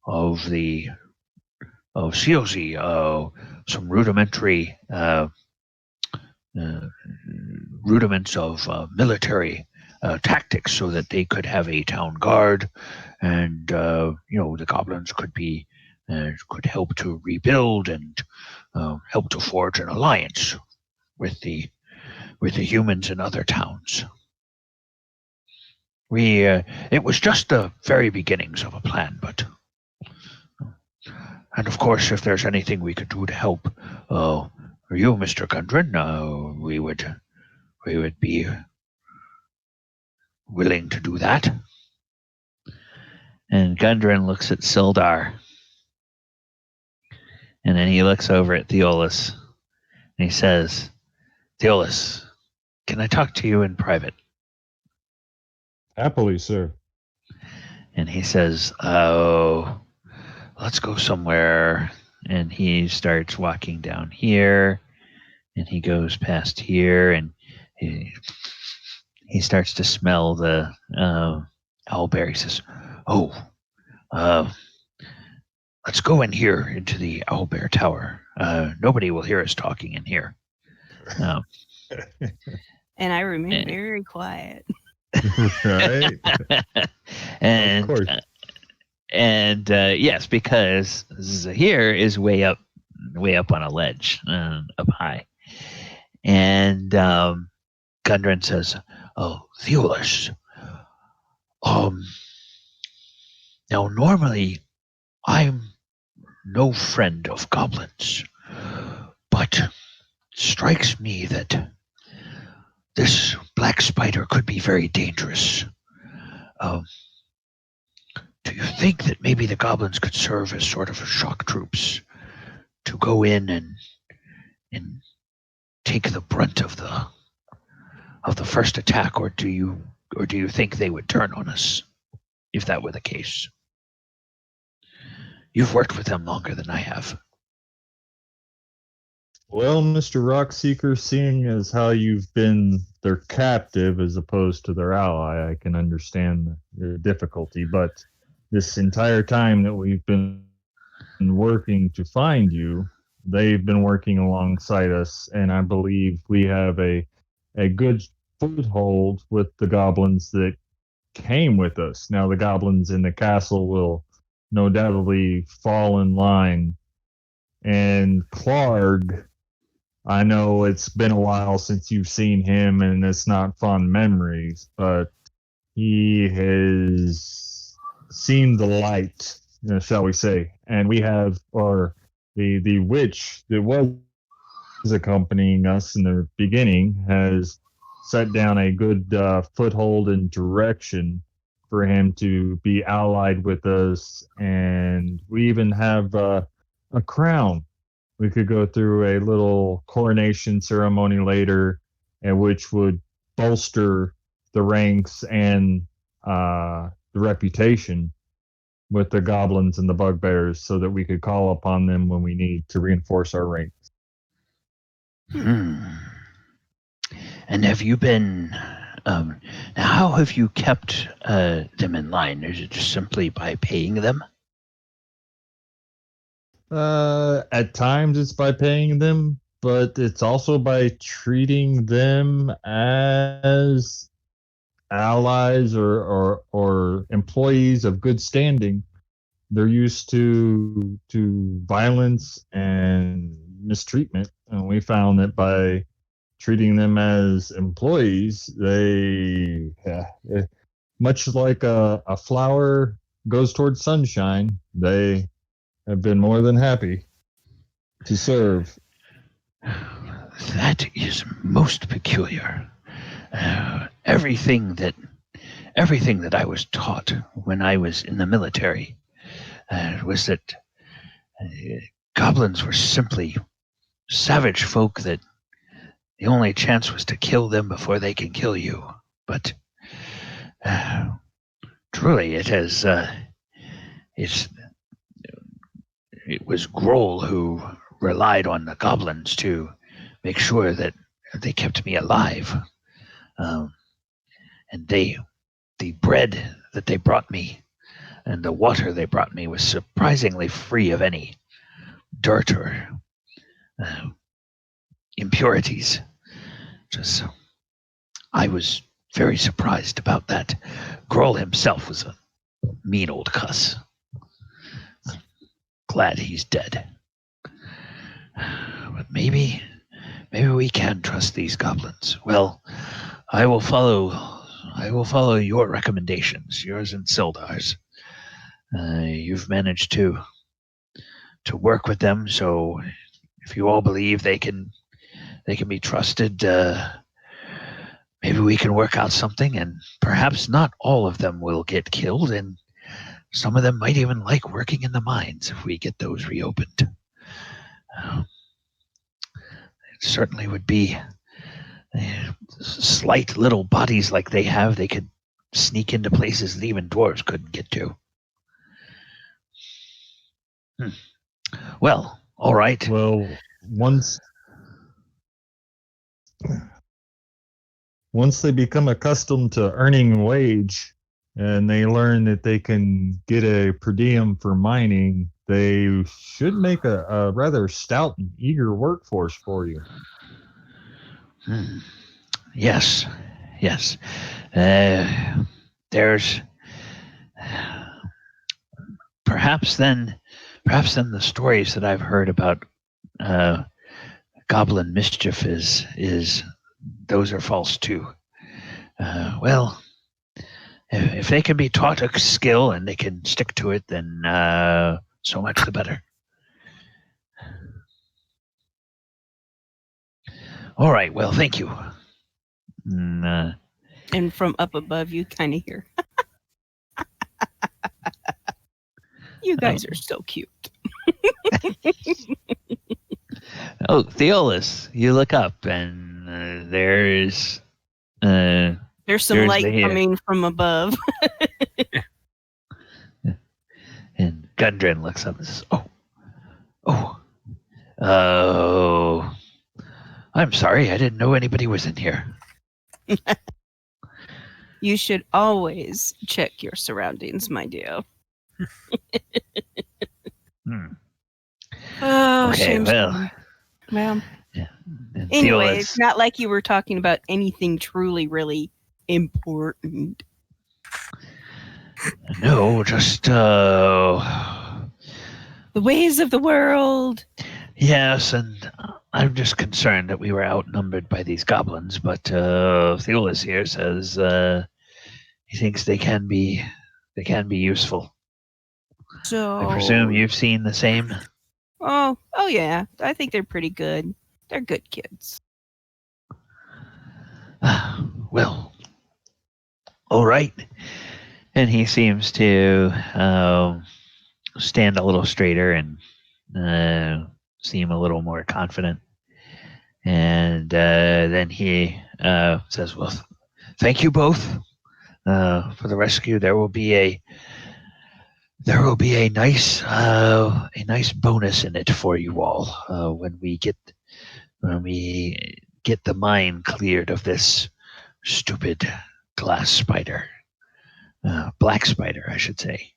COZ some rudimentary rudiments of military tactics, so that they could have a town guard, and the goblins could help to rebuild and help to forge an alliance with the humans in other towns. It was just the very beginnings of a plan, but and of course, if there's anything we could do to help you, Mr. Gundren, we would be willing to do that. And Gundren looks at Sildar, and then he looks over at Theolis, and he says, Theolis, can I talk to you in private? Happily, sir. And he says, "Oh, let's go somewhere." And he starts walking down here, and he goes past here, and he starts to smell the owlbear. He says, "Oh, let's go in here into the owlbear tower. Nobody will hear us talking in here." And I remain very quiet. Right? And of course. Yes, because Zhire is way up on a ledge, up high. And Gundren says, "Oh, Theolis. Now normally I'm no friend of goblins, but it strikes me that this black spider could be very dangerous. Do you think that maybe the goblins could serve as sort of shock troops to go in and take the brunt of the first attack, or do you think they would turn on us if that were the case? You've worked with them longer than I have." Well, Mr. Rockseeker, seeing as how you've been their captive as opposed to their ally, I can understand the difficulty. But this entire time that we've been working to find you, they've been working alongside us, and I believe we have a good foothold with the goblins that came with us. Now, the goblins in the castle will no doubtly fall in line. And Clark, I know it's been a while since you've seen him, and it's not fond memories, but he has seen the light, shall we say. And we have, or the witch that was accompanying us in the beginning has set down a good foothold and direction for him to be allied with us. And we even have a crown. We could go through a little coronation ceremony later, which would bolster the ranks and the reputation with the goblins and the bugbears, so that we could call upon them when we need to reinforce our ranks. And have you been? How have you kept them in line? Is it just simply by paying them? At times it's by paying them, but it's also by treating them as allies or employees of good standing. They're used to violence and mistreatment, and we found that by treating them as employees, they much like a flower goes towards sunshine, they have been more than happy to serve. That is most peculiar. Everything that I was taught when I was in the military was that goblins were simply savage folk, that the only chance was to kill them before they can kill you. But truly, it was Grohl who relied on the goblins to make sure that they kept me alive. And the bread that they brought me and the water they brought me was surprisingly free of any dirt or impurities. I was very surprised about that. Grohl himself was a mean old cuss. Glad he's dead. But maybe we can trust these goblins. Well, I will follow your recommendations, yours and Sildar's. You've managed to work with them, so if you all believe they can be trusted, maybe we can work out something, and perhaps not all of them will get killed, and some of them might even like working in the mines if we get those reopened. It certainly would be slight little bodies like they have. They could sneak into places that even dwarves couldn't get to. Well, all right. Well, once they become accustomed to earning a wage and they learn that they can get a per diem for mining, they should make a rather stout and eager workforce for you. Yes. There's perhaps then the stories that I've heard about goblin mischief is those are false too. Well, if they can be taught a skill and they can stick to it, then so much the better. All right. Well, thank you. And from up above, you kind of hear, "You guys are so cute." Oh, Theolis, you look up and there's some light coming from above. And Gundren looks up and says, "Oh, I'm sorry. I didn't know anybody was in here." You should always check your surroundings, my dear. Oh, okay, shame. well. Yeah. Anyway, it's not like you were talking about anything truly, really important. No, just the ways of the world. Yes, and I'm just concerned that we were outnumbered by these goblins, but Theolis here says he thinks they can be useful. So I presume you've seen the same? Oh yeah. I think they're pretty good. They're good kids. Well, all right. And he seems to stand a little straighter and seem a little more confident. And then he says, "Well, thank you both for the rescue. There will be a nice bonus in it for you all when we get the mine cleared of this stupid glass spider, black spider, I should say.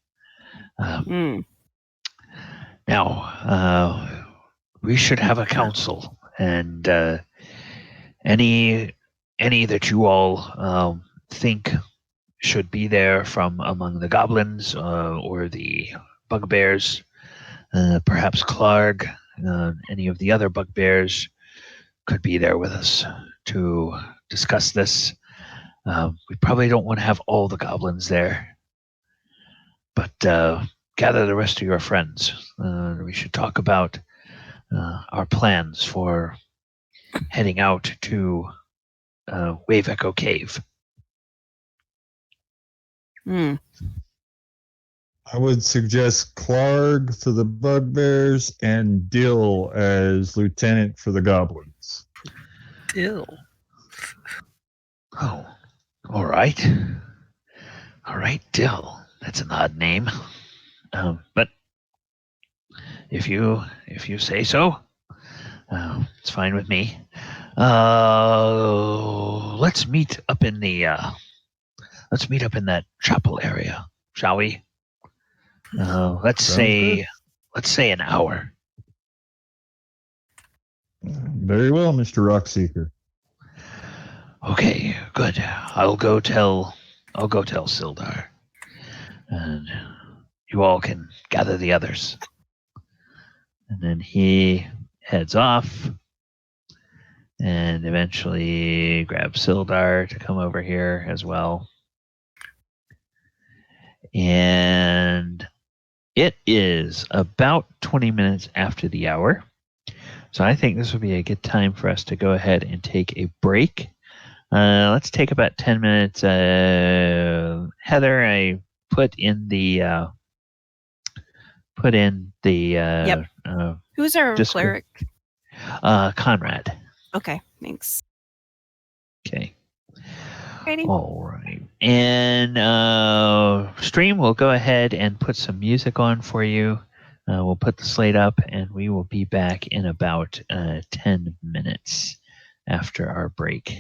Now, we should have a council, and any that you all think should be there from among the goblins or the bugbears, perhaps Clark, any of the other bugbears could be there with us to discuss this. We probably don't want to have all the goblins there, but gather the rest of your friends. We should talk about our plans for heading out to Wave Echo Cave. I would suggest Clark for the bugbears and Dill as lieutenant for the goblins. Dill. Oh, all right, Dill. That's an odd name, but if you say so, it's fine with me. Let's meet up in that chapel area, shall we? Let's say an hour. Very well, Mr. Rockseeker. Okay, good. I'll go tell Sildar, and you all can gather the others. And then he heads off, and eventually grabs Sildar to come over here as well. And it is about 20 minutes after the hour. So I think this would be a good time for us to go ahead and take a break. Let's take about 10 minutes. Heather, I put in the Yep. Who's our cleric? Conrad. Okay, thanks. Okay. Ready? All right. right. And Stream will go ahead and put some music on for you. We'll put the slate up, and we will be back in about 10 minutes after our break.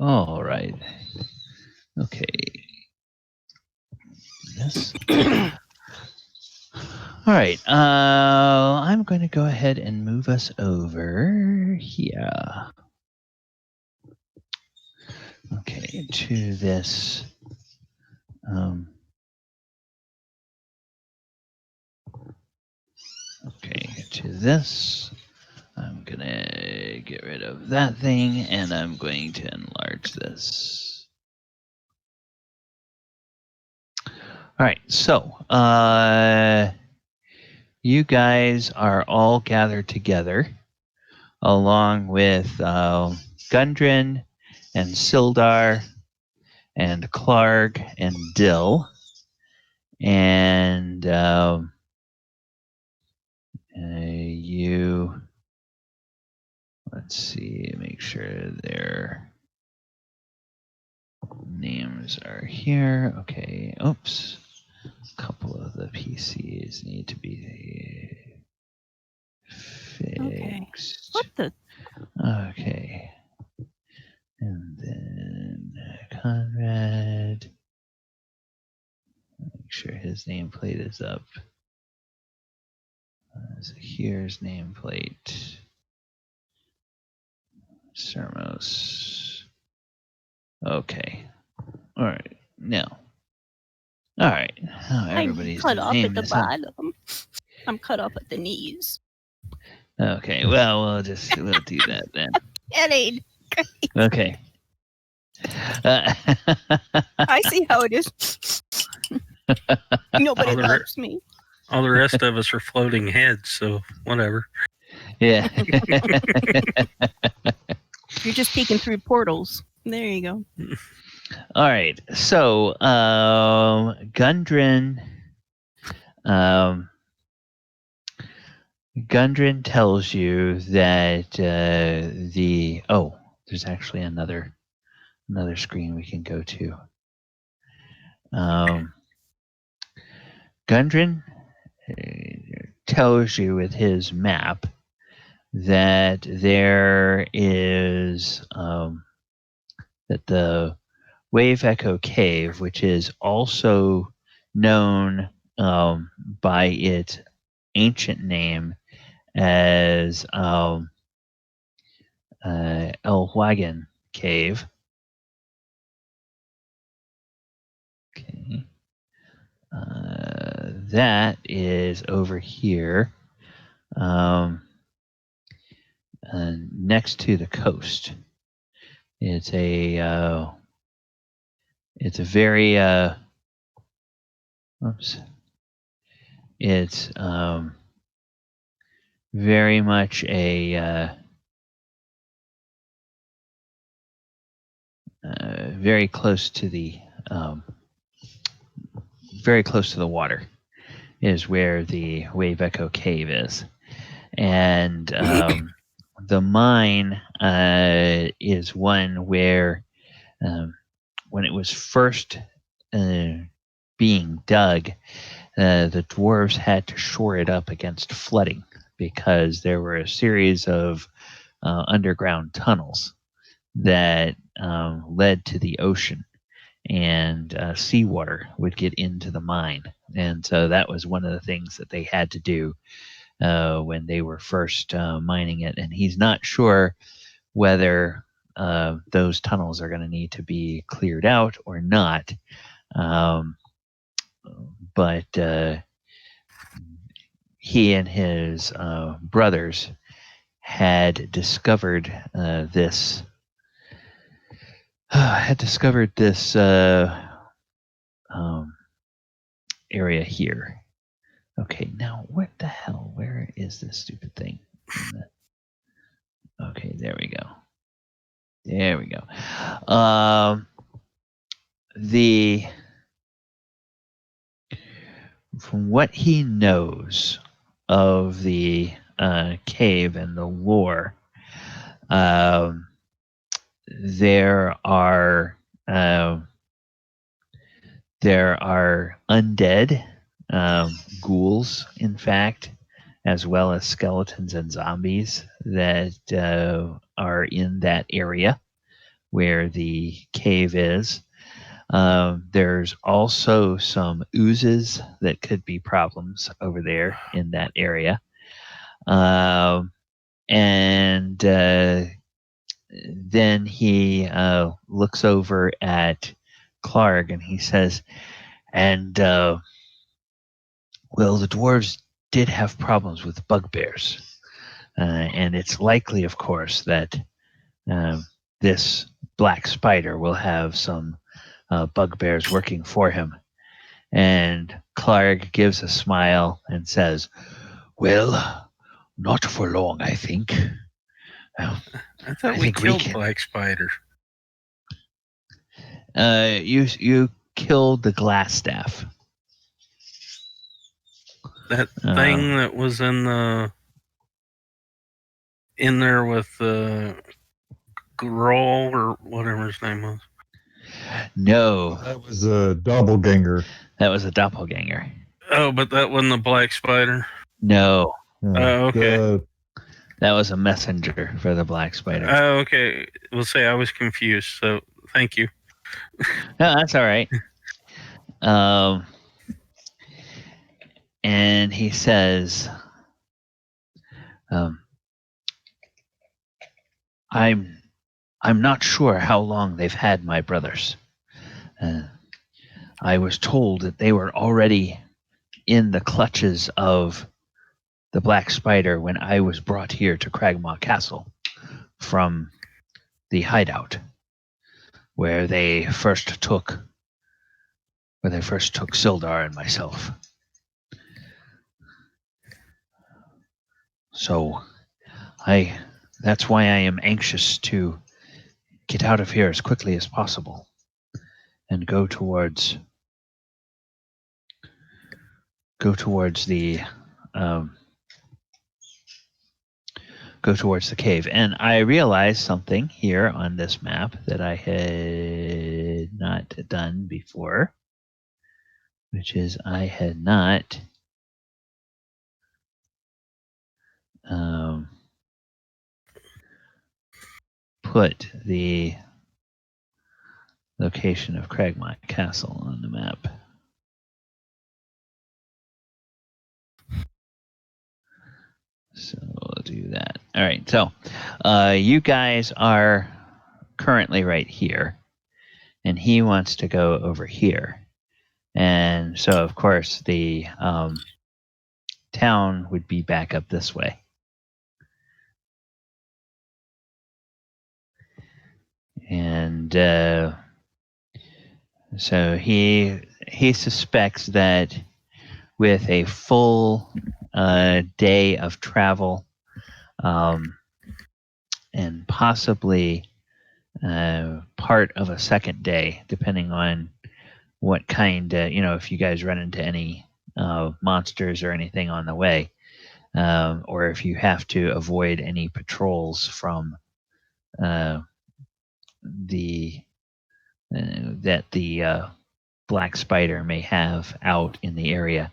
All right. Okay. This. All right. I'm going to go ahead and move us over here. Okay, to this. Okay, to this. I'm going to get rid of that thing, and I'm going to enlarge this. All right, so you guys are all gathered together, along with Gundren and Sildar and Clark and Dill, and you. Let's see, make sure their names are here. Okay, oops. A couple of the PCs need to be fixed. Okay. What the? Okay. And then Conrad. Make sure his nameplate is up. So here's nameplate. Sermos. Okay. All right. Now. All right. Now everybody's I'm cut off at the bottom. I'm cut off at the knees. Okay. Well, we'll do that then. Kidding. Okay. I see how it is. Nobody loves me. All the rest of us are floating heads, so whatever. Yeah. You're just peeking through portals. There you go. All right. So, Gundren tells you that there's actually another screen we can go to. Gundren tells you with his map that there is that the Wave Echo Cave, which is also known by its ancient name as El Wagon Cave. Okay. That is over here, next to the coast. It's a very it's very much a very close to the water is where the Wave Echo Cave is, and the mine is one where when it was first being dug, the dwarves had to shore it up against flooding because there were a series of underground tunnels that led to the ocean, and seawater would get into the mine. And so that was one of the things that they had to do when they were first mining it. And he's not sure whether those tunnels are going to need to be cleared out or not. But he and his brothers had discovered this area here. Okay, now what the hell? Where is this stupid thing? Okay, there we go. There we go. From what he knows of the cave and the lore, there are undead ghouls, in fact, as well as skeletons and zombies that are in that area where the cave is. There's also some oozes that could be problems over there in that area. And then he looks over at Clark and he says, and, well, the dwarves did have problems with bugbears. And it's likely, of course, that this black spider will have some bugbears working for him. And Clark gives a smile and says, well, not for long, I think. I thought we killed black spider. You killed the glass staff. That thing that was in there with Grohl or whatever his name was. No. That was a doppelganger. That was a doppelganger. Oh, but that wasn't the black spider? No. Oh, okay. That was a messenger for the black spider. Oh, okay. We'll say I was confused, so thank you. No, that's all right. And he says, I'm not sure how long they've had my brothers. I was told that they were already in the clutches of the black spider when I was brought here to Cragmaw Castle from the hideout, where they first took Sildar and myself. So that's why I am anxious to get out of here as quickly as possible and go towards the cave. And I realized something here on this map that I had not done before, which is I had not put the location of Cragmaw Castle on the map. So we'll do that. All right. So you guys are currently right here, and he wants to go over here. And so, of course, the town would be back up this way. And so he suspects that with a full day of travel, and possibly part of a second day, depending on what kind, if you guys run into any monsters or anything on the way, or if you have to avoid any patrols from the black spider may have out in the area,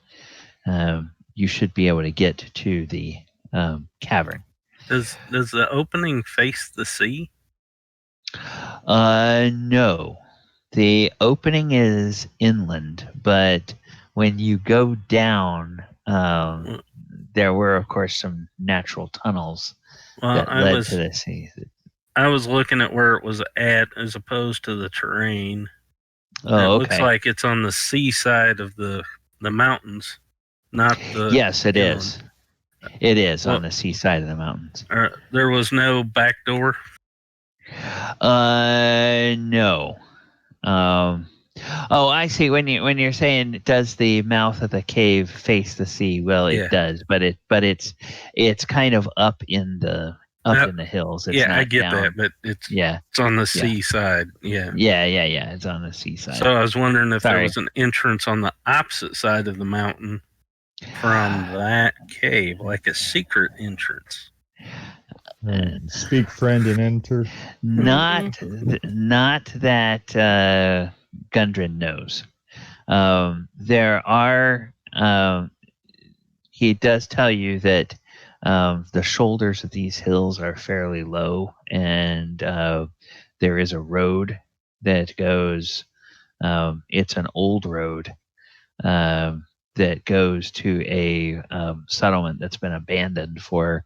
you should be able to get to the cavern. Does the opening face the sea? No. The opening is inland, but when you go down, there were, of course, some natural tunnels that led to the sea. I was looking at where it was at as opposed to the terrain. Oh, it okay. Looks like it's on the seaside of the mountains, not the... Yes, it is. It is on the seaside of the mountains. There was no back door? No. I see. When you're saying, does the mouth of the cave face the sea? Well, it does, but it's kind of up in the hills. It's not I get down. that, but it's on the seaside. Yeah. It's on the seaside. So I was wondering if there was an entrance on the opposite side of the mountain from that cave, like a secret entrance. Speak, friend, and enter. Not that Gundren knows. There are. He does tell you that the shoulders of these hills are fairly low, and there is a road that goes. It's an old road that goes to a settlement that's been abandoned for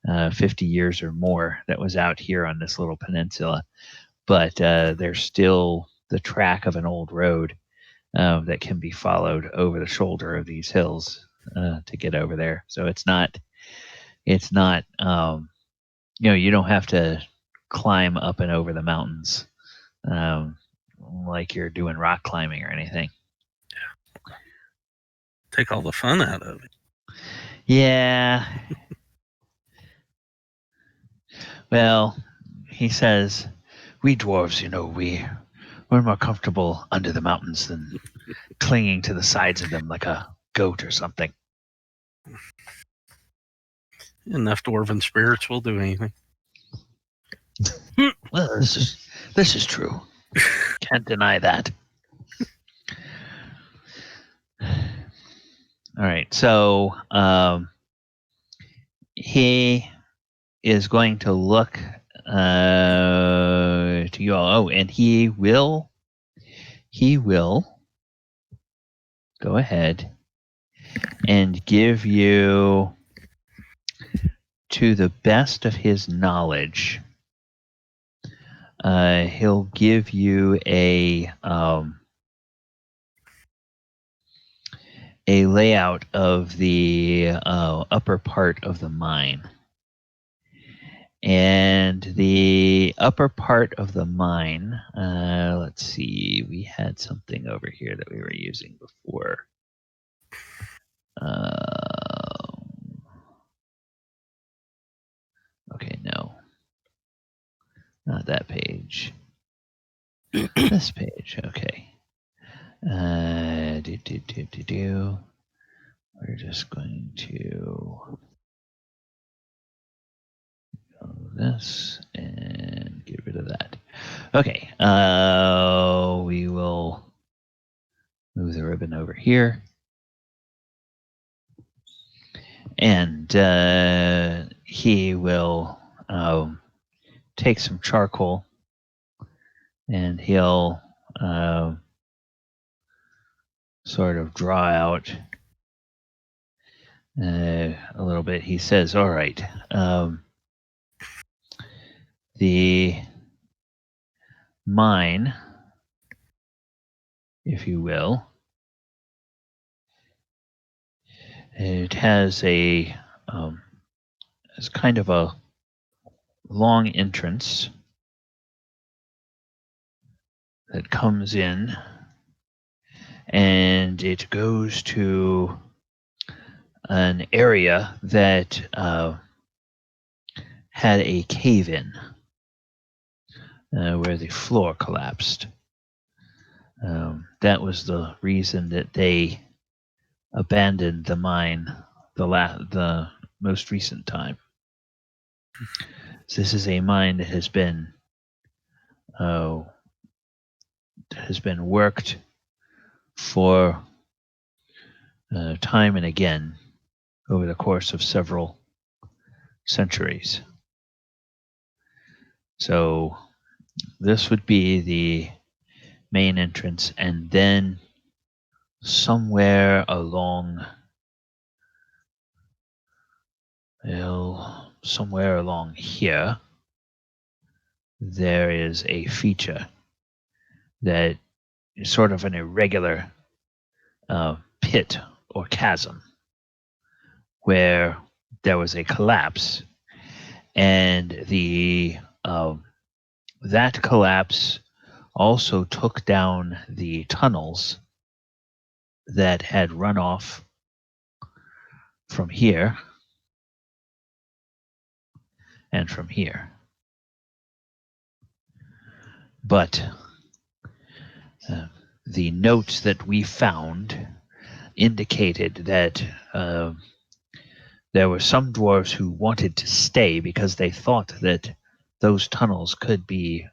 50 years or more. That was out here on this little peninsula, but there's still the track of an old road that can be followed over the shoulder of these hills to get over there. So it's not you don't have to climb up and over the mountains like you're doing rock climbing or anything. Yeah. Take all the fun out of it. Yeah. Well, he says, we dwarves, we're more comfortable under the mountains than clinging to the sides of them like a goat or something. Enough dwarven spirits will do anything. Well, this is true. Can't deny that. All right, so he is going to look to you all. Oh, and he will go ahead and give you, to the best of his knowledge, he'll give you a layout of the upper part of the mine. And the upper part of the mine, let's see, we had something over here that we were using before. Okay, no. Not that page. This page, okay. We're just going to go this and get rid of that. Okay, we will move the ribbon over here. And he will take some charcoal and he'll sort of draw out a little bit. He says, all right, the mine, if you will, it has it's kind of a long entrance that comes in, and it goes to an area that had a cave-in where the floor collapsed. That was the reason that they abandoned the mine the most recent time. So this is a mine that has been worked for time and again over the course of several centuries. So this would be the main entrance, and then somewhere along here, there is a feature that is sort of an irregular pit or chasm where there was a collapse, and that collapse also took down the tunnels that had run off from here and from here. But the notes that we found indicated that there were some dwarves who wanted to stay because they thought that those tunnels could be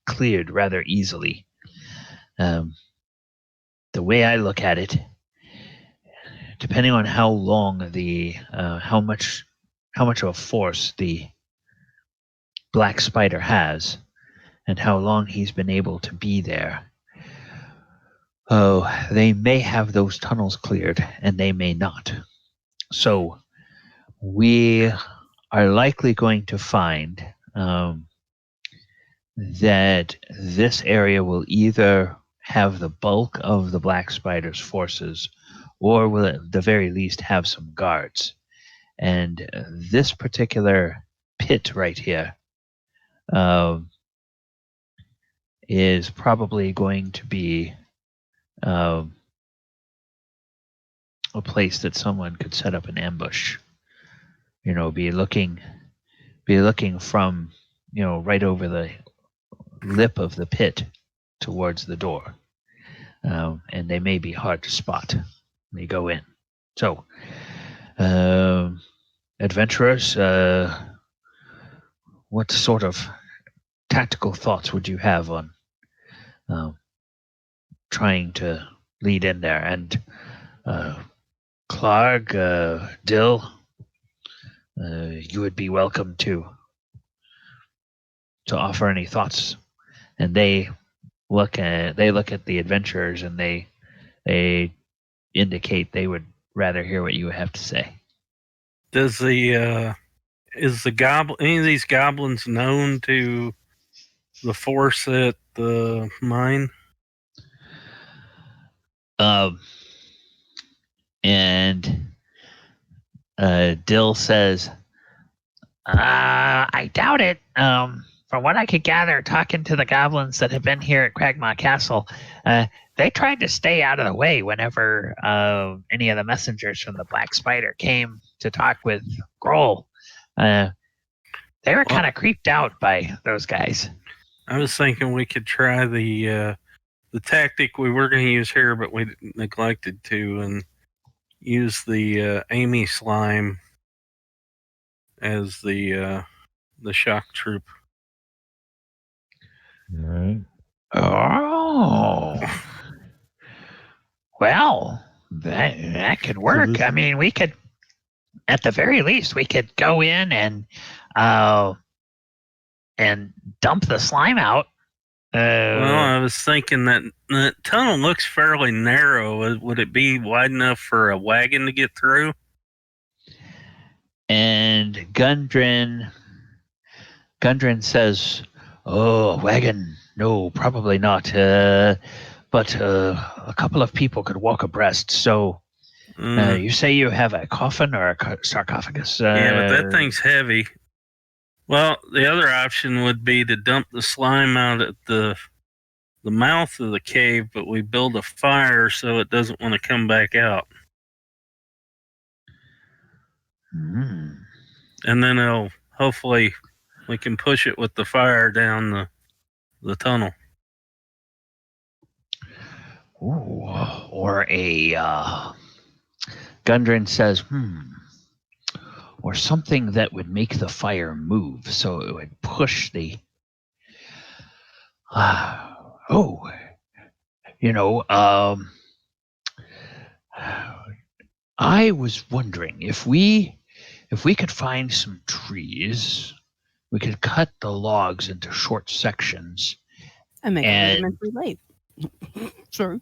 cleared rather easily. The way I look at it, depending on how long how much of a force the black spider has, and how long he's been able to be there. Oh, they may have those tunnels cleared, and they may not. So we are likely going to find that this area will either have the bulk of the Black Spider's forces, or will at the very least have some guards. And this particular pit right here is probably going to be a place that someone could set up an ambush. Be looking from right over the lip of the pit towards the door, and they may be hard to spot when they go in. So, adventurers, what sort of tactical thoughts would you have on trying to lead in there? And Clark, Dill, you would be welcome to offer any thoughts. And they look at the adventurers, and they indicate they would rather hear what you have to say. Does any of these goblins known to the force at the mine? And Dill says, I doubt it. From what I could gather, talking to the goblins that have been here at Cragmaw Castle, they tried to stay out of the way whenever any of the messengers from the Black Spider came to talk with Grohl. They were kind of creeped out by those guys. I was thinking we could try the tactic we were going to use here, but we neglected to, and use the Amy slime as the shock troop. All right. Oh. Well, that could work. I mean, we could, at the very least, we could go in and dump the slime out. Well, I was thinking that the tunnel looks fairly narrow. Would it be wide enough for a wagon to get through? And Gundren says, "Oh, wagon? No, probably not. But a couple of people could walk abreast. So, you say you have a coffin or a sarcophagus? Yeah, but that thing's heavy. Well, the other option would be to dump the slime out at the mouth of the cave, but we build a fire so it doesn't want to come back out. Mm. And then hopefully we can push it with the fire down the tunnel. Ooh, or a Gundren says, or something that would make the fire move, so it would push the. I was wondering if we could find some trees, we could cut the logs into short sections. And make a rudimentary lathe. Sorry.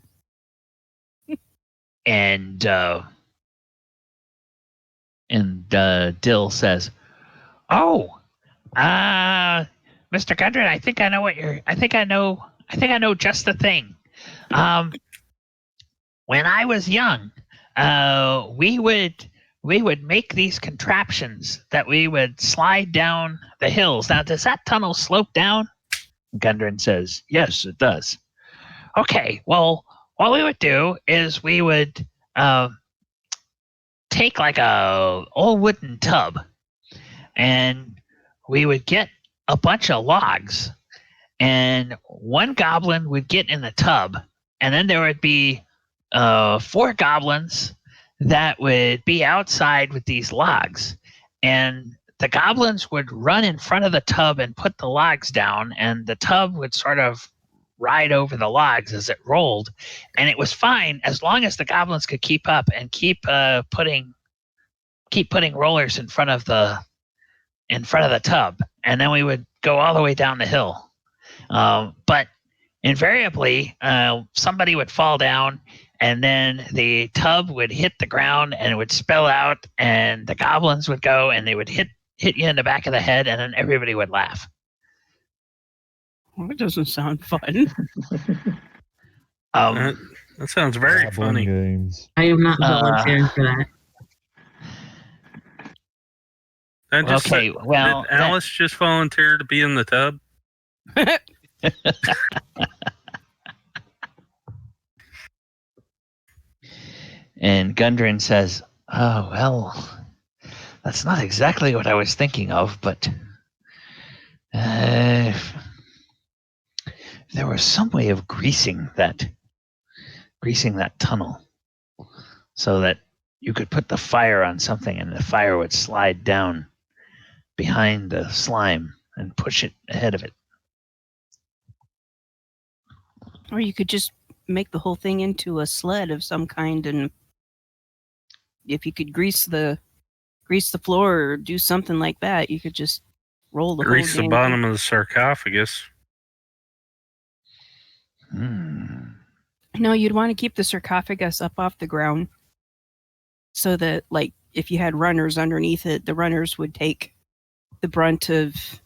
And Dill says, "Oh, Mr. Gundren, I think I know just the thing. When I was young, we would make these contraptions that we would slide down the hills. Now, does that tunnel slope down?" Gundren says, "Yes, it does." Okay, well, what we would do is we would take like a old wooden tub, and we would get a bunch of logs, and one goblin would get in the tub, and then there would be 4 goblins that would be outside with these logs, and the goblins would run in front of the tub and put the logs down, and the tub would sort of ride over the logs as it rolled, and it was fine as long as the goblins could keep up and keep putting rollers in front of the tub, and then we would go all the way down the hill. But invariably, somebody would fall down, and then the tub would hit the ground, and it would spill out, and the goblins would go, and they would hit you in the back of the head, and then everybody would laugh. Well, it doesn't sound fun. That sounds very funny. Games. I am not volunteering for that. Did Alice just volunteer to be in the tub? And Gundren says, "Oh, well, that's not exactly what I was thinking of, but if there was some way of greasing that tunnel so that you could put the fire on something and the fire would slide down behind the slime and push it ahead of it. Or you could just make the whole thing into a sled of some kind, and if you could grease the floor or do something like that, you could just roll the grease whole the bottom of the sarcophagus. No, you'd want to keep the sarcophagus up off the ground so that, like, if you had runners underneath it, the runners would take the brunt of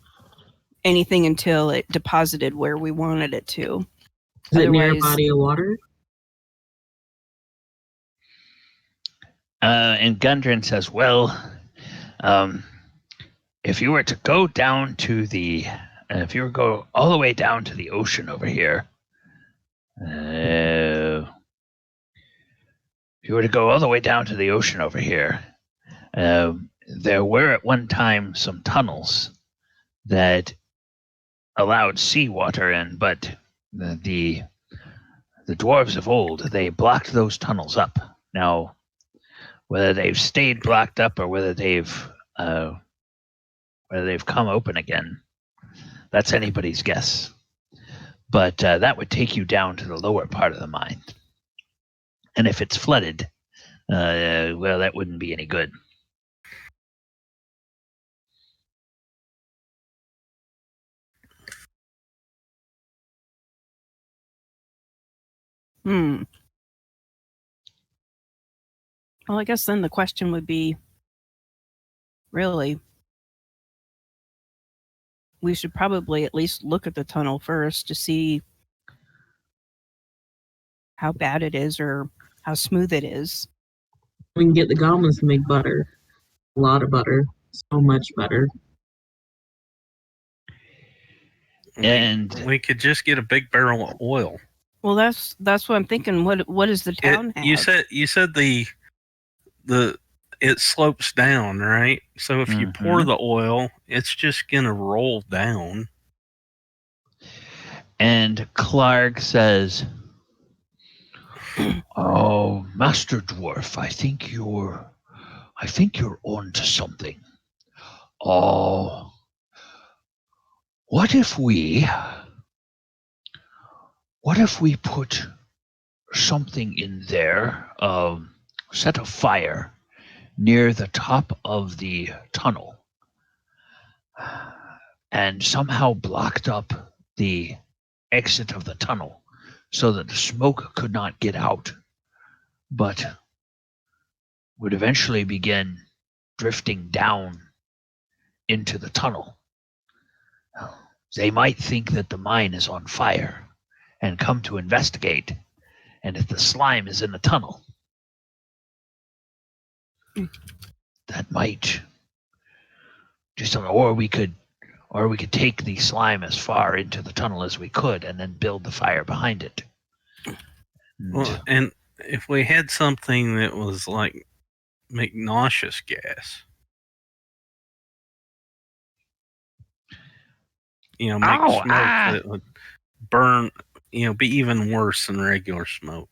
anything until it deposited where we wanted it to. Is it near a body of water? And Gundren says, well, if you were to go down to if you were to go all the way down to the ocean over here, there were at one time some tunnels that allowed seawater in, but the dwarves of old, they blocked those tunnels up. Now, whether they've stayed blocked up or whether they've come open again, that's anybody's guess. But that would take you down to the lower part of the mine. And if it's flooded, well, that wouldn't be any good. Well, I guess then the question would be, really, we should probably at least look at the tunnel first to see how bad it is or how smooth it is. We can get the goblins to make butter. A lot of butter. So much butter. And we could just get a big barrel of oil. Well, that's what I'm thinking. What does the town have? You said the it slopes down, right? So if you pour the oil, it's just gonna roll down. And Clark says, "Oh, Master Dwarf, I think you're on to something. Oh, what if we put something in there, set a fire near the top of the tunnel and somehow blocked up the exit of the tunnel so that the smoke could not get out, but would eventually begin drifting down into the tunnel. They might think that the mine is on fire and come to investigate, and if the slime is in the tunnel, that might do something. Or we could take the slime as far into the tunnel as we could and then build the fire behind it. Well, and if we had something that was like make nauseous gas, make smoke that would burn, be even worse than regular smoke.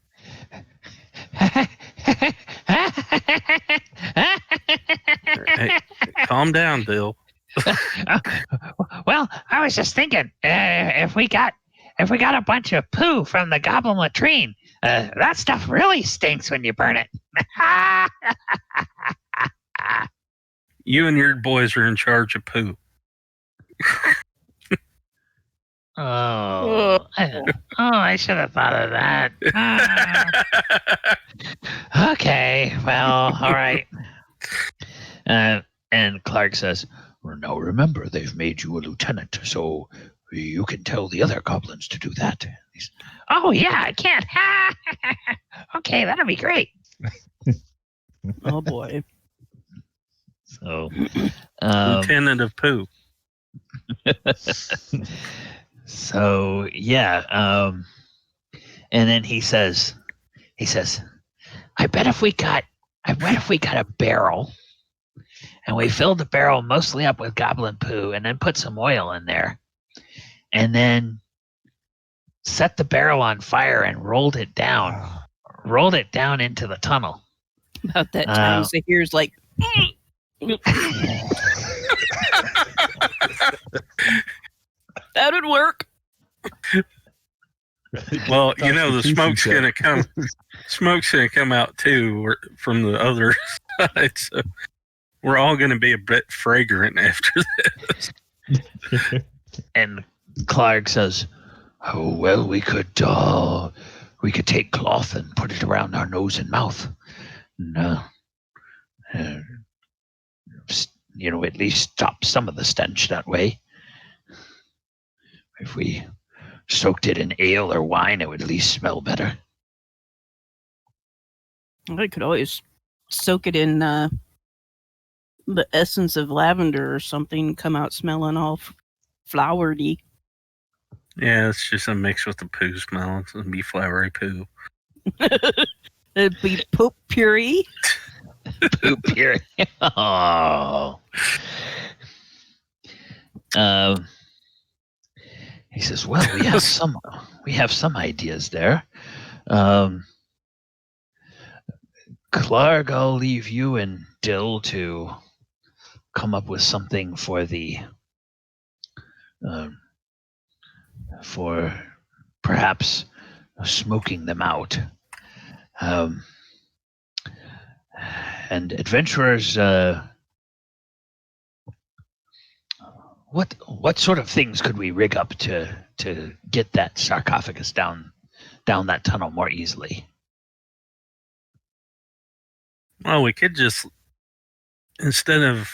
Hey, calm down, Bill. Well, I was just thinking, if we got a bunch of poo from the goblin latrine, that stuff really stinks when you burn it. You and your boys are in charge of poo. I should have thought of that. Okay, well, all right. And Clark says, well, now remember, they've made you a lieutenant, so you can tell the other goblins to do that. Oh, yeah, I can't. Okay, that'll be great. Oh, boy. So, Lieutenant of Pooh. So, yeah. And then he says, I bet if we got a barrel and we filled the barrel mostly up with goblin poo and then put some oil in there and then set the barrel on fire and rolled it down into the tunnel. About that time, Zahir's like, that would work. Well, the smoke's gonna come. Smoke's gonna come out too from the other side, so we're all gonna be a bit fragrant after this. And Clark says, "Oh well, we could take cloth and put it around our nose and mouth, and at least stop some of the stench that way. If we soaked it in ale or wine, it would at least smell better." I could always soak it in the essence of lavender or something, come out smelling all flowery. Yeah, it's just a mix with the poo smell. It's going to be flowery poo. It'd be poop puree. Poop puree. Oh. He says, "Well, we have some ideas there. Clark, I'll leave you and Dill to come up with something for for perhaps smoking them out. And adventurers, what sort of things could we rig up to get that sarcophagus down that tunnel more easily?" Well, we could just, instead of,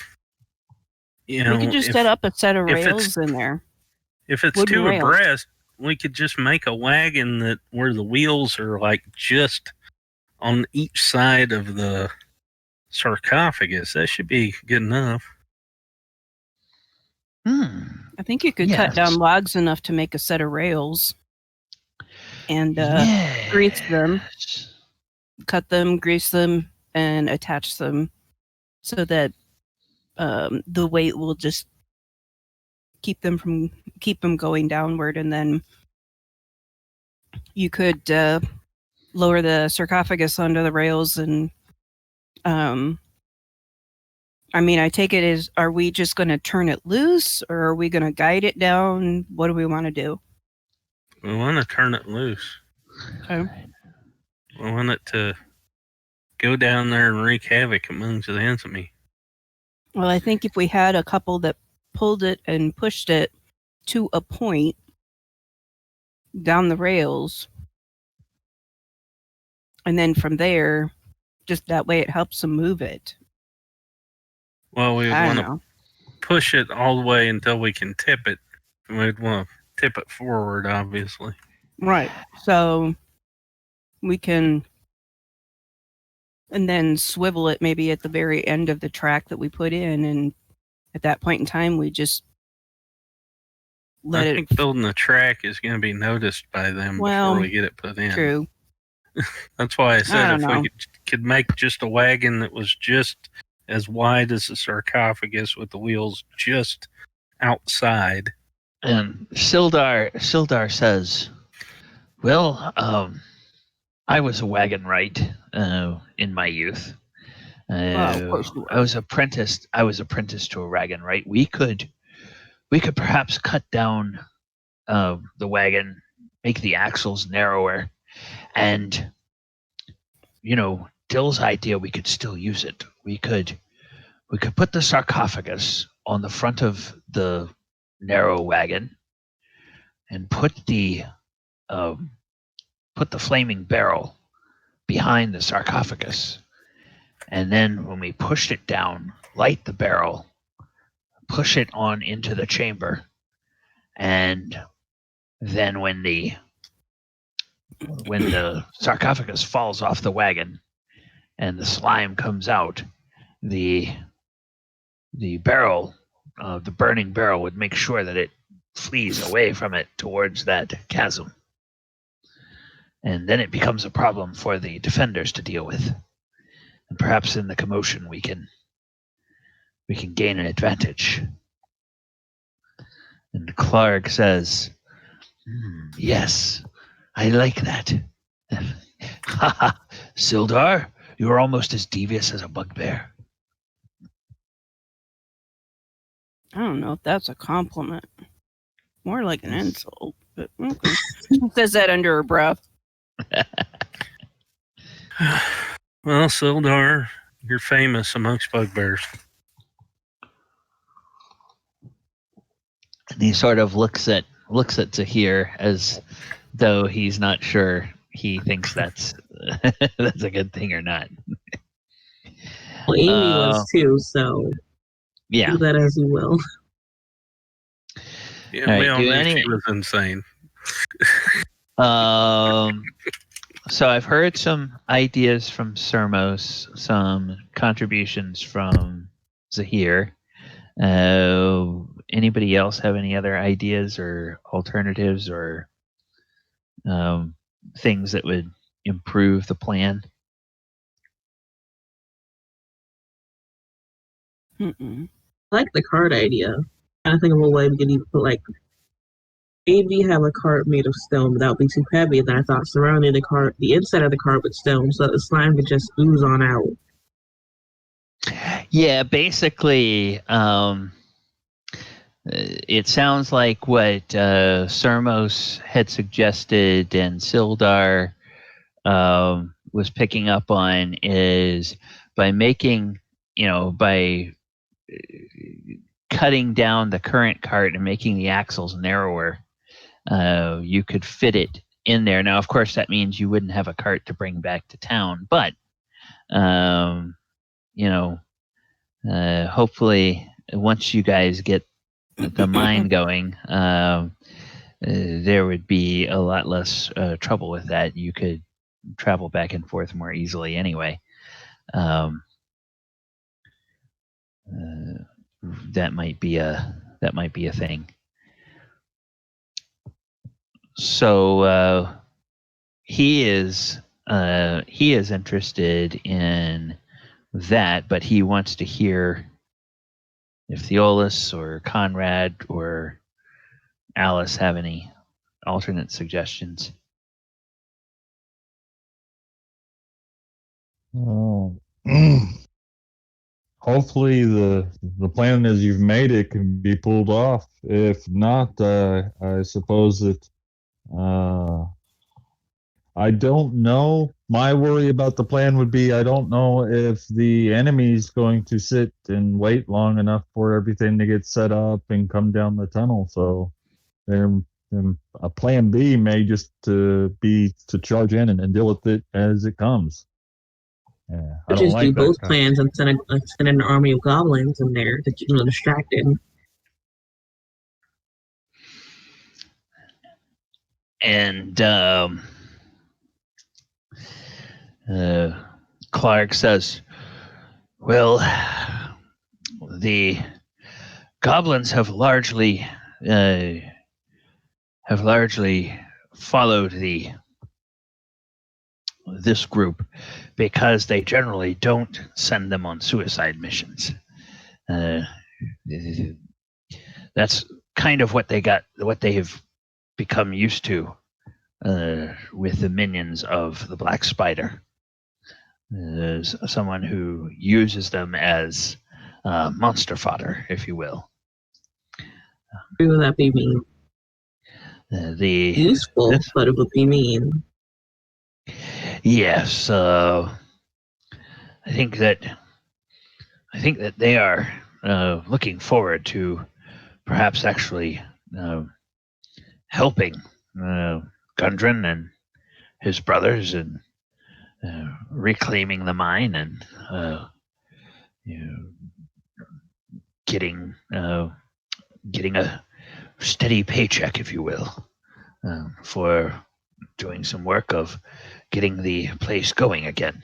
we could just set up a set of rails in there. If it's two abreast, we could just make a wagon where the wheels are like just on each side of the sarcophagus. That should be good enough. I think you could cut down logs enough to make a set of rails and grease them, cut them, grease them, and attach them so that the weight will just keep them going downward. And then you could lower the sarcophagus onto the rails. And I take it are we just going to turn it loose, or are we going to guide it down? What do we want to do? We want to turn it loose. Okay. We want it to go down there and wreak havoc amongst the enemy. Well, I think if we had a couple that pulled it and pushed it to a point down the rails, and then from there, just that way it helps them move it. Well, we want to push it all the way until we can tip it. We'd want to tip it forward, obviously. Right. So we can, and then swivel it maybe at the very end of the track that we put in, and at that point in time, we just I think building the track is going to be noticed by them before we get it put in. True. That's why I said we could make just a wagon that was just as wide as the sarcophagus with the wheels just outside. And Sildar says, "Well, I was a wagon wright in my youth. Of course you were. I was apprenticed to a wagon wright. We could perhaps cut down the wagon, make the axles narrower, and Dill's idea, we could still use it. We could put the sarcophagus on the front of the narrow wagon, and put the flaming barrel behind the sarcophagus. And then when we pushed it down, light the barrel, push it on into the chamber. And then when the sarcophagus falls off the wagon and the slime comes out, the barrel, the burning barrel, would make sure that it flees away from it towards that chasm. And then it becomes a problem for the defenders to deal with. And perhaps in the commotion we can gain an advantage. And Clark says, yes, I like that. Haha, Sildar, you're almost as devious as a bugbear. I don't know if that's a compliment. More like an insult. But okay. Says that under her breath. Well, Sildar, you're famous amongst bugbears. And he sort of looks at Zhire as though he's not sure he thinks that's that's a good thing or not. Well, Amy was too, so yeah. do that as you will. Yeah, we all knew she was insane. So I've heard some ideas from Sermos, some contributions from Zhire. Anybody else have any other ideas or alternatives or things that would improve the plan? Mm-mm. I like the card idea. I think of a way we could even put maybe have a card made of stone, but that would be too heavy. And then I thought surrounding the inside of the card with stone, so that the slime could just ooze on out. Yeah, basically, it sounds like what Sermos had suggested and Sildar was picking up on is by making, by cutting down the current cart and making the axles narrower, you could fit it in there. Now, of course, that means you wouldn't have a cart to bring back to town, but hopefully once you guys get the mine going, there would be a lot less trouble with that. You could travel back and forth more easily anyway. That might be a thing. So he is interested in that, but he wants to hear if Theolis or Conrad or Alice have any alternate suggestions. Hopefully the plan as you've made it can be pulled off. If not, I suppose that I don't know. My worry about the plan would be I don't know if the enemy's going to sit and wait long enough for everything to get set up and come down the tunnel. So a plan B may just be to charge in and deal with it as it comes. Yeah, I don't just like do both that plans and send an army of goblins in there to keep them distracted. And Clark says, well, the goblins have largely followed this group because they generally don't send them on suicide missions. That's kind of what they have become used to with the minions of the Black Spider. There's someone who uses them as monster fodder, if you will. Who would that be mean? Useful, but it would be mean. Yes, I think that they are looking forward to perhaps actually helping Gundren and his brothers in reclaiming the mine and getting a steady paycheck, if you will, for doing some work of getting the place going again.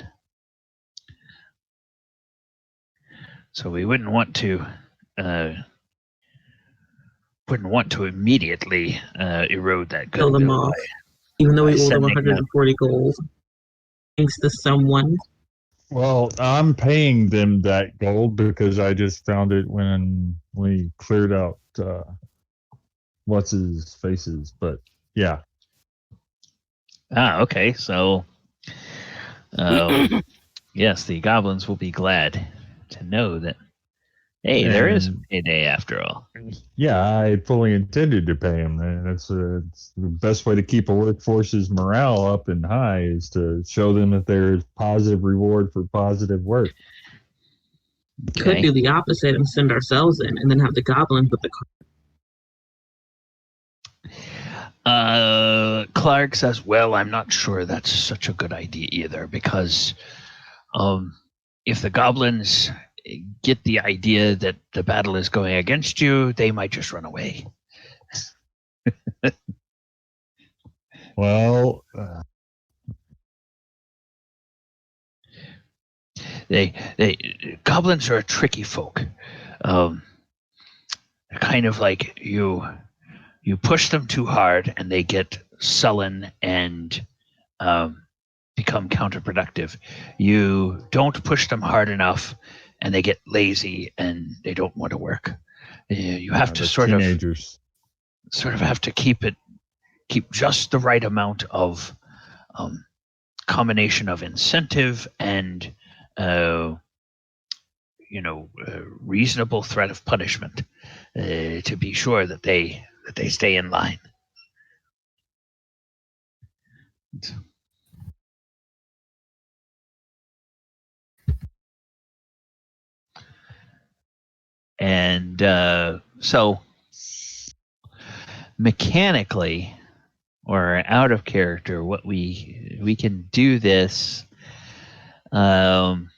So we wouldn't want to immediately erode that Kill them goodwill off, even though we owe them sending 140 gold. Thanks to someone. Well, I'm paying them that gold because I just found it when we cleared out what's his faces. But yeah. Okay. So, yes, the goblins will be glad to know that, hey, there is a payday after all. Yeah, I fully intended to pay him. And it's the best way to keep a workforce's morale up and high is to show them that there's positive reward for positive work. Okay. Could do the opposite and send ourselves in and then have the goblins with the Clark says, well, I'm not sure that's such a good idea either, because if the goblins get the idea that the battle is going against you, they might just run away. Well, goblins are a tricky folk. They're kind of like you push them too hard and they get sullen and become counterproductive. You don't push them hard enough and they get lazy and they don't want to work. You have to sort of have to keep just the right amount of combination of incentive and reasonable threat of punishment to be sure that they stay in line. And so mechanically or out of character, what we can do this in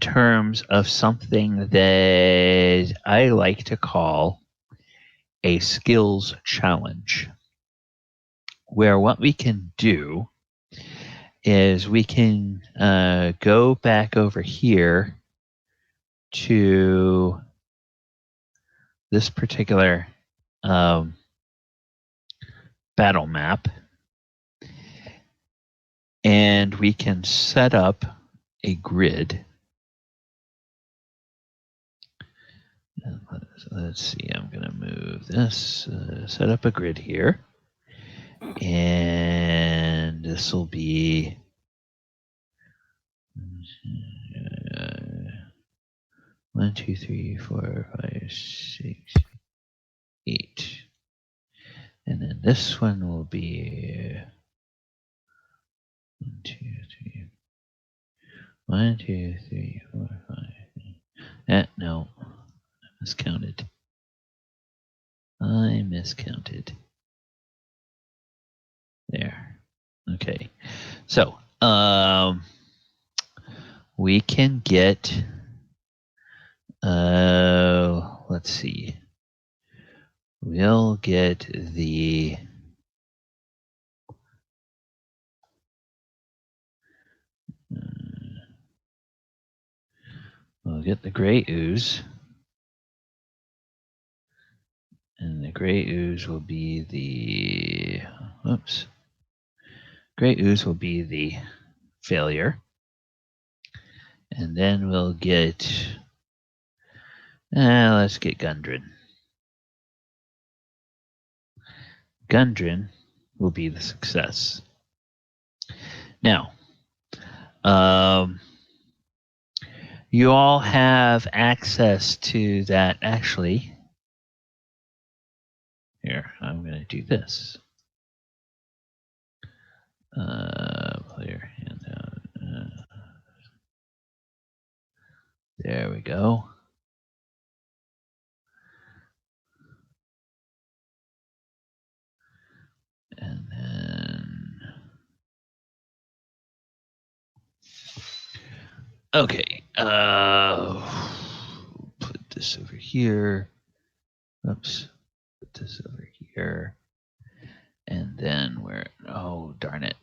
terms of something that I like to call a skills challenge, where what we can do is we can go back over here to this particular battle map, and we can set up a grid. Let's see, I'm going to move this, set up a grid here, and this will be 1, 2, 3, 4, 5, 6, 8. And then this one will be 1, 2, 3. 1, 2, 3, 4, 5. No, I miscounted. There. Okay. So, we can get, let's see. We'll get the gray ooze. And the gray ooze will be the gray ooze will be the failure. And then we'll get let's get Gundren. Gundren will be the success. Now, you all have access to that. Actually, here, I'm going to do this. Player handout. There we go. Okay. Put this over here. Oops. Put this over here. And then where? Oh, darn it.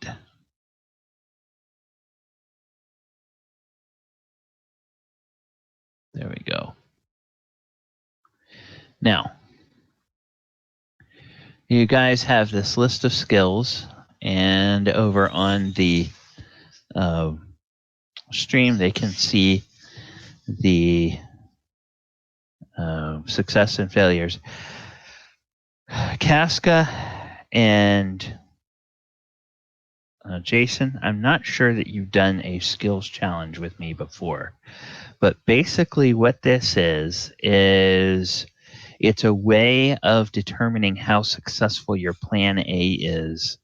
There we go. Now, you guys have this list of skills, and over on the stream, they can see the success and failures. Casca and Jason, I'm not sure that you've done a skills challenge with me before, but basically what this is it's a way of determining how successful your plan A is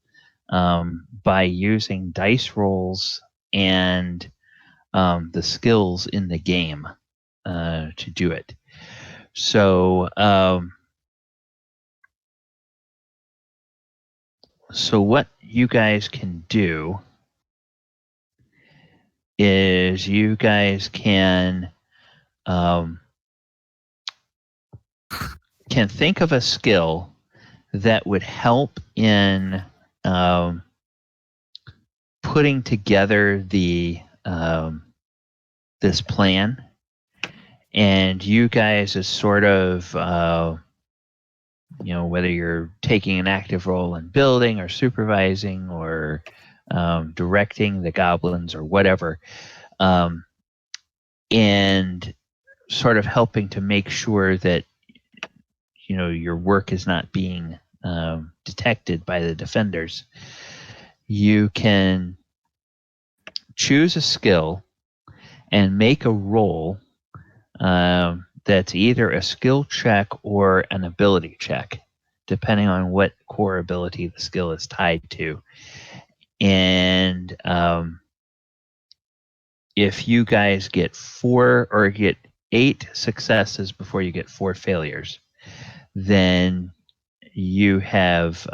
by using dice rolls and the skills in the game to do it. So, so what you guys can do is you guys can think of a skill that would help in putting together the this plan, and you guys as sort of whether you're taking an active role in building or supervising or directing the goblins or whatever, and sort of helping to make sure that your work is not being detected by the defenders. You can choose a skill and make a roll that's either a skill check or an ability check, depending on what core ability the skill is tied to. And if you guys get 4 or get 8 successes before you get 4 failures, then you have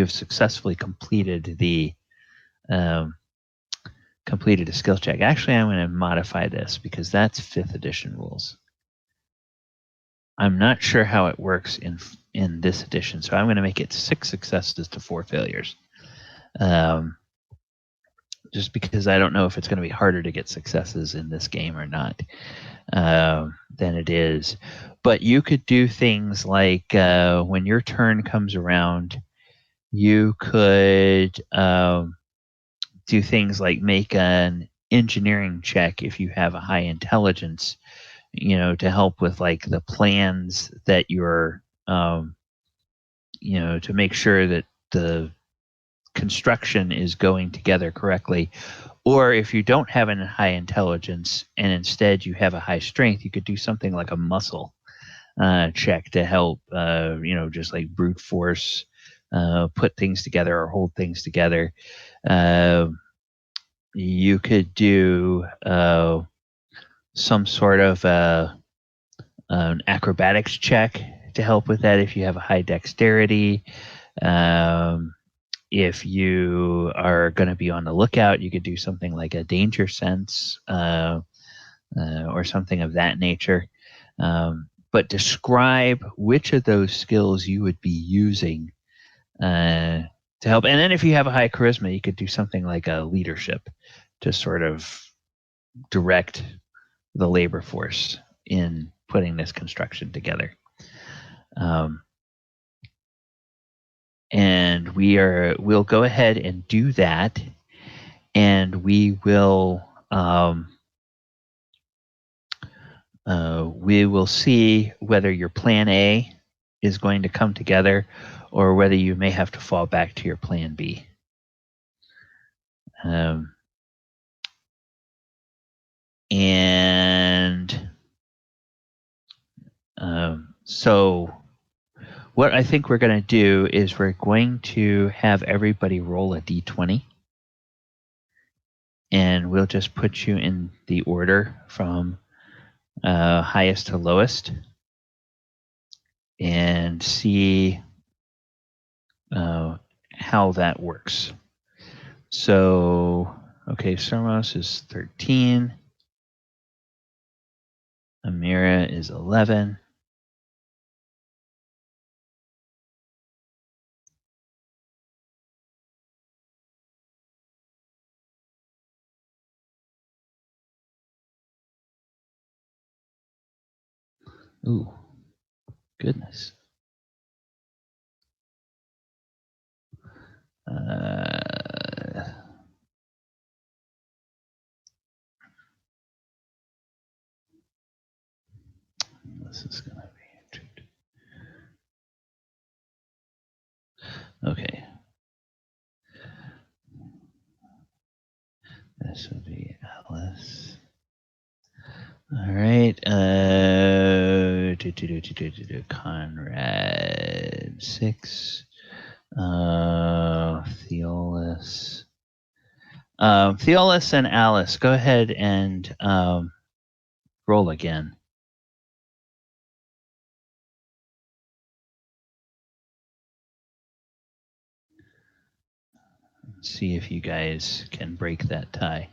successfully completed the completed a skill check. Actually, I'm going to modify this because that's 5th edition rules. I'm not sure how it works in this edition, so I'm going to make it 6 successes to 4 failures. Just because I don't know if it's going to be harder to get successes in this game or not than it is. But you could do things like when your turn comes around, you could do things like make an engineering check if you have a high intelligence, to help with like the plans that you're, to make sure that the construction is going together correctly. Or if you don't have a high intelligence and instead you have a high strength, you could do something like a muscle check to help, just like brute force, put things together or hold things together. You could do some sort of an acrobatics check to help with that if you have a high dexterity. If you are going to be on the lookout, you could do something like a danger sense or something of that nature. But describe which of those skills you would be using to help. And then if you have a high charisma, you could do something like a leadership to sort of direct the labor force in putting this construction together. And we'll go ahead and do that, and we will see whether your plan A is going to come together or whether you may have to fall back to your plan B. So what I think we're going to do is we're going to have everybody roll a d20. And we'll just put you in the order from highest to lowest and see how that works. So, okay, Sermos is 13. Amira is 11. Ooh, goodness. This is going to be okay. This would be Alice. All right. Conrad 6. Theolis. Theolis and Alice, go ahead and roll again. See if you guys can break that tie.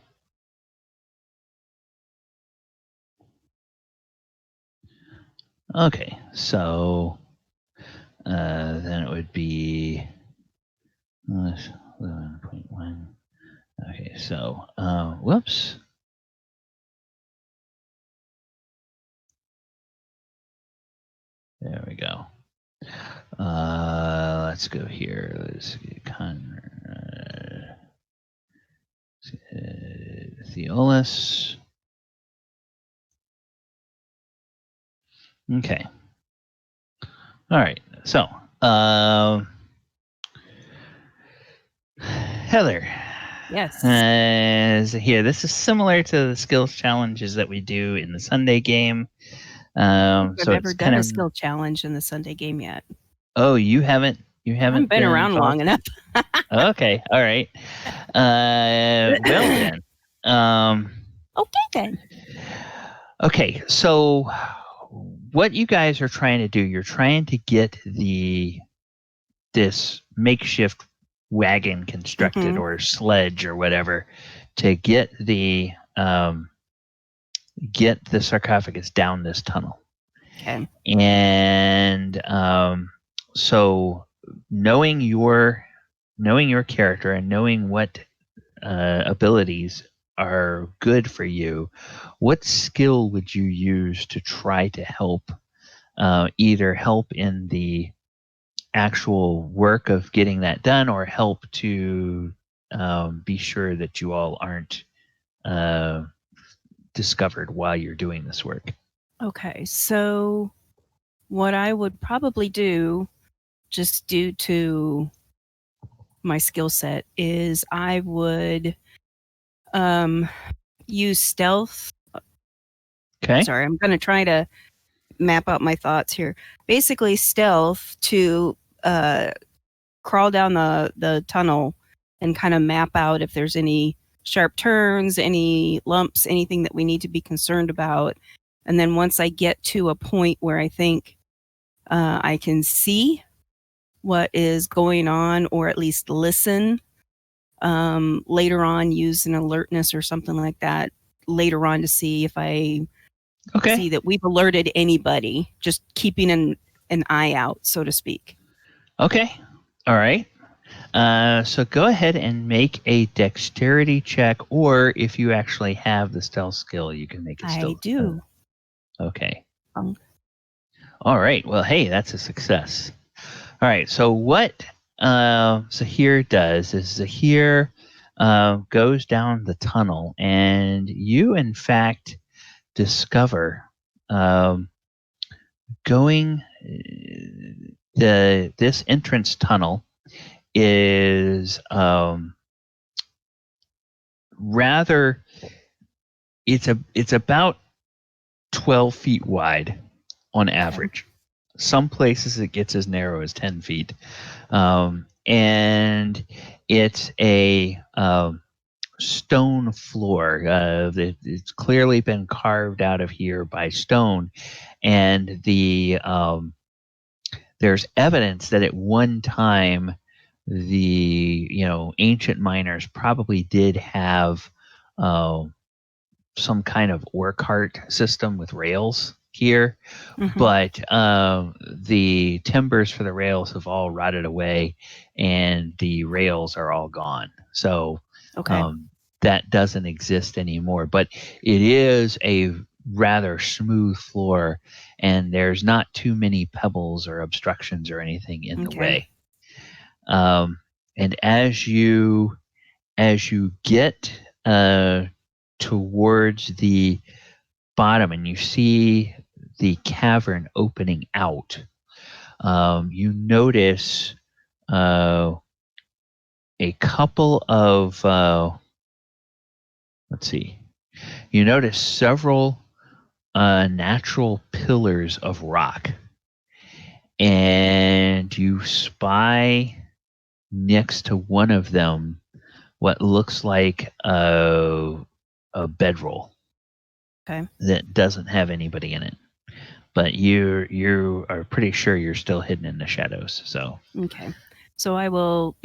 Okay, so then it would be 11.1. Okay, so whoops. There we go. Let's go here. Let's get Conrad. Theolis. Okay. All right. So, Heather. Yes. Here, this is similar to the skills challenges that we do in the Sunday game. I've never done a skill challenge in the Sunday game yet. Oh, you haven't? You haven't been around long enough. Okay. All right. Well then. Okay then. Okay. So, what you guys are trying to do? You're trying to get this makeshift wagon constructed or sledge or whatever to get the sarcophagus down this tunnel. Okay. And so knowing your character and knowing what abilities are good for you, what skill would you use to try to help either help in the actual work of getting that done or help to be sure that you all aren't discovered while you're doing this work? Okay, so what I would probably do, just due to my skill set, is I would use stealth. Okay. Sorry, I'm going to try to map out my thoughts here. Basically, stealth to crawl down the tunnel and kind of map out if there's any sharp turns, any lumps, anything that we need to be concerned about. And then once I get to a point where I think I can see what is going on, or at least listen, later on use an alertness or something like that later on to see if I see that we've alerted anybody, just keeping an eye out, so to speak. Okay. All right. So go ahead and make a dexterity check, or if you actually have the stealth skill, you can make it stealth. I do. Okay. All right. Well, hey, that's a success. All right. So what Zhire does is Zhire goes down the tunnel, and you, in fact, discover going this entrance tunnel is rather, it's about 12 feet wide on average. Some places it gets as narrow as 10 feet. And it's a stone floor. It's clearly been carved out of here by stone. And there's evidence that at one time the ancient miners probably did have some kind of ore cart system with rails here, Mm-hmm. but the timbers for the rails have all rotted away, and the rails are all gone. So Okay. that doesn't exist anymore. But it is a rather smooth floor, and there's not too many pebbles or obstructions or anything in the way. And as you get towards the bottom and you see the cavern opening out, you notice a couple of let's see. You notice several natural pillars of rock, and you spy next to one of them what looks like a bedroll. Okay. That doesn't have anybody in it, but you are pretty sure you're still hidden in the shadows. So okay, so I will,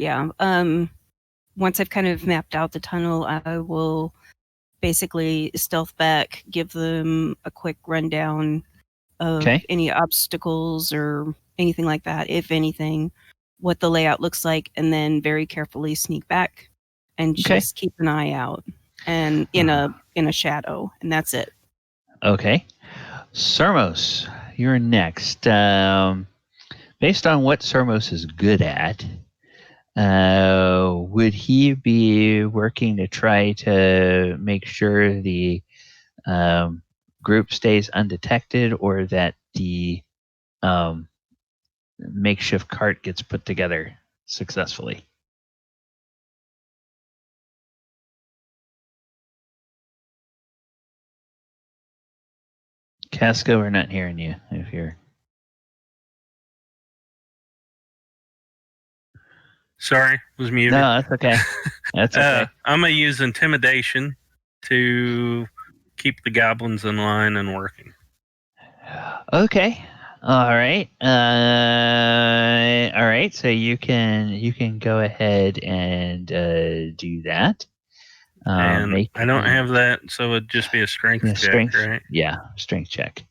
once I've kind of mapped out the tunnel, I will basically stealth back, give them a quick rundown of any obstacles or anything like that, if anything, what the layout looks like, and then very carefully sneak back and just keep an eye out and in a shadow, and that's it. Okay. Sermos, you're next. Based on what Sermos is good at, would he be working to try to make sure the group stays undetected, or that the makeshift cart gets put together successfully? Casca, we're not hearing you if you're... Sorry, was muted. No, that's okay. That's okay. I'm going to use intimidation to keep the goblins in line and working. Okay. All right. All right. So you can go ahead and do that. And I don't have that, so it'd just be a strength check, right? Yeah, strength check.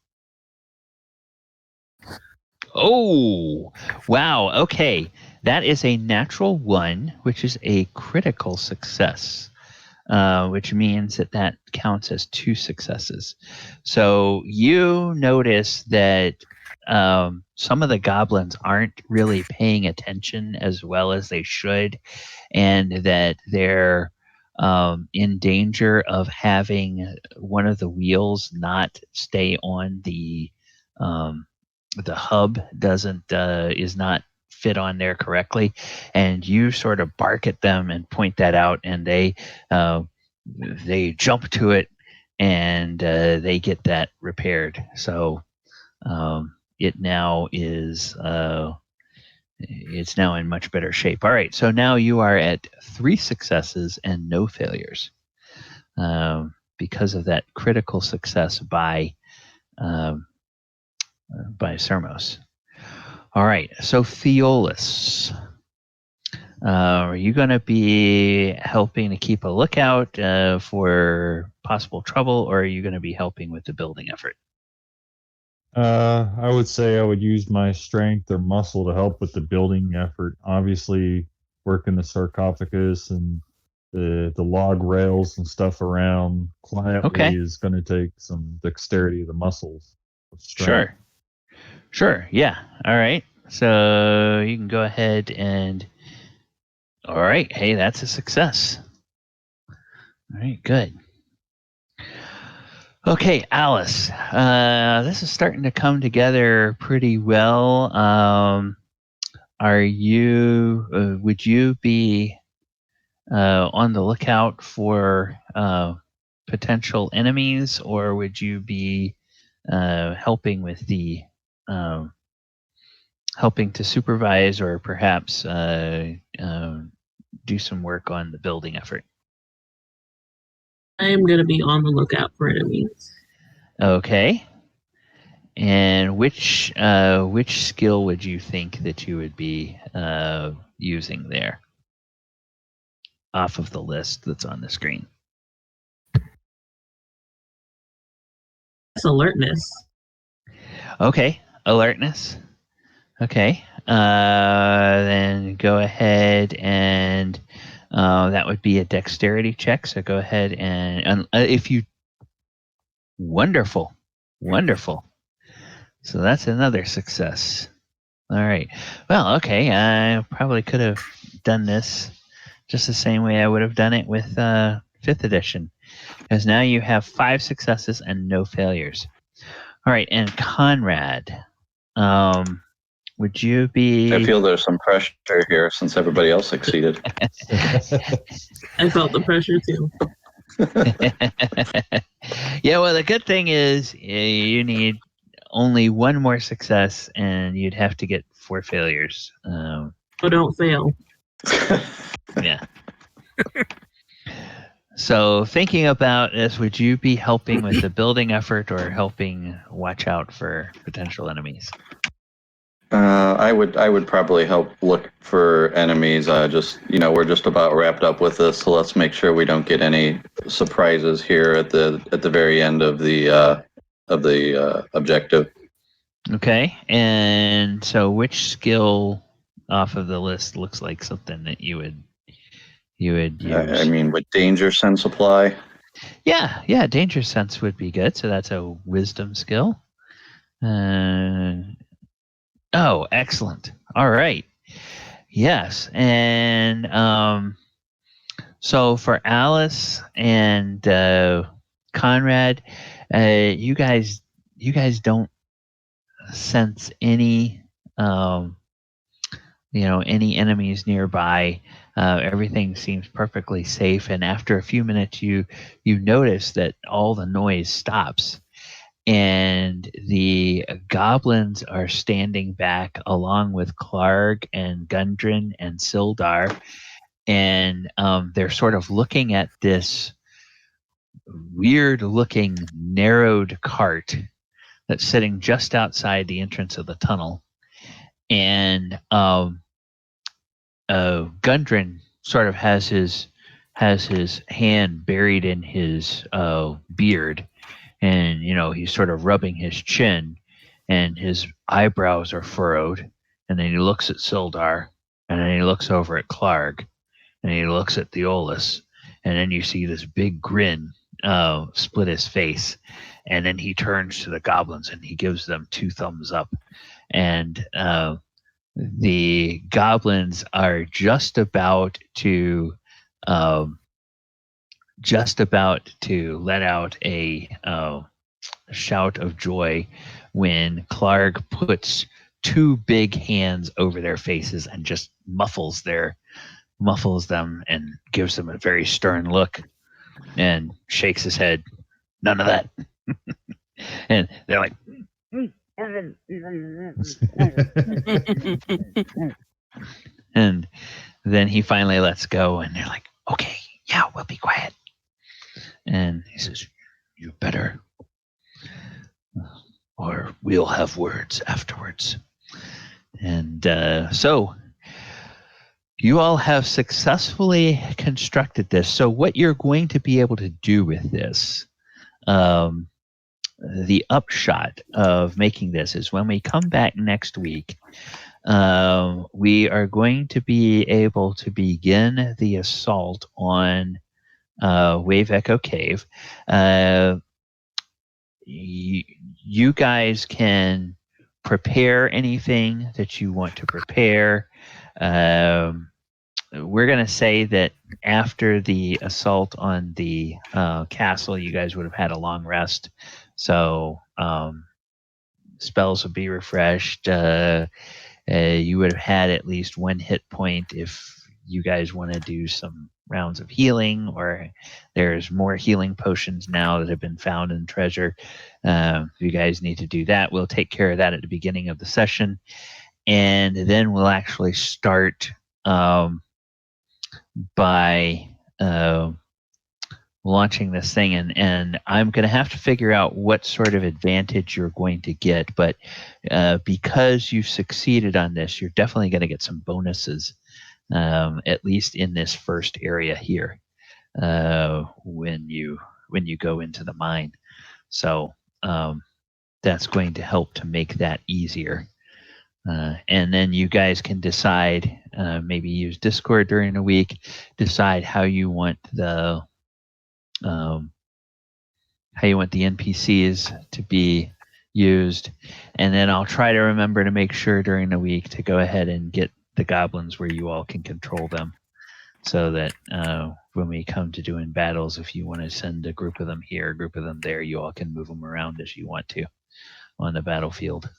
Oh, wow. Okay. That is a natural 1, which is a critical success, which means that counts as 2 successes. So you notice that some of the goblins aren't really paying attention as well as they should, and that they're in danger of having one of the wheels not stay on the hub is not fit on there correctly, and you sort of bark at them and point that out, and they jump to it, and they get that repaired. So it now is it's now in much better shape. All right, so now you are at 3 successes and no failures because of that critical success by Sermos. All right, so Theolis, are you going to be helping to keep a lookout for possible trouble, or are you going to be helping with the building effort? I would say I would use my strength or muscle to help with the building effort. Obviously, working the sarcophagus and the log rails and stuff around quietly is going to take some dexterity of the muscles. Sure. Yeah. All right. So you can go ahead and... All right. Hey, that's a success. All right. Good. Okay, Alice. This is starting to come together pretty well. Would you be on the lookout for potential enemies, or would you be helping with the helping to supervise, or perhaps do some work on the building effort? I am going to be on the lookout for enemies. Okay. And which skill would you think that you would be using there off of the list that's on the screen? It's alertness. Okay, alertness. Okay, then go ahead and that would be a dexterity check. So go ahead and if you, wonderful. So that's another success. All right. Well, okay. I probably could have done this just the same way I would have done it with 5th edition, because now you have 5 successes and no failures. All right, and Conrad, would you be? I feel there's some pressure here since everybody else succeeded. I felt the pressure too. Yeah, well, the good thing is you need only 1 more success, and you'd have to get 4 failures. So don't fail. Yeah. So thinking about this, would you be helping with the building effort or helping watch out for potential enemies? I would probably help look for enemies. We're just about wrapped up with this, so let's make sure we don't get any surprises here at the very end of the objective. Okay, and so which skill off of the list looks like something that you would use? Would danger sense apply? Yeah, danger sense would be good. So that's a wisdom skill. Oh, excellent. All right. Yes, and so for Alice and Conrad, you guys don't sense any any enemies nearby. Everything seems perfectly safe, and after a few minutes you notice that all the noise stops, and the goblins are standing back along with Clark and Gundren and Sildar, and they're sort of looking at this weird looking narrowed cart that's sitting just outside the entrance of the tunnel. And Gundren sort of has his hand buried in his beard, and he's sort of rubbing his chin, and his eyebrows are furrowed. And then he looks at Sildar, and then he looks over at Clark, and he looks at Theolis, and then you see this big grin split his face, and then he turns to the goblins and he gives them 2 thumbs up, and the goblins are just about to let out a shout of joy when Clark puts 2 big hands over their faces and just muffles them and gives them a very stern look and shakes his head. None of that. And they're like, and then he finally lets go, and they're like, okay, yeah, we'll be quiet. And he says, you better, or we'll have words afterwards. And so you all have successfully constructed this. So what you're going to be able to do with this, the upshot of making this is when we come back next week, we are going to be able to begin the assault on Wave Echo Cave. You guys can prepare anything that you want to prepare. We're going to say that after the assault on the castle, you guys would have had a long rest. So spells would be refreshed. You would have had at least 1 hit point if you guys want to do some rounds of healing, or there's more healing potions now that have been found in treasure. If you guys need to do that, we'll take care of that at the beginning of the session. And then we'll actually start by launching this thing, and I'm going to have to figure out what sort of advantage you're going to get, but because you succeeded on this, you're definitely going to get some bonuses, at least in this first area here, when you go into the mine. So that's going to help to make that easier. And then you guys can decide, maybe use Discord during the week, decide how you want the NPCs to be used, and then I'll try to remember to make sure during the week to go ahead and get the goblins where you all can control them, so that when we come to doing battles, if you want to send a group of them here, a group of them there, you all can move them around as you want to on the battlefield.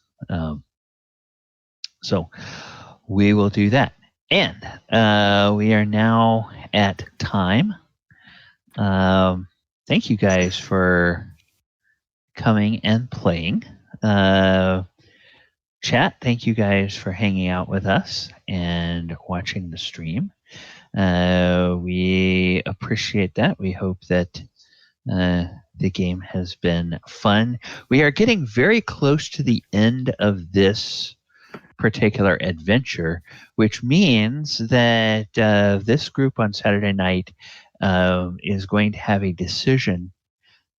So we will do that. And we are now at time. Thank you guys for coming and playing. Chat, thank you guys for hanging out with us and watching the stream. We appreciate that. We hope that the game has been fun. We are getting very close to the end of this particular adventure, which means that this group on Saturday night is going to have a decision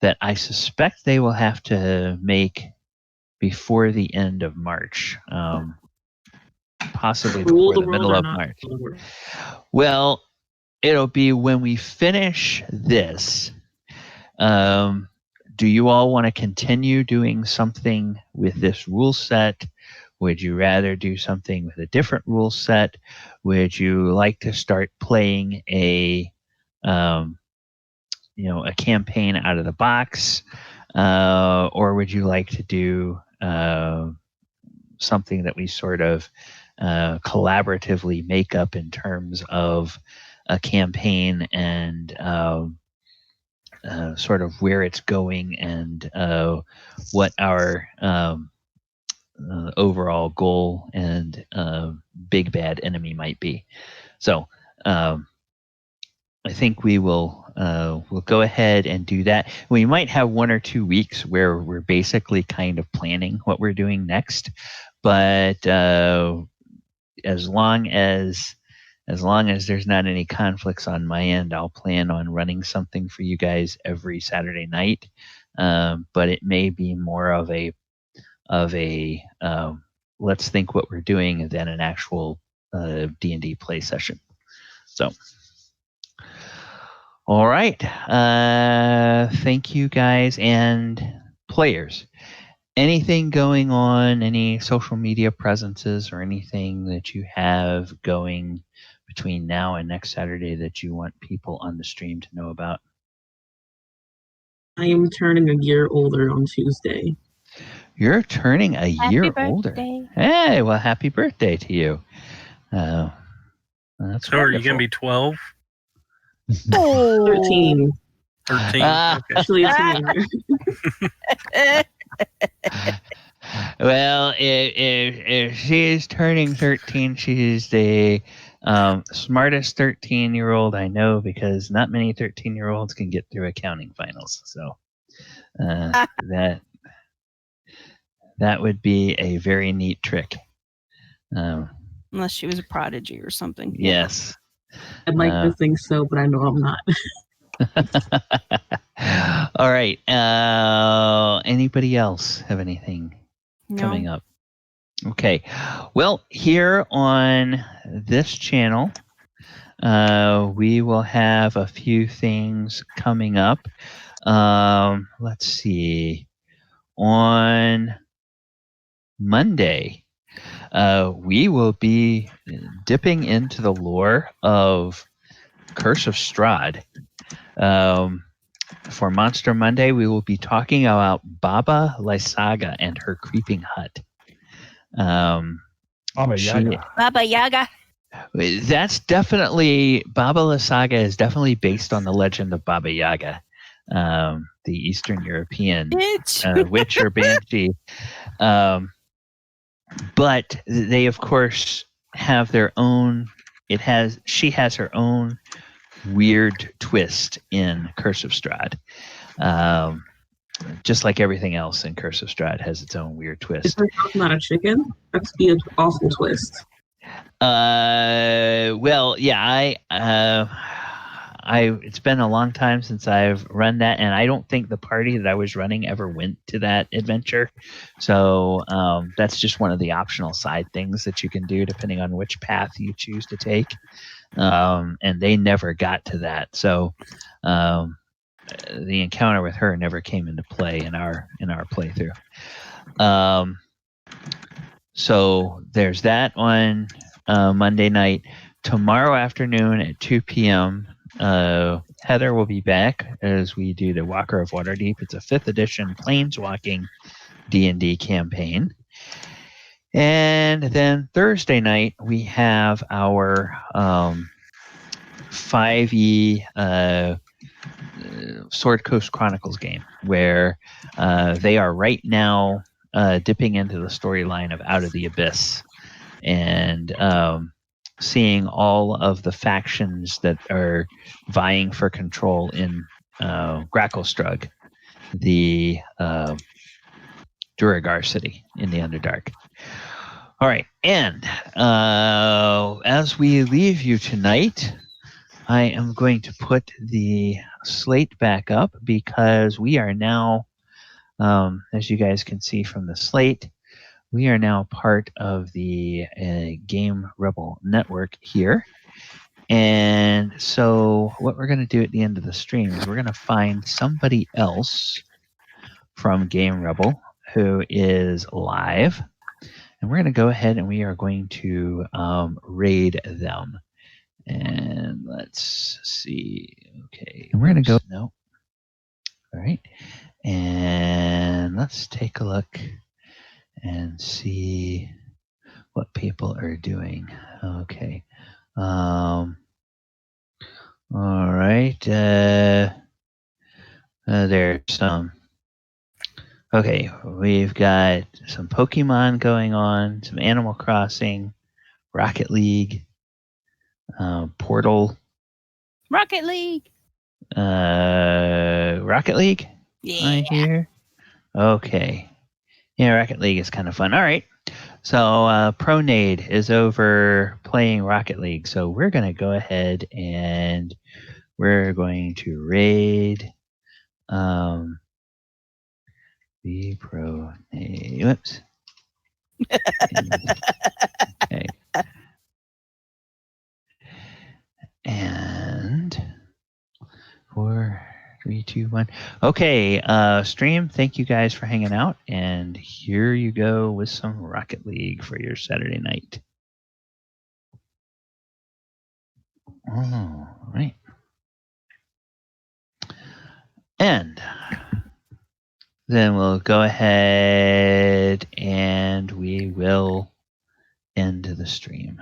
that I suspect they will have to make before the end of March, possibly before the middle of March. Well, it'll be when we finish this. Do you all want to continue doing something with this rule set? Would you rather do something with a different rule set? Would you like to start playing a campaign out of the box, or would you like to do something that we sort of collaboratively make up in terms of a campaign and sort of where it's going and what our overall goal and big bad enemy might be. So I think we will we'll go ahead and do that. We might have 1 or 2 weeks where we're basically kind of planning what we're doing next, but as long as there's not any conflicts on my end, I'll plan on running something for you guys every Saturday night. But it may be more of a let's think what we're doing than an actual D&D play session. So, all right. Thank you guys and players. Anything going on, any social media presences or anything that you have going between now and next Saturday that you want people on the stream to know about? I am turning a year older on Tuesday. You're turning a year older. Hey, well, happy birthday to you. That's so are you going to be 12? Oh. 13. 13. Okay. Actually, well, if she is turning 13, she's the smartest 13-year-old I know, because not many 13-year-olds can get through accounting finals. So that would be a very neat trick. Unless she was a prodigy or something. Yes. I'd like to think so, but I know I'm not. All right. Anybody else have anything coming up? Okay. Well, here on this channel, we will have a few things coming up. Let's see. On Monday, we will be dipping into the lore of Curse of Strahd. For Monster Monday, we will be talking about Baba Lysaga and her creeping hut. Baba Yaga. Baba Yaga. That's definitely, Baba Lysaga is definitely based on the legend of Baba Yaga, the Eastern European witch or banshee. But they, of course, have their own. She has her own weird twist in Curse of Strahd. Just like everything else in Curse of Strahd has its own weird twist. Is her house not a chicken? That's be an awful twist. Well, yeah, it's been a long time since I've run that, and I don't think the party that I was running ever went to that adventure. So that's just one of the optional side things that you can do depending on which path you choose to take. And they never got to that. So the encounter with her never came into play in our playthrough. So there's that on Monday night. Tomorrow afternoon at 2 p.m., Heather will be back as we do the Walker of Waterdeep. It's a 5th edition Planeswalking D&D campaign. And then Thursday night, we have our 5e Sword Coast Chronicles game, where they are right now dipping into the storyline of Out of the Abyss and seeing all of the factions that are vying for control in Grackelstrug, the Duragar city in the Underdark. All right, and as we leave you tonight, I am going to put the slate back up because we are now, as you guys can see from the slate, we are now part of the Game Rebel network here. And so what we're going to do at the end of the stream is we're going to find somebody else from Game Rebel who is live. And we're going to go ahead and we are going to raid them. And let's see. Okay. And we're going to go. No. All right. And let's take a look and see what people are doing. Okay. All right. There's some. Okay, we've got some Pokemon going on, some Animal Crossing, Rocket League, Portal. Rocket League. Rocket League? Yeah. I hear. Okay. Yeah, Rocket League is kind of fun. All right. So Pronade is over playing Rocket League. So we're going to go ahead and we're going to raid the Pronade. Whoops. Okay. And 4, 3, 2, 1. Okay, stream, thank you guys for hanging out. And here you go with some Rocket League for your Saturday night. All right. And then we'll go ahead and we will end the stream.